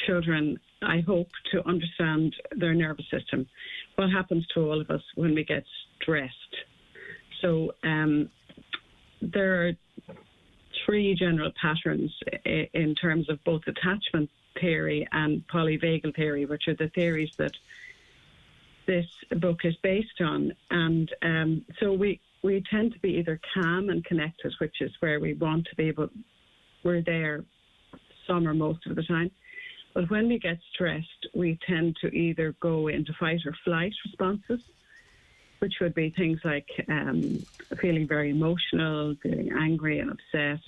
children, I hope, to understand their nervous system, what happens to all of us when we get stressed. So there are three general patterns in terms of both attachment theory and polyvagal theory, which are the theories that this book is based on. And so we tend to be either calm and connected, which is where we want to be, but we're there some or most of the time. But when we get stressed, we tend to either go into fight or flight responses, which would be things like feeling very emotional, feeling angry and upset,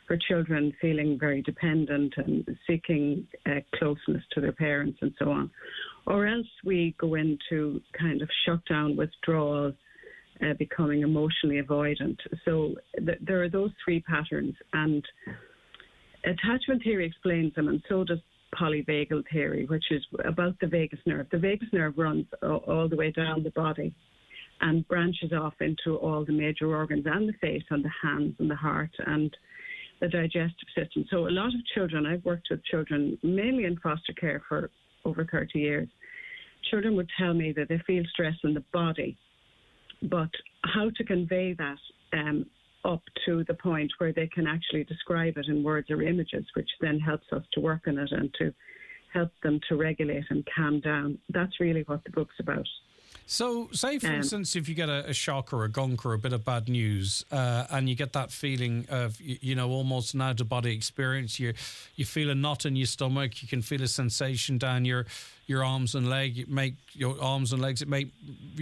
for children feeling very dependent and seeking closeness to their parents and so on. Or else we go into kind of shutdown, withdrawal, becoming emotionally avoidant. So there are those three patterns, and attachment theory explains them, and so does polyvagal theory, which is about the vagus nerve. The vagus nerve runs all the way down the body, and branches off into all the major organs and the face and the hands and the heart and the digestive system. So a lot of children, I've worked with children mainly in foster care for over 30 years. Children would tell me that they feel stress in the body, but how to convey that up to the point where they can actually describe it in words or images, which then helps us to work on it and to help them to regulate and calm down. That's really what the book's about. So, say, for instance, if you get a shock or a gunk or a bit of bad news and you get that feeling of, almost an out-of-body experience, you feel a knot in your stomach, you can feel a sensation down your arms and legs, you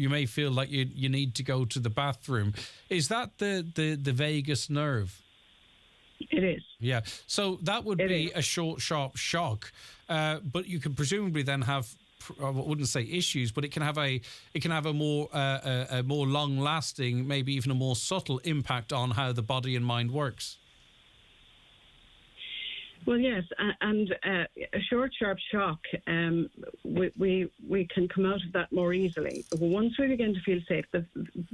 may feel like you need to go to the bathroom. Is that the vagus nerve? It is. Yeah. So that would be a short, sharp shock, but you can presumably then have, I wouldn't say issues, but it can have a more long-lasting, maybe even a more subtle impact on how the body and mind works. Well, yes, and a short, sharp shock, we can come out of that more easily. Once we begin to feel safe, the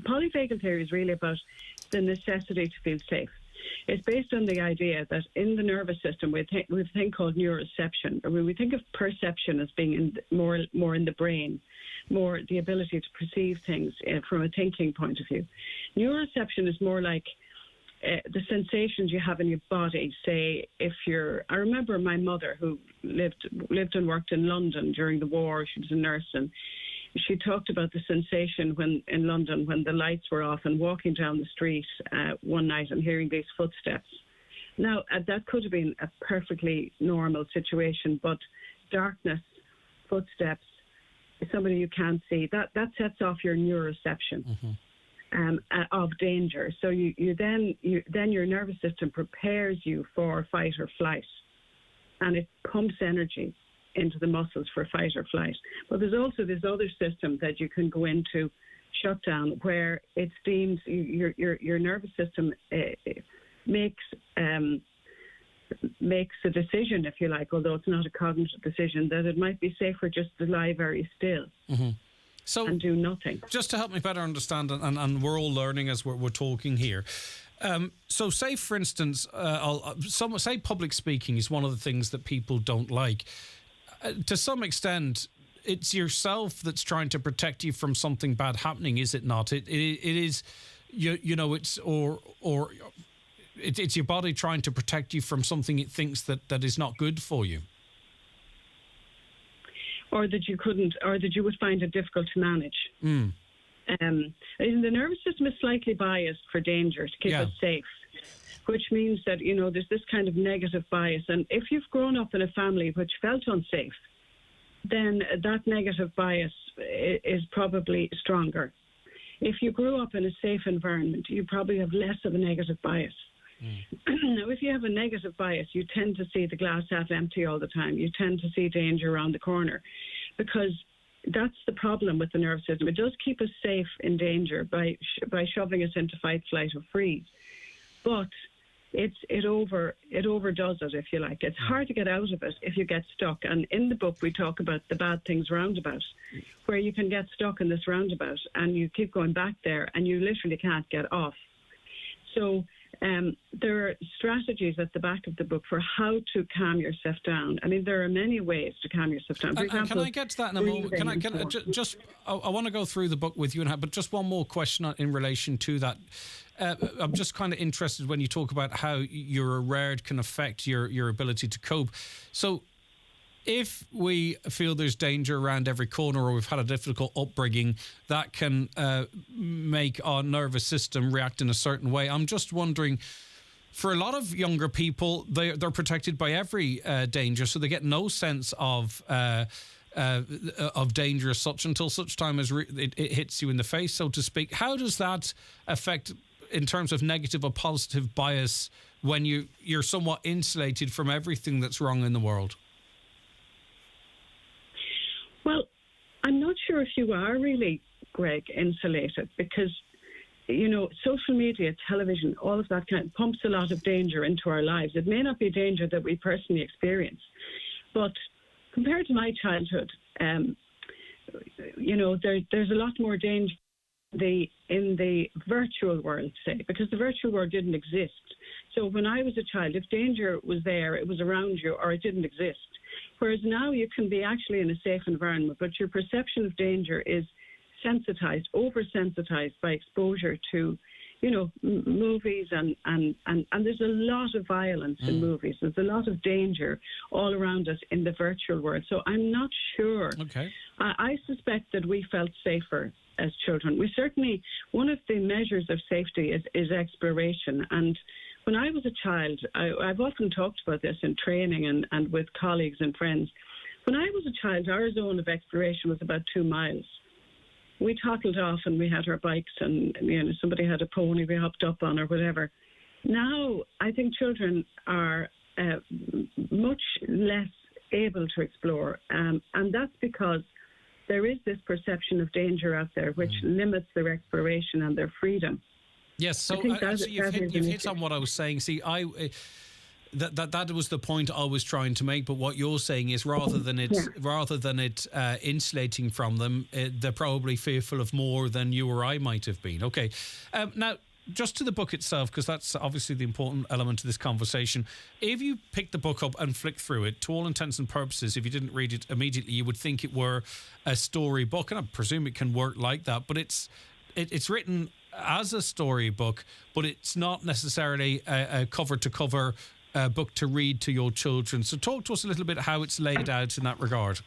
polyvagal theory is really about the necessity to feel safe. It's based on the idea that in the nervous system, we have a thing called neuroception. We think of perception as being more in the brain, more the ability to perceive things from a thinking point of view. Neuroception is more like the sensations you have in your body. Say, I remember my mother, who lived and worked in London during the war. She was a nurse, and she talked about the sensation in London when the lights were off and walking down the street one night and hearing these footsteps. Now, that could have been a perfectly normal situation, but darkness, footsteps, somebody you can't see, that sets off your neuroception of danger. So then your nervous system prepares you for fight or flight, and it pumps energy into the muscles for fight or flight. But there's also this other system that you can go into, shutdown, where it seems your nervous system makes a decision, if you like, although it's not a cognitive decision, that it might be safer just to lie very still. And do nothing. Just to help me better understand, and we're all learning as we're talking here. So say, for instance, say public speaking is one of the things that people don't like. To some extent, it's yourself that's trying to protect you from something bad happening, is it not? It is, it's your body trying to protect you from something it thinks that is not good for you. Or that you would find it difficult to manage. The nervous system is slightly biased for danger to keep us safe, which means that, there's this kind of negative bias. And if you've grown up in a family which felt unsafe, then that negative bias is probably stronger. If you grew up in a safe environment, you probably have less of a negative bias. Now, if you have a negative bias, you tend to see the glass half empty all the time. You tend to see danger around the corner, because that's the problem with the nervous system. It does keep us safe in danger by shoving us into fight, flight, or freeze. But it overdoes it, if you like. It's hard to get out of it if you get stuck. And in the book, we talk about the bad things roundabout, where you can get stuck in this roundabout and you keep going back there and you literally can't get off. So there are strategies at the back of the book for how to calm yourself down. I mean, there are many ways to calm yourself down. For example, can I get to that in a moment? I want to go through the book with you, but just one more question in relation to that. I'm just kind of interested when you talk about how your ARERD can affect your ability to cope. So if we feel there's danger around every corner, or we've had a difficult upbringing, that can make our nervous system react in a certain way. I'm just wondering, for a lot of younger people, they're protected by every danger, so they get no sense of danger as such until such time as it hits you in the face, so to speak. How does that affect, in terms of negative or positive bias, when you're somewhat insulated from everything that's wrong in the world? Well, I'm not sure if you are really, Greg, insulated, because, social media, television, all of that kind of pumps a lot of danger into our lives. It may not be danger that we personally experience, but compared to my childhood, there's a lot more danger the virtual world, say, because the virtual world didn't exist. So when I was a child, if danger was there, it was around you or it didn't exist. Whereas now you can be actually in a safe environment, but your perception of danger is sensitized, oversensitized by exposure to, movies and there's a lot of violence in movies. There's a lot of danger all around us in the virtual world. So I'm not sure. Okay. I suspect that we felt safer as children. We certainly, one of the measures of safety is exploration. And when I was a child, I've often talked about this in training and with colleagues and friends. When I was a child, our zone of exploration was about 2 miles. We tottled off and we had our bikes and, somebody had a pony we hopped up on or whatever. Now, I think children are much less able to explore. And that's because there is this perception of danger out there which limits their exploration and their freedom. Yes, so you've hit on what I was saying. See, that was the point I was trying to make. But what you're saying is rather than it insulating from them, they're probably fearful of more than you or I might have been. Okay, now just to the book itself, because that's obviously the important element of this conversation. If you pick the book up and flick through it, to all intents and purposes, if you didn't read it immediately, you would think it were a story book, and I presume it can work like that. But it's written as a storybook, but it's not necessarily a cover-to-cover book to read to your children. So talk to us a little bit how it's laid out in that regard.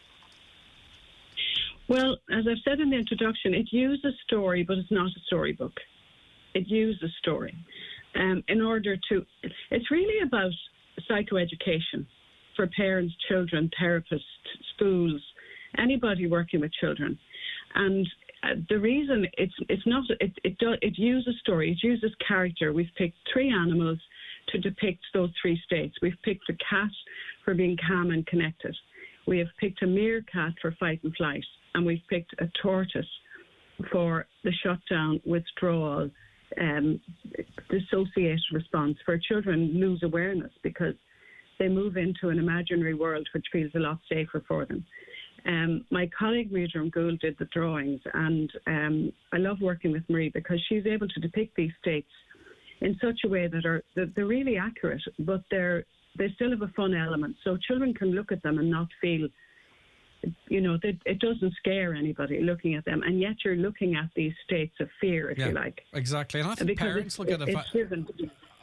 Well, as I've said in the introduction, it uses story, but it's not a storybook. It uses story in order to... It's really about psychoeducation for parents, children, therapists, schools, anybody working with children. And the reason it uses story, it uses character. We've picked 3 animals to depict those 3 states. We've picked a cat for being calm and connected. We have picked a meerkat for fight and flight, and we've picked a tortoise for the shutdown, withdrawal, dissociated response, where children lose awareness because they move into an imaginary world which feels a lot safer for them. My colleague Miriam Gould did the drawings, and I love working with Marie because she's able to depict these states in such a way that they're really accurate, but they still have a fun element. So children can look at them and not feel, it doesn't scare anybody looking at them, and yet you're looking at these states of fear, if you like. Exactly, and I think parents will get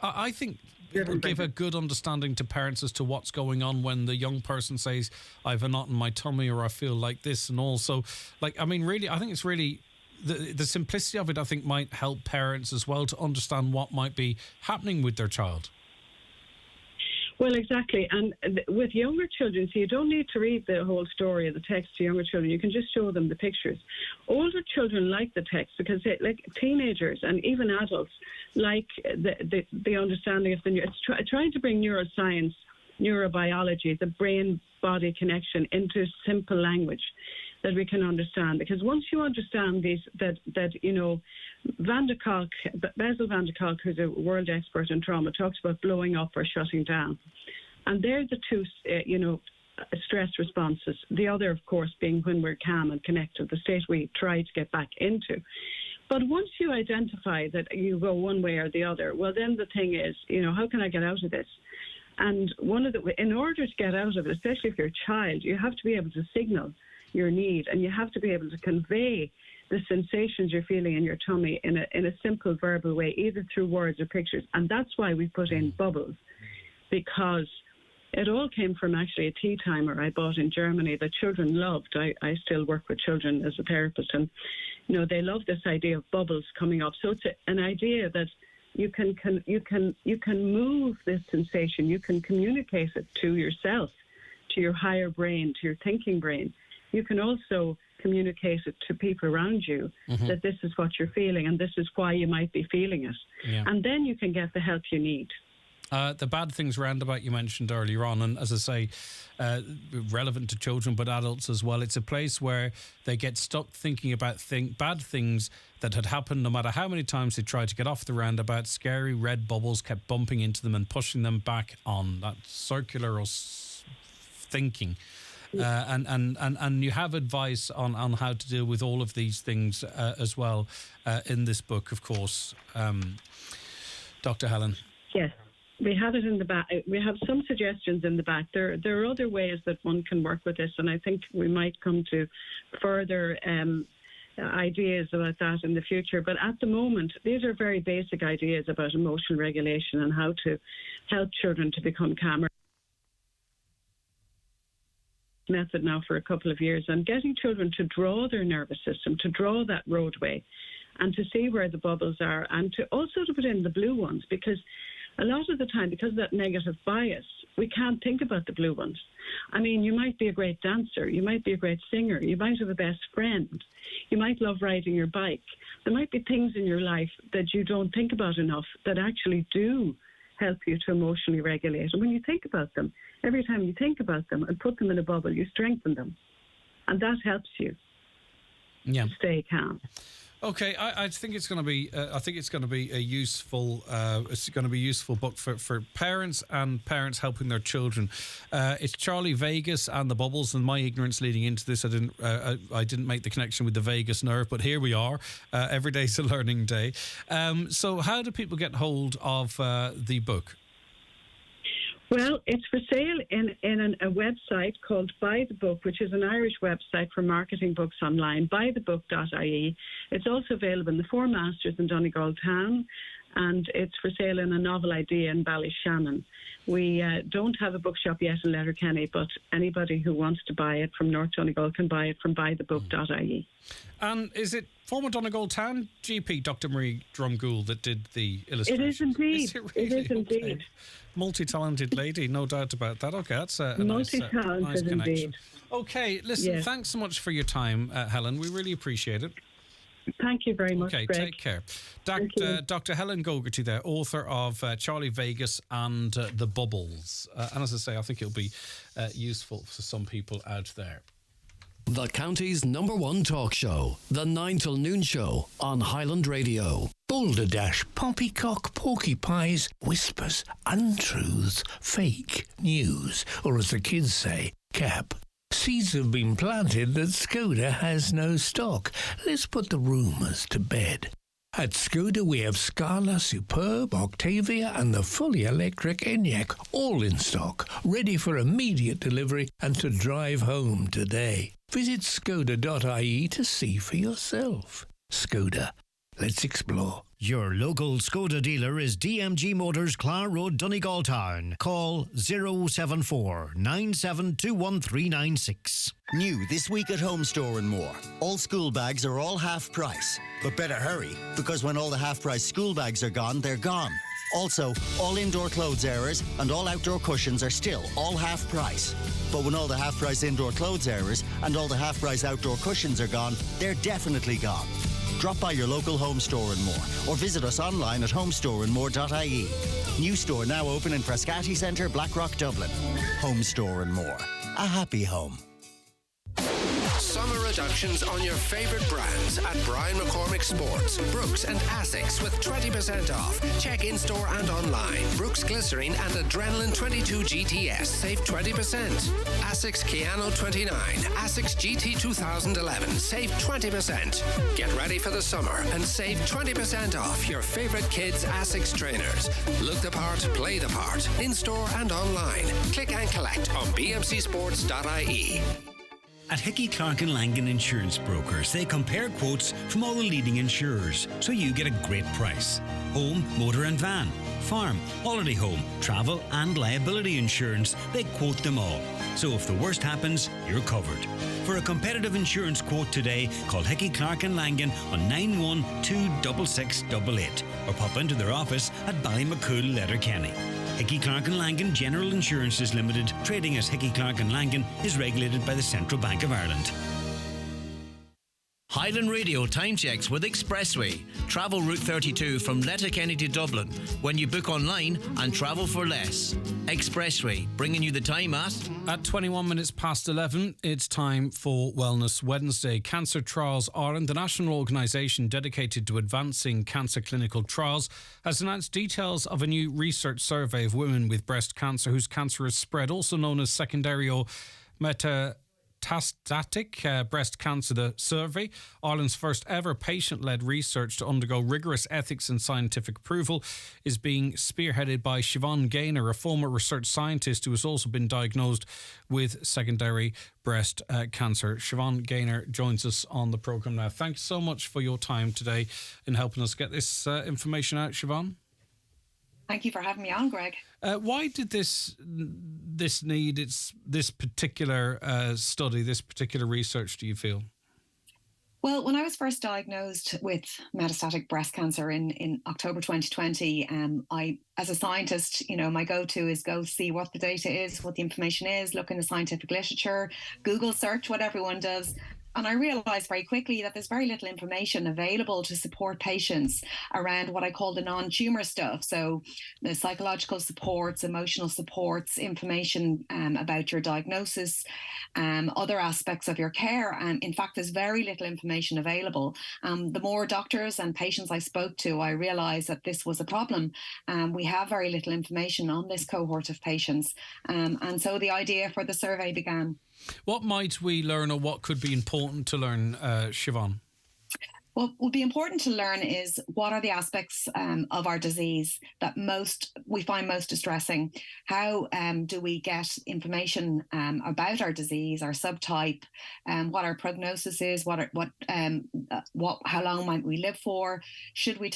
I think it will give a good understanding to parents as to what's going on when the young person says, I have a knot in my tummy or I feel like this, and also, really, I think it's really... The simplicity of it, I think, might help parents as well to understand what might be happening with their child. Well, exactly. And with younger children, so you don't need to read the whole story of the text to younger children. You can just show them the pictures. Older children like the text because, teenagers and even adults like the understanding of it's trying to bring neuroscience, neurobiology, the brain-body connection into simple language that we can understand. Because once you understand these, Basil van der Kolk, who's a world expert in trauma, talks about blowing up or shutting down. And they're the 2, stress responses. The other, of course, being when we're calm and connected, the state we try to get back into. But once you identify that you go one way or the other, well, then the thing is, how can I get out of this? And in order to get out of it, especially if you're a child, you have to be able to signal your need, and you have to be able to convey the sensations you're feeling in your tummy in a simple verbal way, either through words or pictures. And that's why we put in bubbles, because it all came from actually a tea timer I bought in Germany that children loved. I still work with children as a therapist, and they love this idea of bubbles coming up. So it's an idea that you can move this sensation, you can communicate it to yourself, to your higher brain, to your thinking brain. You can also communicate it to people around you that this is what you're feeling and this is why you might be feeling it. Yeah. And then you can get the help you need. The bad things roundabout you mentioned earlier on, and as I say, relevant to children but adults as well. It's a place where they get stuck thinking about bad things that had happened no matter how many times they tried to get off the roundabout. Scary red bubbles kept bumping into them and pushing them back on that circular thinking. and you have advice on how to deal with all of these things as well in this book, of course, Dr. Helen. Yes. We have it in the back. We have some suggestions in the back. There are other ways that one can work with this, and I think we might come to further ideas about that in the future. But at the moment, these are very basic ideas about emotional regulation and how to help children to become calmer. Method now for a couple of years, and getting children to draw their nervous system, to draw that roadway, and to see where the bubbles are, and to also to put in the blue ones, because a lot of the time, because of that negative bias, we can't think about the blue ones. I mean, you might be a great dancer, you might be a great singer, you might have a best friend, you might love riding your bike. There might be things in your life that you don't think about enough that actually do help you to emotionally regulate. And when you think about them, every time you think about them and put them in a bubble, you strengthen them. And that helps you to stay calm. Okay, I think it's going to be. I think it's going to be a useful. It's going to be a useful book for parents and parents helping their children. It's Charlie Vegas and the Bubbles, and my ignorance leading into this, I didn't make the connection with the vagus nerve, but here we are. Every day's a learning day. So, how do people get hold of the book? Well, it's for sale in a website called Buy the Book, which is an Irish website for marketing books online, buythebook.ie. It's also available in the Four Masters in Donegal Town, and it's for sale in a Novel Idea in Ballyshannon. We don't have a bookshop yet in Letterkenny, but anybody who wants to buy it from North Donegal can buy it from buythebook.ie. And is it former Donegal Town GP Dr. Marie Drumgoole that did the illustration? It is indeed. Is it really? It is indeed. Okay. Multi-talented lady, no doubt about that. Okay, that's a multi-talented nice connection. Indeed. Okay, listen, thanks so much for your time, Helen. We really appreciate it. Thank you very much, Okay, Greg. take care. Dr. Helen Gogarty there, author of Charlie Vegas and The Bubbles. And as I say, I think it'll be useful for some people out there. The county's #1 talk show, The 9 till Noon Show on Highland Radio. Balderdash, poppycock, porcupines, whispers, untruths, fake news, or as the kids say, cap. Seeds have been planted that Skoda has no stock. Let's put the rumours to bed. At Skoda we have Scala, Superb, Octavia and the fully electric Enyaq, all in stock, ready for immediate delivery and to drive home today. Visit skoda.ie to see for yourself. Skoda. Let's explore. Your local Skoda dealer is DMG Motors, Clar Road, Donegal Town. Call 074 9721 New this week at Home Store and More. All school bags are all half price. But better hurry, because when all the half price school bags are gone, they're gone. Also, all indoor clothes errors and all outdoor cushions are still all half price. But when all the half price indoor clothes errors and all the half price outdoor cushions are gone, they're definitely gone. Drop by your local Home Store and More, or visit us online at homestoreandmore.ie. New store now open in Frascati Centre, Blackrock, Dublin. Home Store and More. A happy home. Summer reductions on your favourite brands at Brian McCormick Sports, Brooks and Asics with 20% off. Check in-store and online. Brooks Glycerine and Adrenaline 22 GTS save 20%. Asics Keanu 29, Asics GT 2011 save 20%. Get ready for the summer and save 20% off your favourite kids' Asics trainers. Look the part, play the part. In-store and online. Click and collect on bmcsports.ie. At Hickey Clark and Langan Insurance Brokers, they compare quotes from all the leading insurers, so you get a great price. Home, motor and van, farm, holiday home, travel and liability insurance, they quote them all. So if the worst happens, you're covered. For a competitive insurance quote today, call Hickey Clark and Langan on 9126688 or pop into their office at Ballymacool, Letterkenny. Hickey Clark and Langan General Insurances Limited, trading as Hickey Clark and Langan, is regulated by the Central Bank of Ireland. Highland Radio time checks with Expressway. Travel Route 32 from Letterkenny to Dublin when you book online and travel for less. Expressway, bringing you the time at 21 minutes past 11, it's time for Wellness Wednesday. Cancer Trials Ireland, the national organisation dedicated to advancing cancer clinical trials, has announced details of a new research survey of women with breast cancer whose cancer is spread, also known as secondary Metastatic Breast Cancer Survey, Ireland's first ever patient-led research to undergo rigorous ethics and scientific approval, is being spearheaded by Siobhan Gaynor, a former research scientist who has also been diagnosed with secondary breast cancer. Siobhan Gaynor joins us on the programme now. Thanks so much for your time today in helping us get this information out, Siobhan. Thank you for having me on, Greg. Why did this need this particular study, this particular research, do you feel? Well, when I was first diagnosed with metastatic breast cancer in October 2020, I, as a scientist, my go-to is go see what the data is, what the information is, look in the scientific literature, Google search, what everyone does. And I realised very quickly that there's very little information available to support patients around what I call the non-tumour stuff. So the psychological supports, emotional supports, information about your diagnosis, other aspects of your care. And in fact, there's very little information available. The more doctors and patients I spoke to, I realised that this was a problem. We have very little information on this cohort of patients. And so the idea for the survey began. What might we learn, or what could be important to learn, Siobhan? What would be important to learn is what are the aspects of our disease that we find most distressing. How do we get information about our disease, our subtype, what our prognosis is, how long might we live for? Should we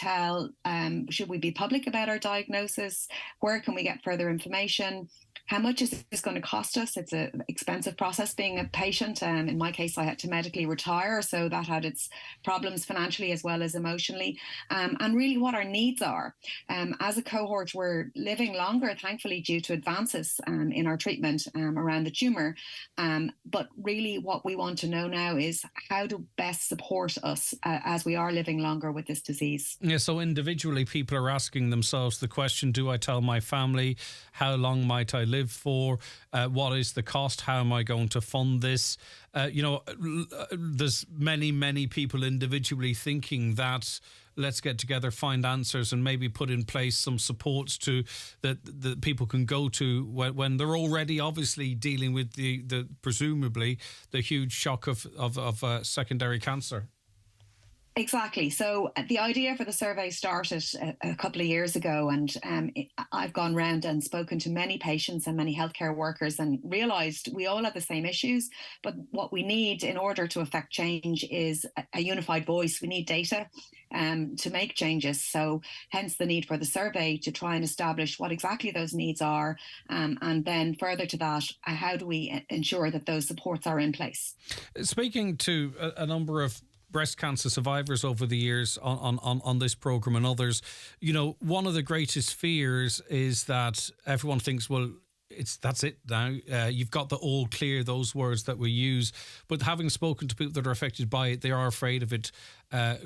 be public about our diagnosis? Where can we get further information? How much is this going to cost us? It's an expensive process being a patient. In my case, I had to medically retire, so that had its problems financially as well as emotionally. And really what our needs are. As a cohort, we're living longer, thankfully, due to advances in our treatment around the tumour. But really what we want to know now is how to best support us as we are living longer with this disease. Yeah, so individually, people are asking themselves the question, do I tell my family? How long might I live for? What is the cost? How am I going to fund this? There's many people individually thinking that let's get together, find answers, and maybe put in place some supports that people can go to when they're already obviously dealing with the presumably the huge shock of secondary cancer. Exactly. So the idea for the survey started a couple of years ago, and I've gone round and spoken to many patients and many healthcare workers and realised we all have the same issues, but what we need in order to affect change is a unified voice. We need data to make changes. So hence the need for the survey to try and establish what exactly those needs are. And then further to that, how do we ensure that those supports are in place? Speaking to a number of breast cancer survivors over the years on this programme and others, one of the greatest fears is that everyone thinks, well, that's it now. You've got the all clear, those words that we use. But having spoken to people that are affected by it, they are afraid of it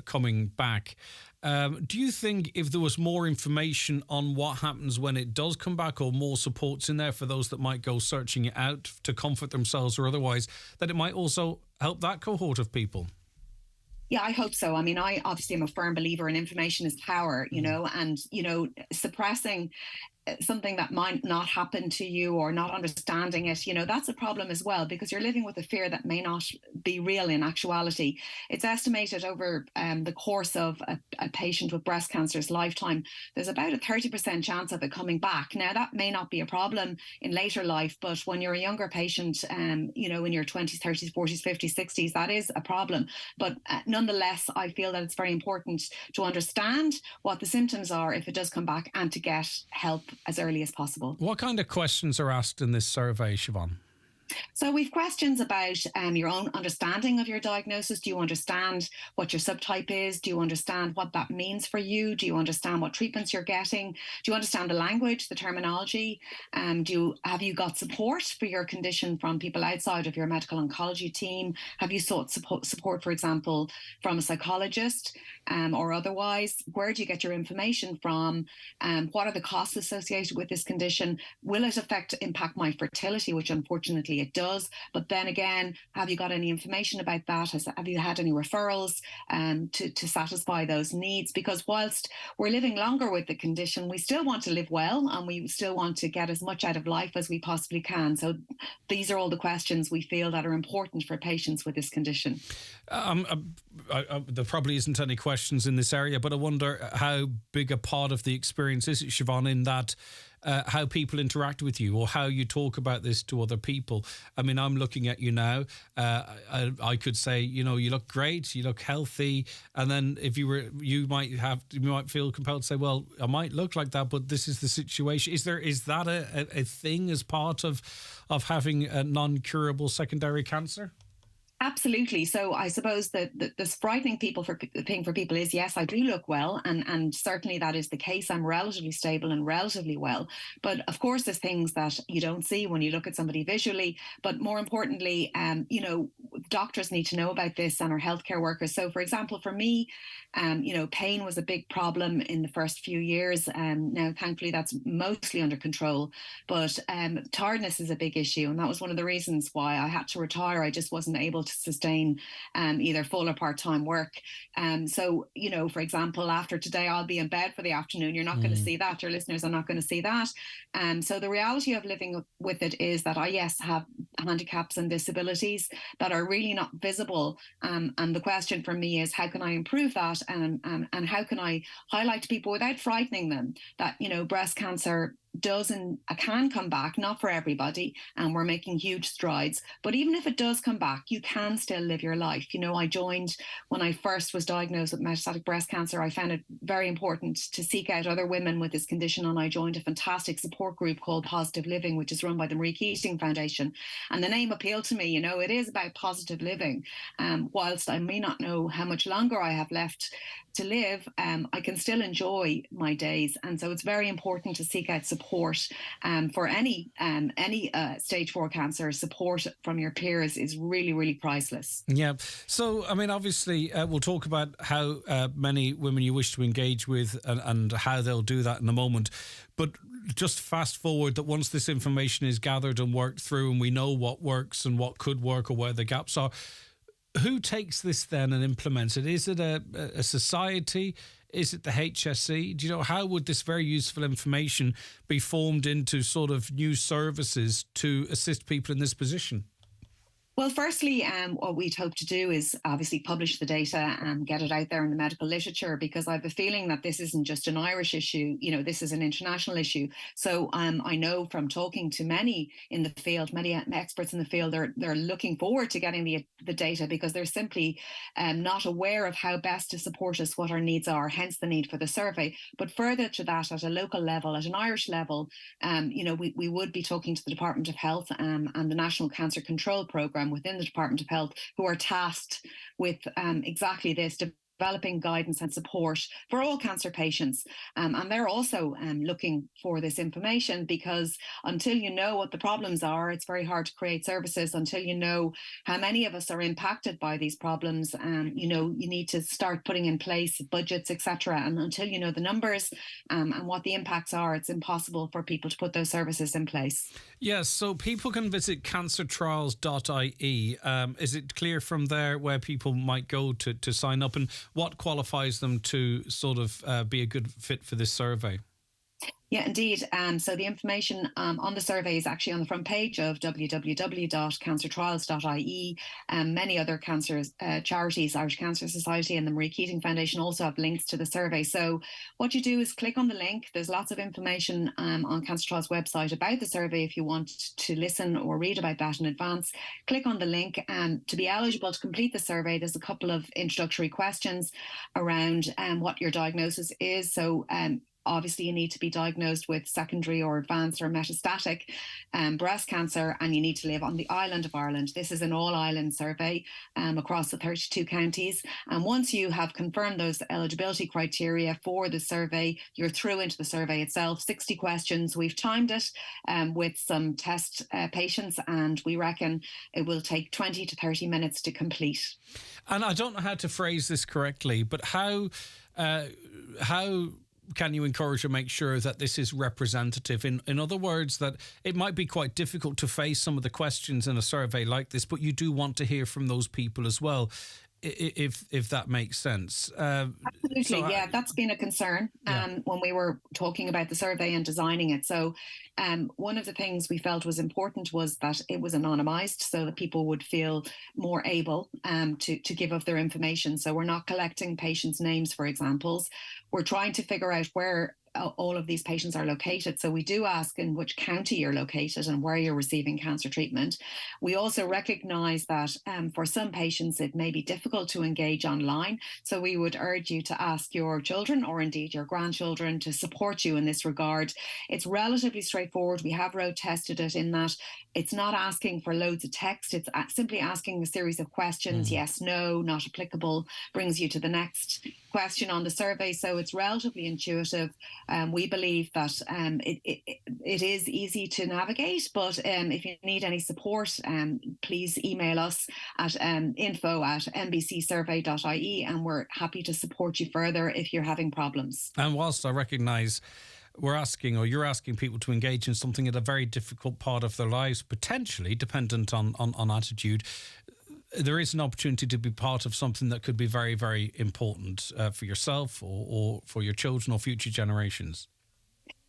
coming back. Do you think if there was more information on what happens when it does come back, or more supports in there for those that might go searching it out to comfort themselves or otherwise, that it might also help that cohort of people? Yeah, I hope so. I mean, I obviously am a firm believer in information is power, and, suppressing something that might not happen to you or not understanding it, that's a problem as well, because you're living with a fear that may not be real in actuality. It's estimated over the course of a patient with breast cancer's lifetime, there's about a 30% chance of it coming back. Now, that may not be a problem in later life, but when you're a younger patient, in your 20s, 30s, 40s, 50s, 60s, that is a problem. But nonetheless, I feel that it's very important to understand what the symptoms are if it does come back, and to get help as early as possible. What kind of questions are asked in this survey, Siobhan? So we've questions about your own understanding of your diagnosis. Do you understand what your subtype is? Do you understand what that means for you? Do you understand what treatments you're getting? Do you understand the language, the terminology? Have you got support for your condition from people outside of your medical oncology team? Have you sought support, for example, from a psychologist or otherwise? Where do you get your information from? What are the costs associated with this condition? Will it impact my fertility, which unfortunately it does? does. But then again, have you got any information about that? Have you had any referrals to satisfy those needs? Because whilst we're living longer with the condition, we still want to live well, and we still want to get as much out of life as we possibly can. So these are all the questions we feel that are important for patients with this condition. There probably isn't any questions in this area, but I wonder how big a part of the experience is it, Siobhan, in that how people interact with you or how you talk about this to other people. I mean, I'm looking at you now. I could say, you know, you look great, you look healthy, and then if you might feel compelled to say, well, I might look like that, but this is the situation. Is that a thing as part of having a non-curable secondary cancer? Absolutely. So I suppose that the frightening thing for people is, yes, I do look well, and certainly that is the case. I'm relatively stable and relatively well. But of course, there's things that you don't see when you look at somebody visually. But more importantly, you know, doctors need to know about this, and our healthcare workers. So, for example, for me, you know, pain was a big problem in the first few years. Now, thankfully, that's mostly under control. But tiredness is a big issue, and that was one of the reasons why I had to retire. I just wasn't able to sustain either full or part-time work. So, you know, for example, after today, I'll be in bed for the afternoon. You're not going to see that. Your listeners are not going to see that. So the reality of living with it is that I, yes, have handicaps and disabilities that are really not visible. And the question for me is, how can I improve that? And how can I highlight to people without frightening them that, you know, breast cancer does and can come back, not for everybody, and we're making huge strides. But even if it does come back, you can still live your life. You know, I joined when I first was diagnosed with metastatic breast cancer. I found it very important to seek out other women with this condition, and I joined a fantastic support group called Positive Living, which is run by the Marie Keating Foundation. And the name appealed to me. You know, it is about positive living. Whilst I may not know how much longer I have left to live, I can still enjoy my days. And so it's very important to seek out support for any stage 4 cancer. Support from your peers is really, really priceless. Yeah. So, I mean, obviously, we'll talk about how many women you wish to engage with and how they'll do that in a moment. But just fast forward that once this information is gathered and worked through and we know what works and what could work or where the gaps are, who takes this then and implements it? Is it a society? Is it the HSE? Do you know, how would this very useful information be formed into sort of new services to assist people in this position? Well, firstly, what we'd hope to do is obviously publish the data and get it out there in the medical literature, because I have a feeling that this isn't just an Irish issue. You know, this is an international issue. So I know from talking to many in the field, many experts in the field, they're looking forward to getting the data, because they're simply not aware of how best to support us, what our needs are, hence the need for the survey. But further to that, at a local level, at an Irish level, you know, we would be talking to the Department of Health and the National Cancer Control Programme within the Department of Health, who are tasked with exactly this, developing guidance and support for all cancer patients. And they're also looking for this information, because until you know what the problems are, it's very hard to create services. Until you know how many of us are impacted by these problems, you know, you need to start putting in place budgets, etc. And until you know the numbers and what the impacts are, it's impossible for people to put those services in place. Yes, so people can visit cancertrials.ie. Is it clear from there where people might go to sign up, and what qualifies them to sort of be a good fit for this survey? Yeah, indeed. So the information on the survey is actually on the front page of www.cancertrials.ie. Many other cancer charities, Irish Cancer Society and the Marie Keating Foundation, also have links to the survey. So what you do is click on the link. There's lots of information on Cancer Trials' website about the survey if you want to listen or read about that in advance. Click on the link, and to be eligible to complete the survey, there's a couple of introductory questions around what your diagnosis is. So obviously, you need to be diagnosed with secondary or advanced or metastatic breast cancer, and you need to live on the island of Ireland. This is an all-island survey across the 32 counties. And once you have confirmed those eligibility criteria for the survey, you're through into the survey itself. 60 questions. We've timed it with some test patients, and we reckon it will take 20 to 30 minutes to complete. And I don't know how to phrase this correctly, but how can you encourage and make sure that this is representative? In other words, that it might be quite difficult to face some of the questions in a survey like this, but you do want to hear from those people as well, if that makes sense. Absolutely, yeah, that's been a concern when we were talking about the survey and designing it. So one of the things we felt was important was that it was anonymised, so that people would feel more able to give of their information. So we're not collecting patients' names, for examples. We're trying to figure out where all of these patients are located. So we do ask in which county you're located and where you're receiving cancer treatment. We also recognise that for some patients it may be difficult to engage online. So we would urge you to ask your children or indeed your grandchildren to support you in this regard. It's relatively straightforward. We have road tested it in that it's not asking for loads of text. It's simply asking a series of questions. Yes, no, not applicable, brings you to the next question on the survey. So it's relatively intuitive. We believe that it is easy to navigate, but if you need any support, please email us at info@nbcsurvey.ie, and we're happy to support you further if you're having problems. And whilst I recognise you're asking people to engage in something at a very difficult part of their lives, potentially dependent on attitude, there is an opportunity to be part of something that could be very, very important for yourself or for your children or future generations.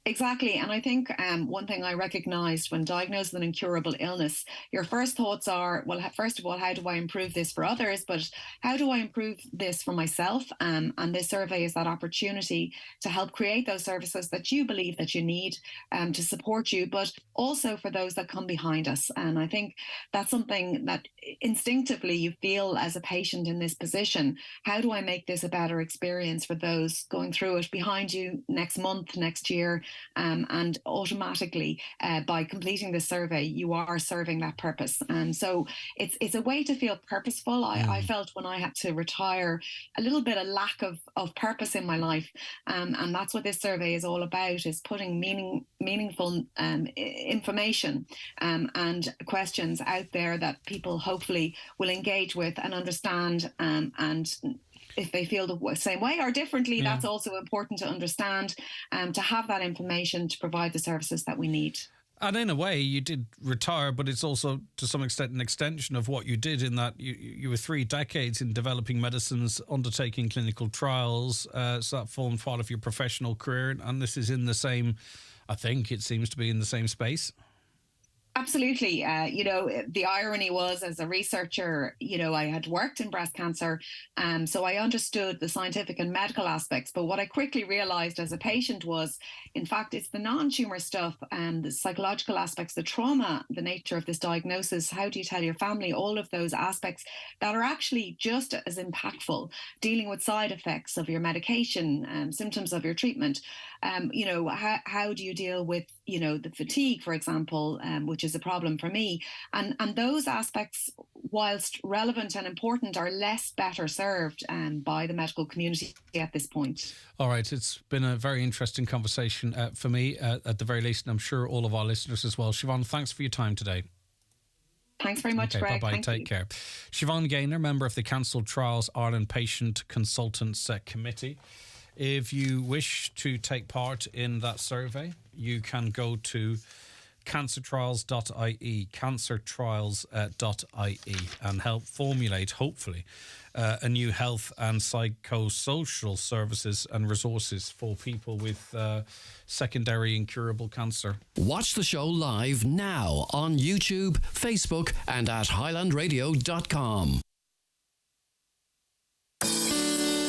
Exactly. And I think one thing I recognised when diagnosed with an incurable illness, your first thoughts are, well, first of all, how do I improve this for others? But how do I improve this for myself? And this survey is that opportunity to help create those services that you believe that you need to support you, but also for those that come behind us. And I think that's something that instinctively you feel as a patient in this position. How do I make this a better experience for those going through it behind you next month, next year? And automatically, by completing the survey, you are serving that purpose. And so it's a way to feel purposeful. I felt when I had to retire a little bit of lack of purpose in my life. And that's what this survey is all about, is putting meaningful information and questions out there that people hopefully will engage with and understand, and if they feel the same way or differently, that's also important to understand, to have that information to provide the services that we need. And in a way, you did retire, but it's also, to some extent, an extension of what you did, in that you were 3 decades in developing medicines, undertaking clinical trials, so that formed part of your professional career, and this is in the same, I think it seems to be in the same space. Absolutely. The irony was, as a researcher, I had worked in breast cancer, so I understood the scientific and medical aspects. But what I quickly realized as a patient was, in fact, it's the non-tumor stuff and the psychological aspects, the trauma, the nature of this diagnosis, how do you tell your family, all of those aspects that are actually just as impactful, dealing with side effects of your medication, symptoms of your treatment. How do you deal with, the fatigue, for example, which is a problem for me. And those aspects, whilst relevant and important, are better served by the medical community at this point. All right. It's been a very interesting conversation for me, at the very least, and I'm sure all of our listeners as well. Siobhan, thanks for your time today. Thanks very much, Greg. Bye-bye. Take care. Siobhan Gaynor, member of the Cancer Trials Ireland Patient Consultants Committee. If you wish to take part in that survey, you can go to cancertrials.ie, cancertrials.ie, and help formulate, hopefully, a new health and psychosocial services and resources for people with secondary incurable cancer. Watch the show live now on YouTube, Facebook, and at highlandradio.com.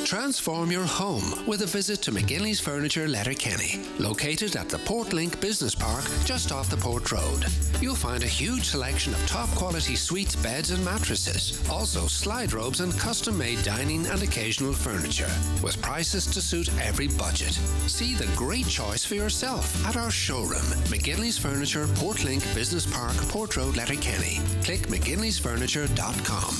Transform your home with a visit to McGinley's Furniture, Letterkenny, located at the Portlink Business Park just off the Port Road. You'll find a huge selection of top quality suites, beds and mattresses, also slide robes and custom-made dining and occasional furniture, with prices to suit every budget. See the great choice for yourself at our showroom, McGinley's Furniture, Portlink Business Park, Port Road, Letterkenny. Click mcginleysfurniture.com.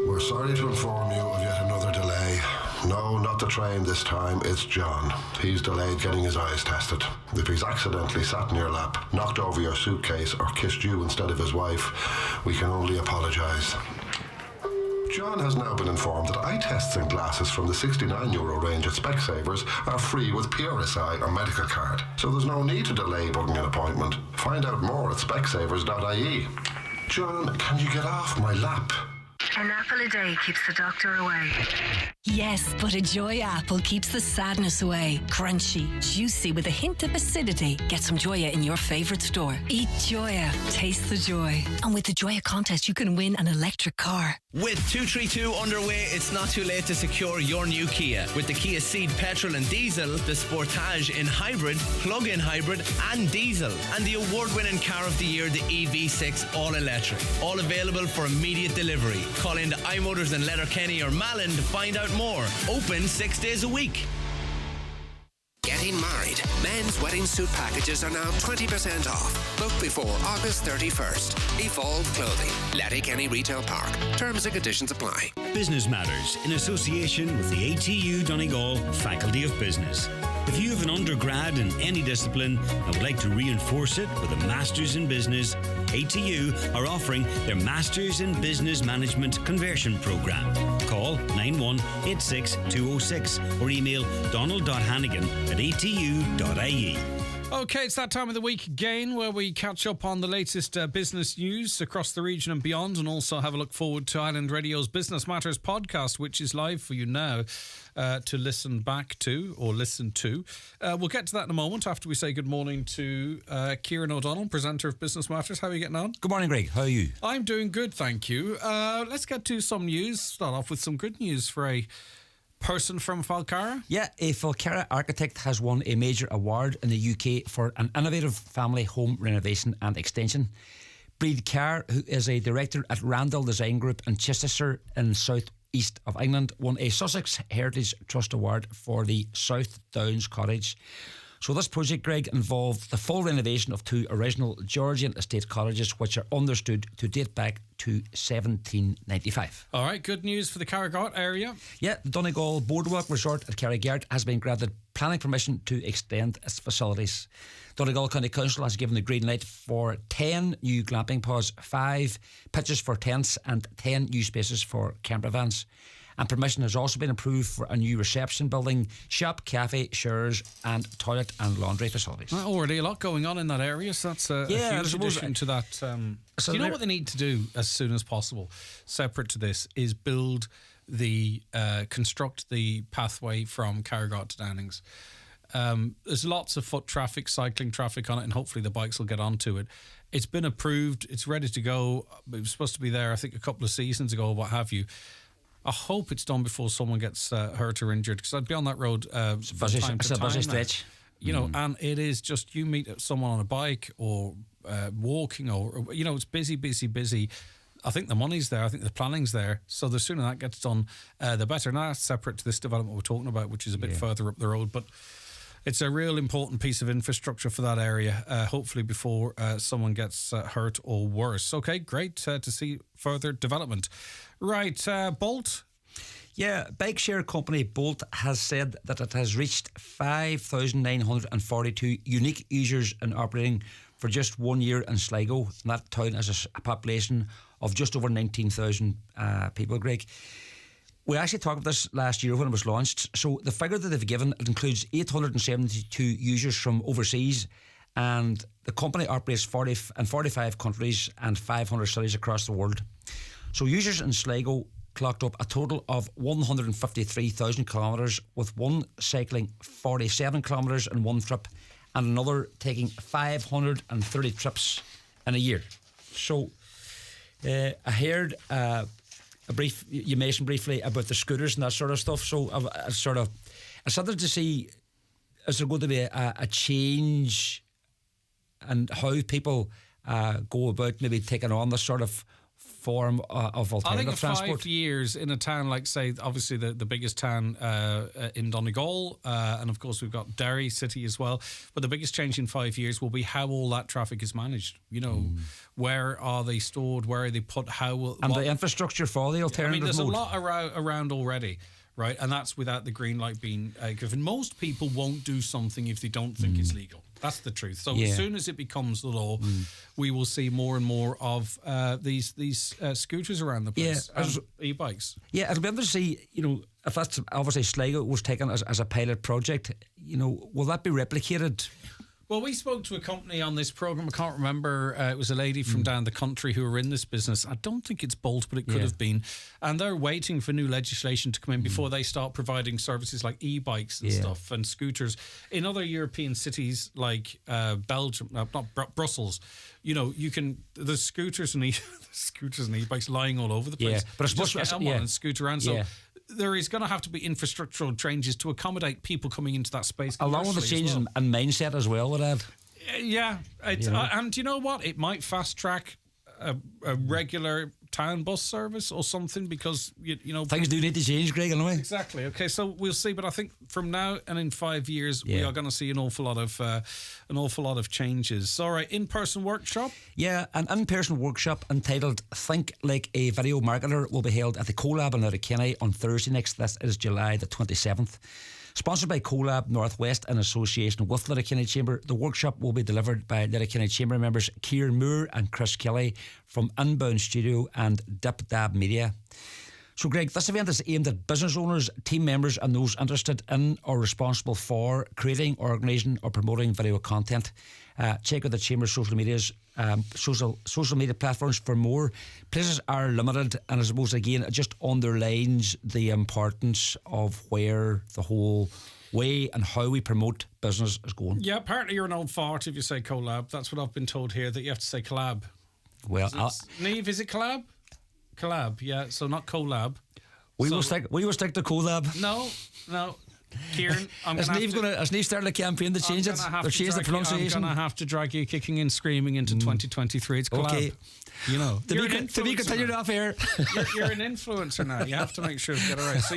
We're sorry to inform you of yet another delay. No, not the train this time, it's John. He's delayed getting his eyes tested. If he's accidentally sat in your lap, knocked over your suitcase, or kissed you instead of his wife, we can only apologise. John has now been informed that eye tests and glasses from the €69 range at Specsavers are free with PRSI or medical card, so there's no need to delay booking an appointment. Find out more at specsavers.ie. John, can you get off my lap? An apple a day keeps the doctor away. Yes, but a Joy apple keeps the sadness away. Crunchy, juicy with a hint of acidity. Get some Joya in your favourite store. Eat Joya, taste the joy. And with the Joya contest, you can win an electric car. With 232 underway, it's not too late to secure your new Kia. With the Kia Ceed petrol and diesel, the Sportage in hybrid, plug-in hybrid and diesel, and the award-winning car of the year, the EV6 all-electric. All available for immediate delivery. Call into iMotors in Letterkenny or Malin to find out more. Open 6 days a week. Getting married. Men's wedding suit packages are now 20% off. Book before August 31st. Evolve Clothing. Letterkenny Retail Park. Terms and conditions apply. Business Matters in association with the ATU Donegal Faculty of Business. If you have an undergrad in any discipline and would like to reinforce it with a Masters in Business, ATU are offering their Masters in Business Management Conversion Programme. Call 9186 206 or email donald.hannigan@atu.ie. Okay, it's that time of the week again where we catch up on the latest business news across the region and beyond, and also have a look forward to Island Radio's Business Matters podcast, which is live for you now to listen back to or listen to. We'll get to that in a moment after we say good morning to Kieran O'Donnell, presenter of Business Matters. How are you getting on? Good morning, Greg. How are you? I'm doing good, thank you. Let's get to some news. Start off with some good news for a person from Falcara. Yeah, a Falcara architect has won a major award in the UK for an innovative family home renovation and extension. Breed Carr, who is a director at Randall Design Group in Chichester in south east of England, won a Sussex Heritage Trust Award for the South Downs Cottage. So this project, Greg, involved the full renovation of two original Georgian estate cottages, which are understood to date back to 1795. All right, good news for the Carrigart area. Yeah, the Donegal Boardwalk Resort at Carrigart has been granted planning permission to extend its facilities. Donegal County Council has given the green light for 10 new glamping pods, 5 pitches for tents and 10 new spaces for camper vans. And permission has also been approved for a new reception building, shop, cafe, showers and toilet and laundry facilities. Well, already a lot going on in that area, so that's a huge addition to that. Do you know what they need to do as soon as possible, separate to this, is build construct the pathway from Carrigart to Downings. There's lots of foot traffic, cycling traffic on it, and hopefully the bikes will get onto it. It's been approved, it's ready to go. It was supposed to be there, I think, a couple of seasons ago, what have you. I hope it's done before someone gets hurt or injured, because I'd be on that road it's a busy stretch. You know, and it is just, you meet someone on a bike or walking or, you know, it's busy. I think the money's there. I think the planning's there. So the sooner that gets done, the better. Now, that's separate to this development we're talking about, which is a bit further up the road. But it's a real important piece of infrastructure for that area, hopefully before someone gets hurt or worse. Okay, great to see further development. Right, Bolt. Yeah, bike share company Bolt has said that it has reached 5,942 unique users in operating for just 1 year in Sligo. And that town has a population of just over 19,000 people, Greg. We actually talked about this last year when it was launched. So the figure that they've given, it includes 872 users from overseas, and the company operates 45 countries and 500 cities across the world. So users in Sligo clocked up a total of 153,000 kilometres, with one cycling 47 kilometres in one trip and another taking 530 trips in a year. So I heard you mentioned briefly about the scooters and that sort of stuff. So I started to see, is there going to be a change in how people go about maybe taking on this sort of form of alternative transport? I think 5 years in a town like, say, obviously the biggest town in Donegal, and of course we've got Derry City as well, but the biggest change in 5 years will be how all that traffic is managed. You know, where are they stored, where are they put, the infrastructure for the alternative there's mode. a lot around already, right? And that's without the green light being given. Most people won't do something if they don't think it's legal. That's the truth. So Yeah. as soon as it becomes the law, we will see more and more of these scooters around the place, and e-bikes. Yeah, it'll be interesting to see, if that's obviously Sligo was taken as a pilot project, will that be replicated? Well, we spoke to a company on this programme. I can't remember. It was a lady from down the country who were in this business. I don't think it's Bolt, but it could have been. And they're waiting for new legislation to come in before they start providing services like e-bikes and stuff and scooters. In other European cities like Belgium, not Brussels, you can, there's scooters and e-bikes lying all over the place. Yeah, but it's just get on one and scoot around. So Yeah. there is going to have to be infrastructural changes to accommodate people coming into that space. Along with the commercially as changes well. in mindset as well, would add. Yeah, and you know what? It might fast track a regular town bus service or something, because things do need to change, Greg, anyway. Exactly. Okay, so we'll see, but I think from now and in 5 years, we are going to see an awful lot of changes. All right, in-person workshop. Yeah, an in-person workshop entitled "Think Like a Video Marketer" will be held at the CoLab in Letterkenny on Thursday next. This is July the 27th. Sponsored by CoLab Northwest in association with Letterkenny Chamber, the workshop will be delivered by Letterkenny Chamber members Kieran Moore and Chris Kelly from Inbound Studio and Dip Dab Media. So, Greg, this event is aimed at business owners, team members and those interested in or responsible for creating, organising or promoting video content. Check out the Chamber's social medias, social media platforms for more. Places are limited, and I suppose, again, it just underlines the importance of where the whole way and how we promote business is going. Yeah, apparently you're an old fart if you say collab. That's what I've been told here, that you have to say collab. Well, Niamh, is it collab? Collab, yeah, so not collab. We will stick to collab. No. Kieran, Has Niamh started a campaign to change it? Or change the pronunciation? I'm going to have to drag you kicking and screaming into 2023. It's collab. Okay. To be continued off air. You're an influencer now. You have to make sure to get it right. So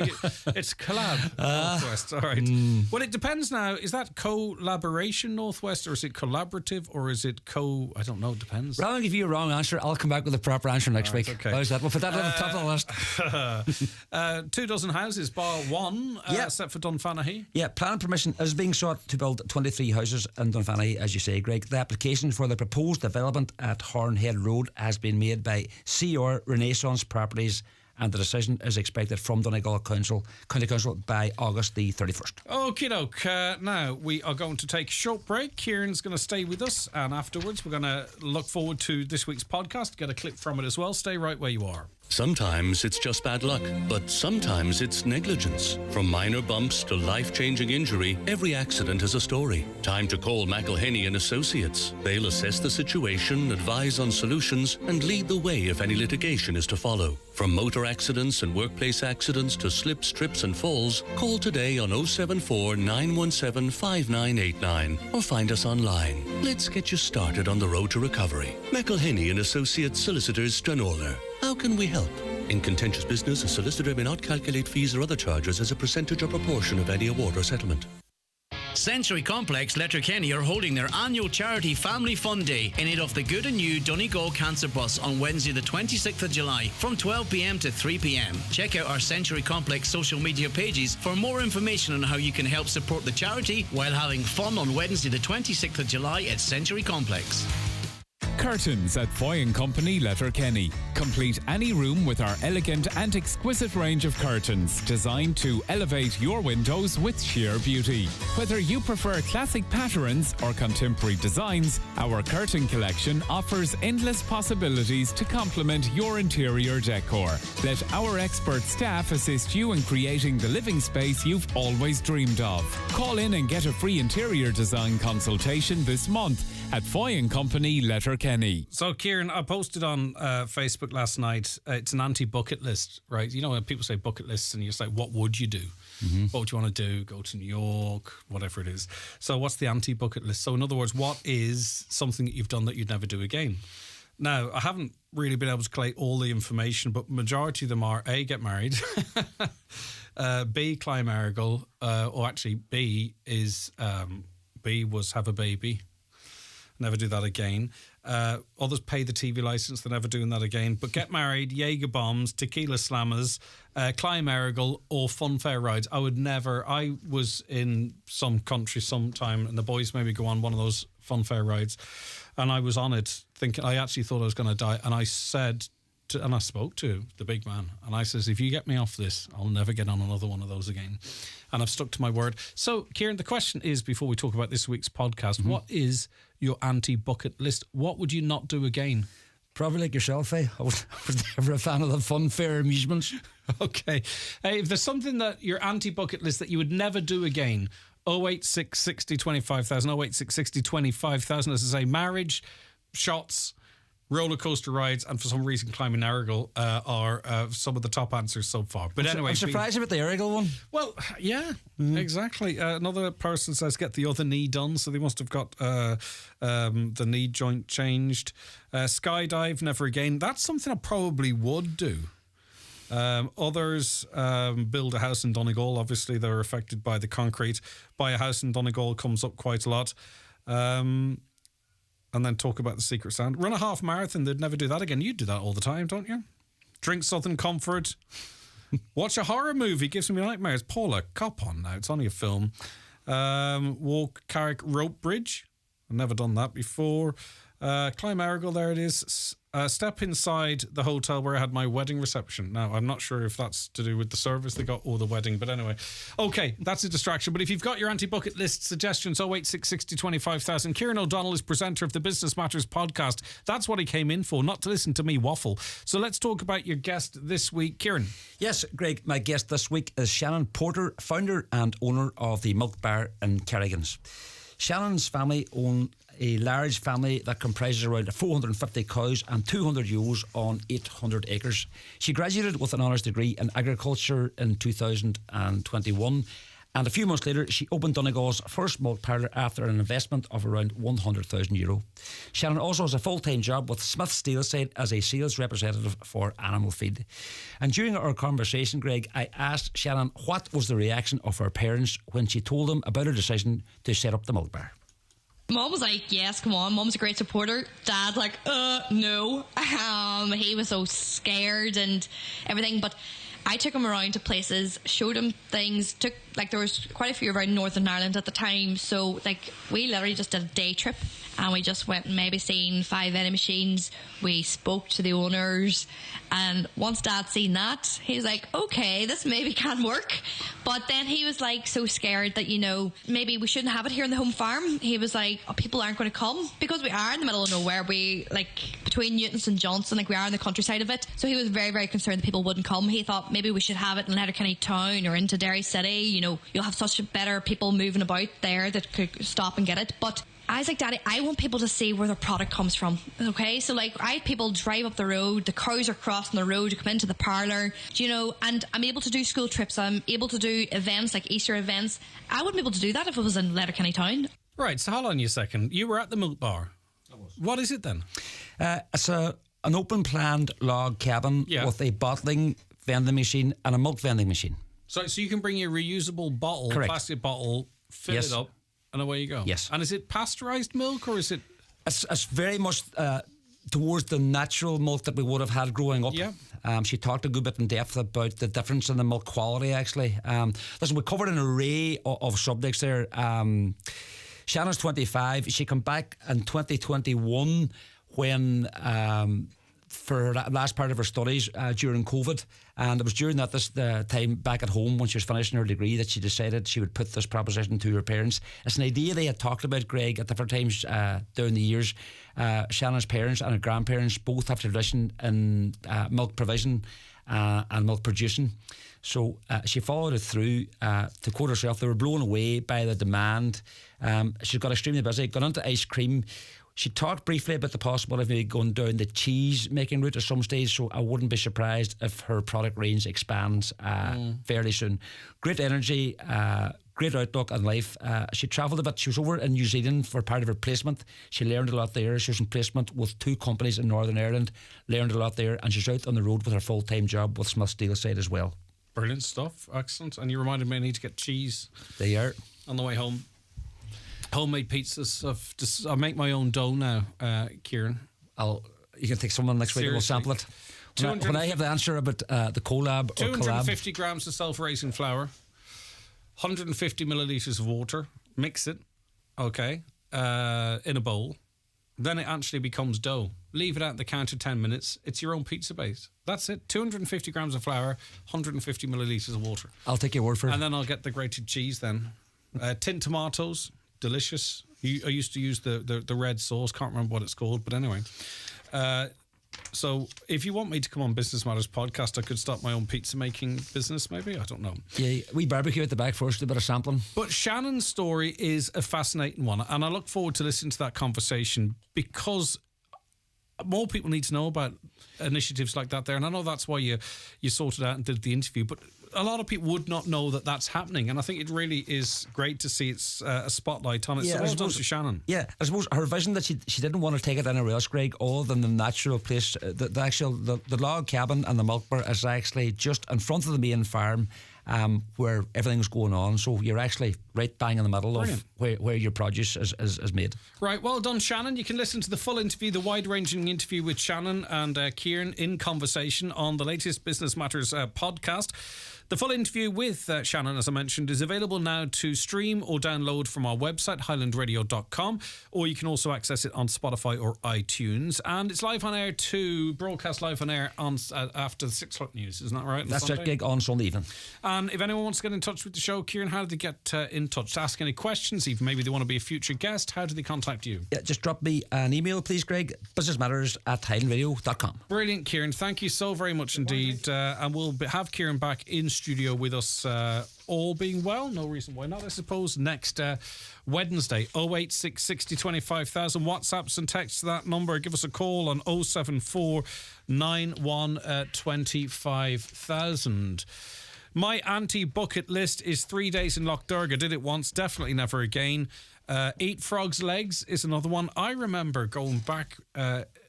it's collab Northwest. All right. Well, it depends now. Is that collaboration Northwest, or is it collaborative, or is it I don't know. It depends. Rather than give you a wrong answer, I'll come back with a proper answer next week. Okay. How's that? We'll put that on the top of the list. 24 houses, bar one, set for Dunfanaghy. Yeah, planning permission is being sought to build 23 houses in Dunfanaghy, as you say, Greg. The application for the proposed development at Hornhead Road has been made by CR Renaissance Properties, and the decision is expected from Donegal County Council by August the 31st. Okie doke. Now we are going to take a short break. Kieran's going to stay with us, and afterwards we're going to look forward to this week's podcast, get a clip from it as well. Stay right where you are. Sometimes it's just bad luck, but sometimes it's negligence. From minor bumps to life-changing injury, every accident has a story. Time to call McElhenney and Associates. They'll assess the situation, advise on solutions, and lead the way if any litigation is to follow. From motor accidents and workplace accidents to slips, trips and falls, call today on 074 917 5989 or find us online. Let's get you started on the road to recovery. McElhenney and Associates Solicitors, Stranolder. How can we help? In contentious business, a solicitor may not calculate fees or other charges as a percentage or proportion of any award or settlement. Century Complex Letterkenny are holding their annual charity Family Fun Day in aid of the good and new Donegal Cancer Bus on Wednesday the 26th of July from 12 p.m. to 3 p.m. Check out our Century Complex social media pages for more information on how you can help support the charity while having fun on Wednesday the 26th of July at Century Complex. Curtains at Foy & Company, Letterkenny. Complete any room with our elegant and exquisite range of curtains designed to elevate your windows with sheer beauty. Whether you prefer classic patterns or contemporary designs, our curtain collection offers endless possibilities to complement your interior decor. Let our expert staff assist you in creating the living space you've always dreamed of. Call in and get a free interior design consultation this month at Foy & Company, Letterkenny. So, Kieran, I posted on Facebook last night. It's an anti-bucket list, right? You know, when people say bucket lists and you're just like, what would you do? Mm-hmm. What would you want to do? Go to New York, whatever it is. So what's the anti-bucket list? So in other words, what is something that you've done that you'd never do again? Now, I haven't really been able to collate all the information, but majority of them are A, get married, B, climb Errigal, or actually B was have a baby. Never do that again. Others pay the TV license. They're never doing that again. But get married, Jaeger bombs, tequila slammers, climb Errigal, or fun fair rides. I would never. I was in some country sometime, and the boys made me go on one of those fun fair rides, and I was on it thinking, I actually thought I was going to die, and I said, and I spoke to the big man, and I says, if you get me off this, I'll never get on another one of those again. And I've stuck to my word. So, Kieran, the question is, before we talk about this week's podcast, what is your anti-bucket list? What would you not do again? Probably like yourself, I was never a fan of the fun fair amusements. Okay. If there's something that your anti-bucket list that you would never do again, 086 60 25,000, 086 60 25,000, as I say, marriage, shots, roller coaster rides, and for some reason climbing Errigal are some of the top answers so far. But anyway, I'm surprised about the Errigal one. Well, yeah, exactly. Another person says get the other knee done, so they must have got the knee joint changed. Skydive, never again. That's something I probably would do. Others build a house in Donegal. Obviously, they're affected by the concrete. Buy a house in Donegal comes up quite a lot. And then talk about the secret sound. Run a half marathon, they'd never do that again. You do that all the time, don't you? Drink Southern Comfort. Watch a horror movie, gives me nightmares. Paula, cop on now, it's only a film. Walk Carrick Rope Bridge. I've never done that before. Climb Errigal, there it is. Step inside the hotel where I had my wedding reception. Now, I'm not sure if that's to do with the service they got or the wedding, but anyway. Okay, that's a distraction. But if you've got your anti-bucket list suggestions, 086 60 25,000. Kieran O'Donnell is presenter of the Business Matters podcast. That's what he came in for, not to listen to me waffle. So let's talk about your guest this week. Kieran. Yes, Greg, my guest this week is Shannon Porter, founder and owner of the Milk Bar in Kerrigan's. Shannon's family own a large family that comprises around 450 cows and 200 ewes on 800 acres. She graduated with an honours degree in agriculture in 2021, and a few months later she opened Donegal's first milk parlour after an investment of around €100,000. Shannon also has a full-time job with Smith Steelside as a sales representative for animal feed. And during our conversation, Greg, I asked Shannon what was the reaction of her parents when she told them about her decision to set up the milk bar. Mom was like, yes, come on. Mom's a great supporter. Dad, like, no. He was so scared and everything. But I took him around to places, showed him things, there was quite a few around Northern Ireland at the time. So, we literally just did a day trip and we just went and maybe seen 5 vending machines. We spoke to the owners, and once Dad seen that, he was like, okay, this maybe can work. But then he was so scared that, maybe we shouldn't have it here in the home farm. He was like, people aren't going to come because we are in the middle of nowhere. We between Newton and Johnson, we are in the countryside of it. So he was very, very concerned that people wouldn't come. He thought maybe we should have it in Letterkenny town or into Derry City. You'll have such better people moving about there that could stop and get it. But I was like, Daddy, I want people to see where their product comes from. Okay, so I had people drive up the road, the cows are crossing the road to come into the parlour, and I'm able to do school trips, I'm able to do events like Easter events. I wouldn't be able to do that if it was in Letterkenny town. Right, so hold on a second. You were at the milk bar. I was. What is it then? It's an open planned log cabin with a bottling vending machine and a milk vending machine. So you can bring your reusable bottle, correct, plastic bottle, fill it up, and away you go. Yes. And is it pasteurised milk or is it? It's very much towards the natural milk that we would have had growing up. Yeah. She talked a good bit in depth about the difference in the milk quality, actually. Listen, we covered an array of subjects there. Shannon's 25. She came back in 2021 when for the last part of her studies during COVID, and it was during the time back at home when she was finishing her degree that she decided she would put this proposition to her parents. It's an idea they had talked about, Greg, at different times during the years. Shannon's parents and her grandparents both have tradition in milk provision and milk producing. So she followed it through. To quote herself, they were blown away by the demand. She got extremely busy, got into ice cream. She talked briefly about the possibility of maybe going down the cheese making route at some stage, so I wouldn't be surprised if her product range expands fairly soon. Great energy, great outlook on life. She travelled a bit. She was over in New Zealand for part of her placement. She learned a lot there. She was in placement with 2 companies in Northern Ireland, learned a lot there, and she's out on the road with her full-time job with Smith Steelside as well. Brilliant stuff. Excellent. And you reminded me I need to get cheese. They are. On the way home. Homemade pizzas. I make my own dough now, Kieran. You can take someone next week and we'll sample it. When I have the answer about the collab or 250 grams of self-raising flour, 150 millilitres of water. Mix it, okay, in a bowl. Then it actually becomes dough. Leave it out the counter 10 minutes. It's your own pizza base. That's it. 250 grams of flour, 150 millilitres of water. I'll take your word for it. And then I'll get the grated cheese then. Tin tomatoes, delicious. I used to use the red sauce. Can't remember what it's called, but anyway. So if you want me to come on Business Matters podcast, I could start my own pizza making business maybe. I don't know. Yeah, we barbecue at the back first, a bit of sampling. But Shannon's story is a fascinating one, and I look forward to listening to that conversation because more people need to know about initiatives like that there. And I know that's why you sorted out and did the interview, but a lot of people would not know that that's happening, and I think it really is great to see it's a spotlight on it. So well done to Shannon. Yeah, I suppose her vision that she didn't want to take it anywhere else, Greg, other than the natural place. The log cabin and the milk bar is actually just in front of the main farm, where everything's going on. So you're actually right bang in the middle of where your produce is made. Right, well done, Shannon. You can listen to the full interview, the wide-ranging interview with Shannon and Kieran in conversation on the latest Business Matters podcast. The full interview with Shannon, as I mentioned, is available now to stream or download from our website, highlandradio.com, or you can also access it on Spotify or iTunes. And it's live on air too, broadcast live on air on after the 6 o'clock news, isn't that right? That's right, gig on Sunday evening. And if anyone wants to get in touch with the show, Kieran, how do they get in touch? To ask any questions, even maybe they want to be a future guest, how do they contact you? Yeah, just drop me an email, please, Greg, businessmatters@highlandradio.com. Brilliant, Kieran. Thank you so very much indeed. And we'll have Kieran back in studio with us, all being well. No reason why not, I suppose. Next Wednesday, 086 60 25,000. WhatsApps and texts to that number. Give us a call on 074 91 25,000. My anti-bucket list is 3 days in Loch Durga. Did it once, definitely never again. Eat frogs' legs is another one. I remember going back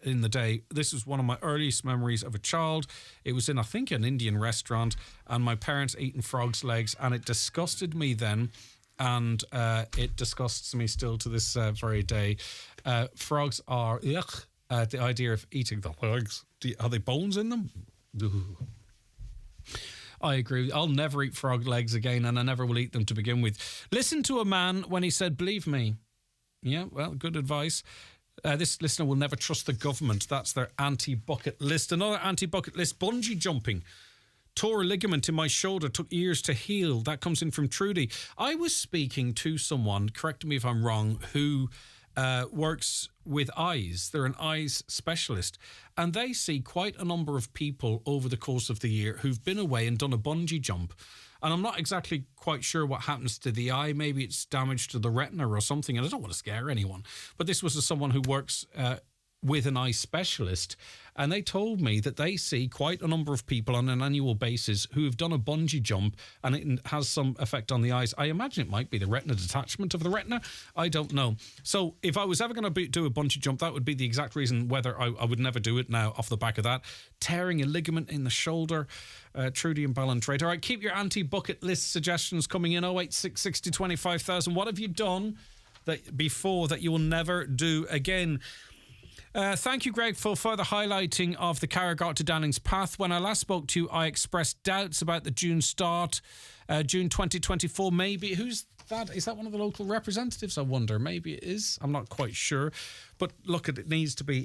in the day. This was one of my earliest memories of a child. It was in, I think, an Indian restaurant, and my parents eating frogs' legs, and it disgusted me then, and it disgusts me still to this very day. Frogs are, yuck. The idea of eating the legs. Are they bones in them? Ooh. I agree. I'll never eat frog legs again, and I never will eat them to begin with. Listen to a man when he said, believe me. Yeah, well, good advice. This listener will never trust the government. That's their anti-bucket list. Another anti-bucket list, bungee jumping. Tore a ligament in my shoulder, took years to heal. That comes in from Trudy. I was speaking to someone, correct me if I'm wrong, who works with eyes. They're an eyes specialist, and they see quite a number of people over the course of the year who've been away and done a bungee jump. And I'm not exactly quite sure what happens to the eye. Maybe it's damage to the retina or something, and I don't want to scare anyone. But this was someone who works with an eye specialist, and they told me that they see quite a number of people on an annual basis who have done a bungee jump, and it has some effect on the eyes. I imagine it might be the retina detachment of the retina. I don't know. So if I was ever going to do a bungee jump, that would be the exact reason whether I would never do it now off the back of that. Tearing a ligament in the shoulder. Trudy and Ballantrae. All right, keep your anti-bucket list suggestions coming in. 086 60 25,000. What have you done before that you will never do again? Thank you, Greg, for further highlighting of the Carragart to Downing's path. When I last spoke to you, I expressed doubts about the June start, June 2024. Maybe, who's that? Is that one of the local representatives? I wonder. Maybe it is. I'm not quite sure. But look, it needs to be.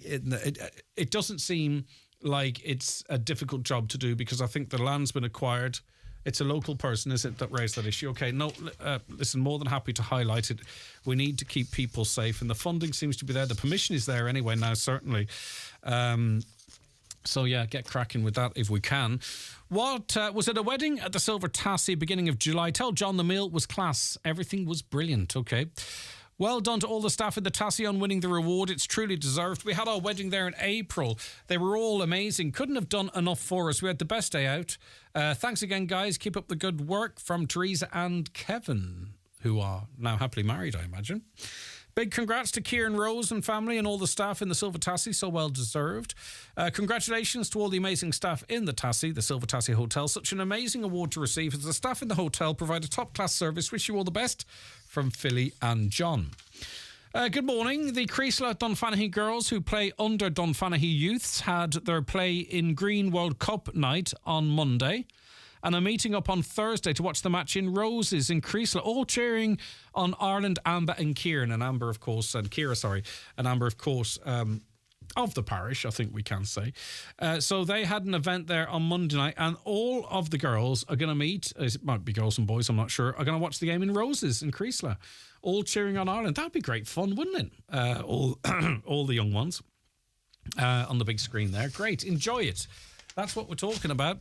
It doesn't seem like it's a difficult job to do because I think the land's been acquired. It's a local person, is it, that raised that issue? Okay, no, listen, more than happy to highlight it. We need to keep people safe, and the funding seems to be there. The permission is there anyway now, certainly. So, yeah, get cracking with that if we can. What was it, a wedding at the Silver Tassie beginning of July? Tell John the meal was class. Everything was brilliant. Okay. Well done to all the staff at the Tassie on winning the reward. It's truly deserved. We had our wedding there in April. They were all amazing. Couldn't have done enough for us. We had the best day out. Thanks again, guys. Keep up the good work from Teresa and Kevin, who are now happily married, I imagine. Big congrats to Kieran Rose and family and all the staff in the Silver Tassie, so well deserved. Congratulations to all the amazing staff in the Tassie, the Silver Tassie Hotel. Such an amazing award to receive as the staff in the hotel provide a top-class service. Wish you all the best from Philly and John. Good morning. The Creasla Dunfanaghy girls who play under Dunfanaghy Youths had their play in Green World Cup night on Monday and are meeting up on Thursday to watch the match in Roses in Creasla, all cheering on Ireland, Amber and Kieran. And Amber, of course, and Ciara, sorry. And Amber, of course, of the parish, I think we can say. So they had an event there on Monday night, and all of the girls are going to meet, it might be girls and boys, I'm not sure, are going to watch the game in Roses in Creasla, all cheering on Ireland. That'd be great fun, wouldn't it? All the young ones on the big screen there. Great, enjoy it. That's what we're talking about.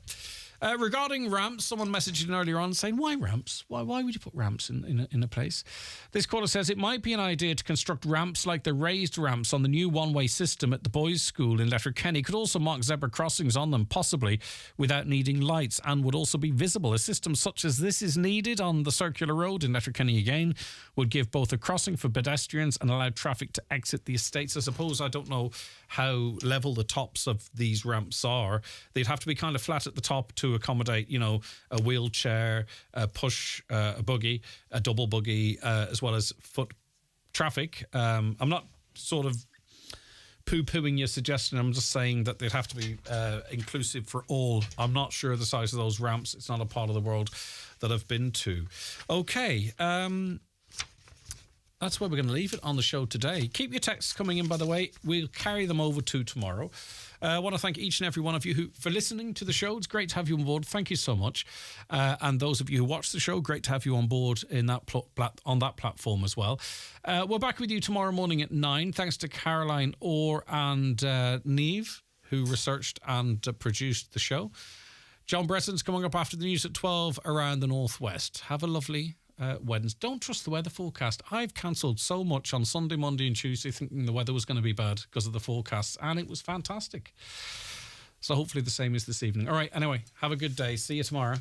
Regarding ramps, someone messaged in earlier on saying, why ramps? Why would you put ramps in a place? This caller says it might be an idea to construct ramps like the raised ramps on the new one-way system at the boys' school in Letterkenny. Could also mark zebra crossings on them, possibly without needing lights, and would also be visible. A system such as this is needed on the circular road in Letterkenny again, would give both a crossing for pedestrians and allow traffic to exit the estates. I suppose, I don't know how level the tops of these ramps are. They'd have to be kind of flat at the top to accommodate, you know, a wheelchair, a push, a buggy, a double buggy, as well as foot traffic. I'm not sort of poo-pooing your suggestion. I'm just saying that they'd have to be inclusive for all. I'm not sure the size of those ramps. It's not a part of the world that I've been to. Okay. That's where we're going to leave it on the show today. Keep your texts coming in, by the way. We'll carry them over to tomorrow. I want to thank each and every one of you for listening to the show. It's great to have you on board. Thank you so much. And those of you who watch the show, great to have you on board in that on that platform as well. We're back with you tomorrow morning at 9. Thanks to Caroline Orr and Neve, who researched and produced the show. John Bresson's coming up after the news at 12 around the Northwest. Have a lovely Wednesday. Don't trust the weather forecast. I've cancelled so much on Sunday, Monday and Tuesday thinking the weather was going to be bad because of the forecasts, and it was fantastic. So hopefully the same is this evening. All right, anyway, have a good day. See you tomorrow.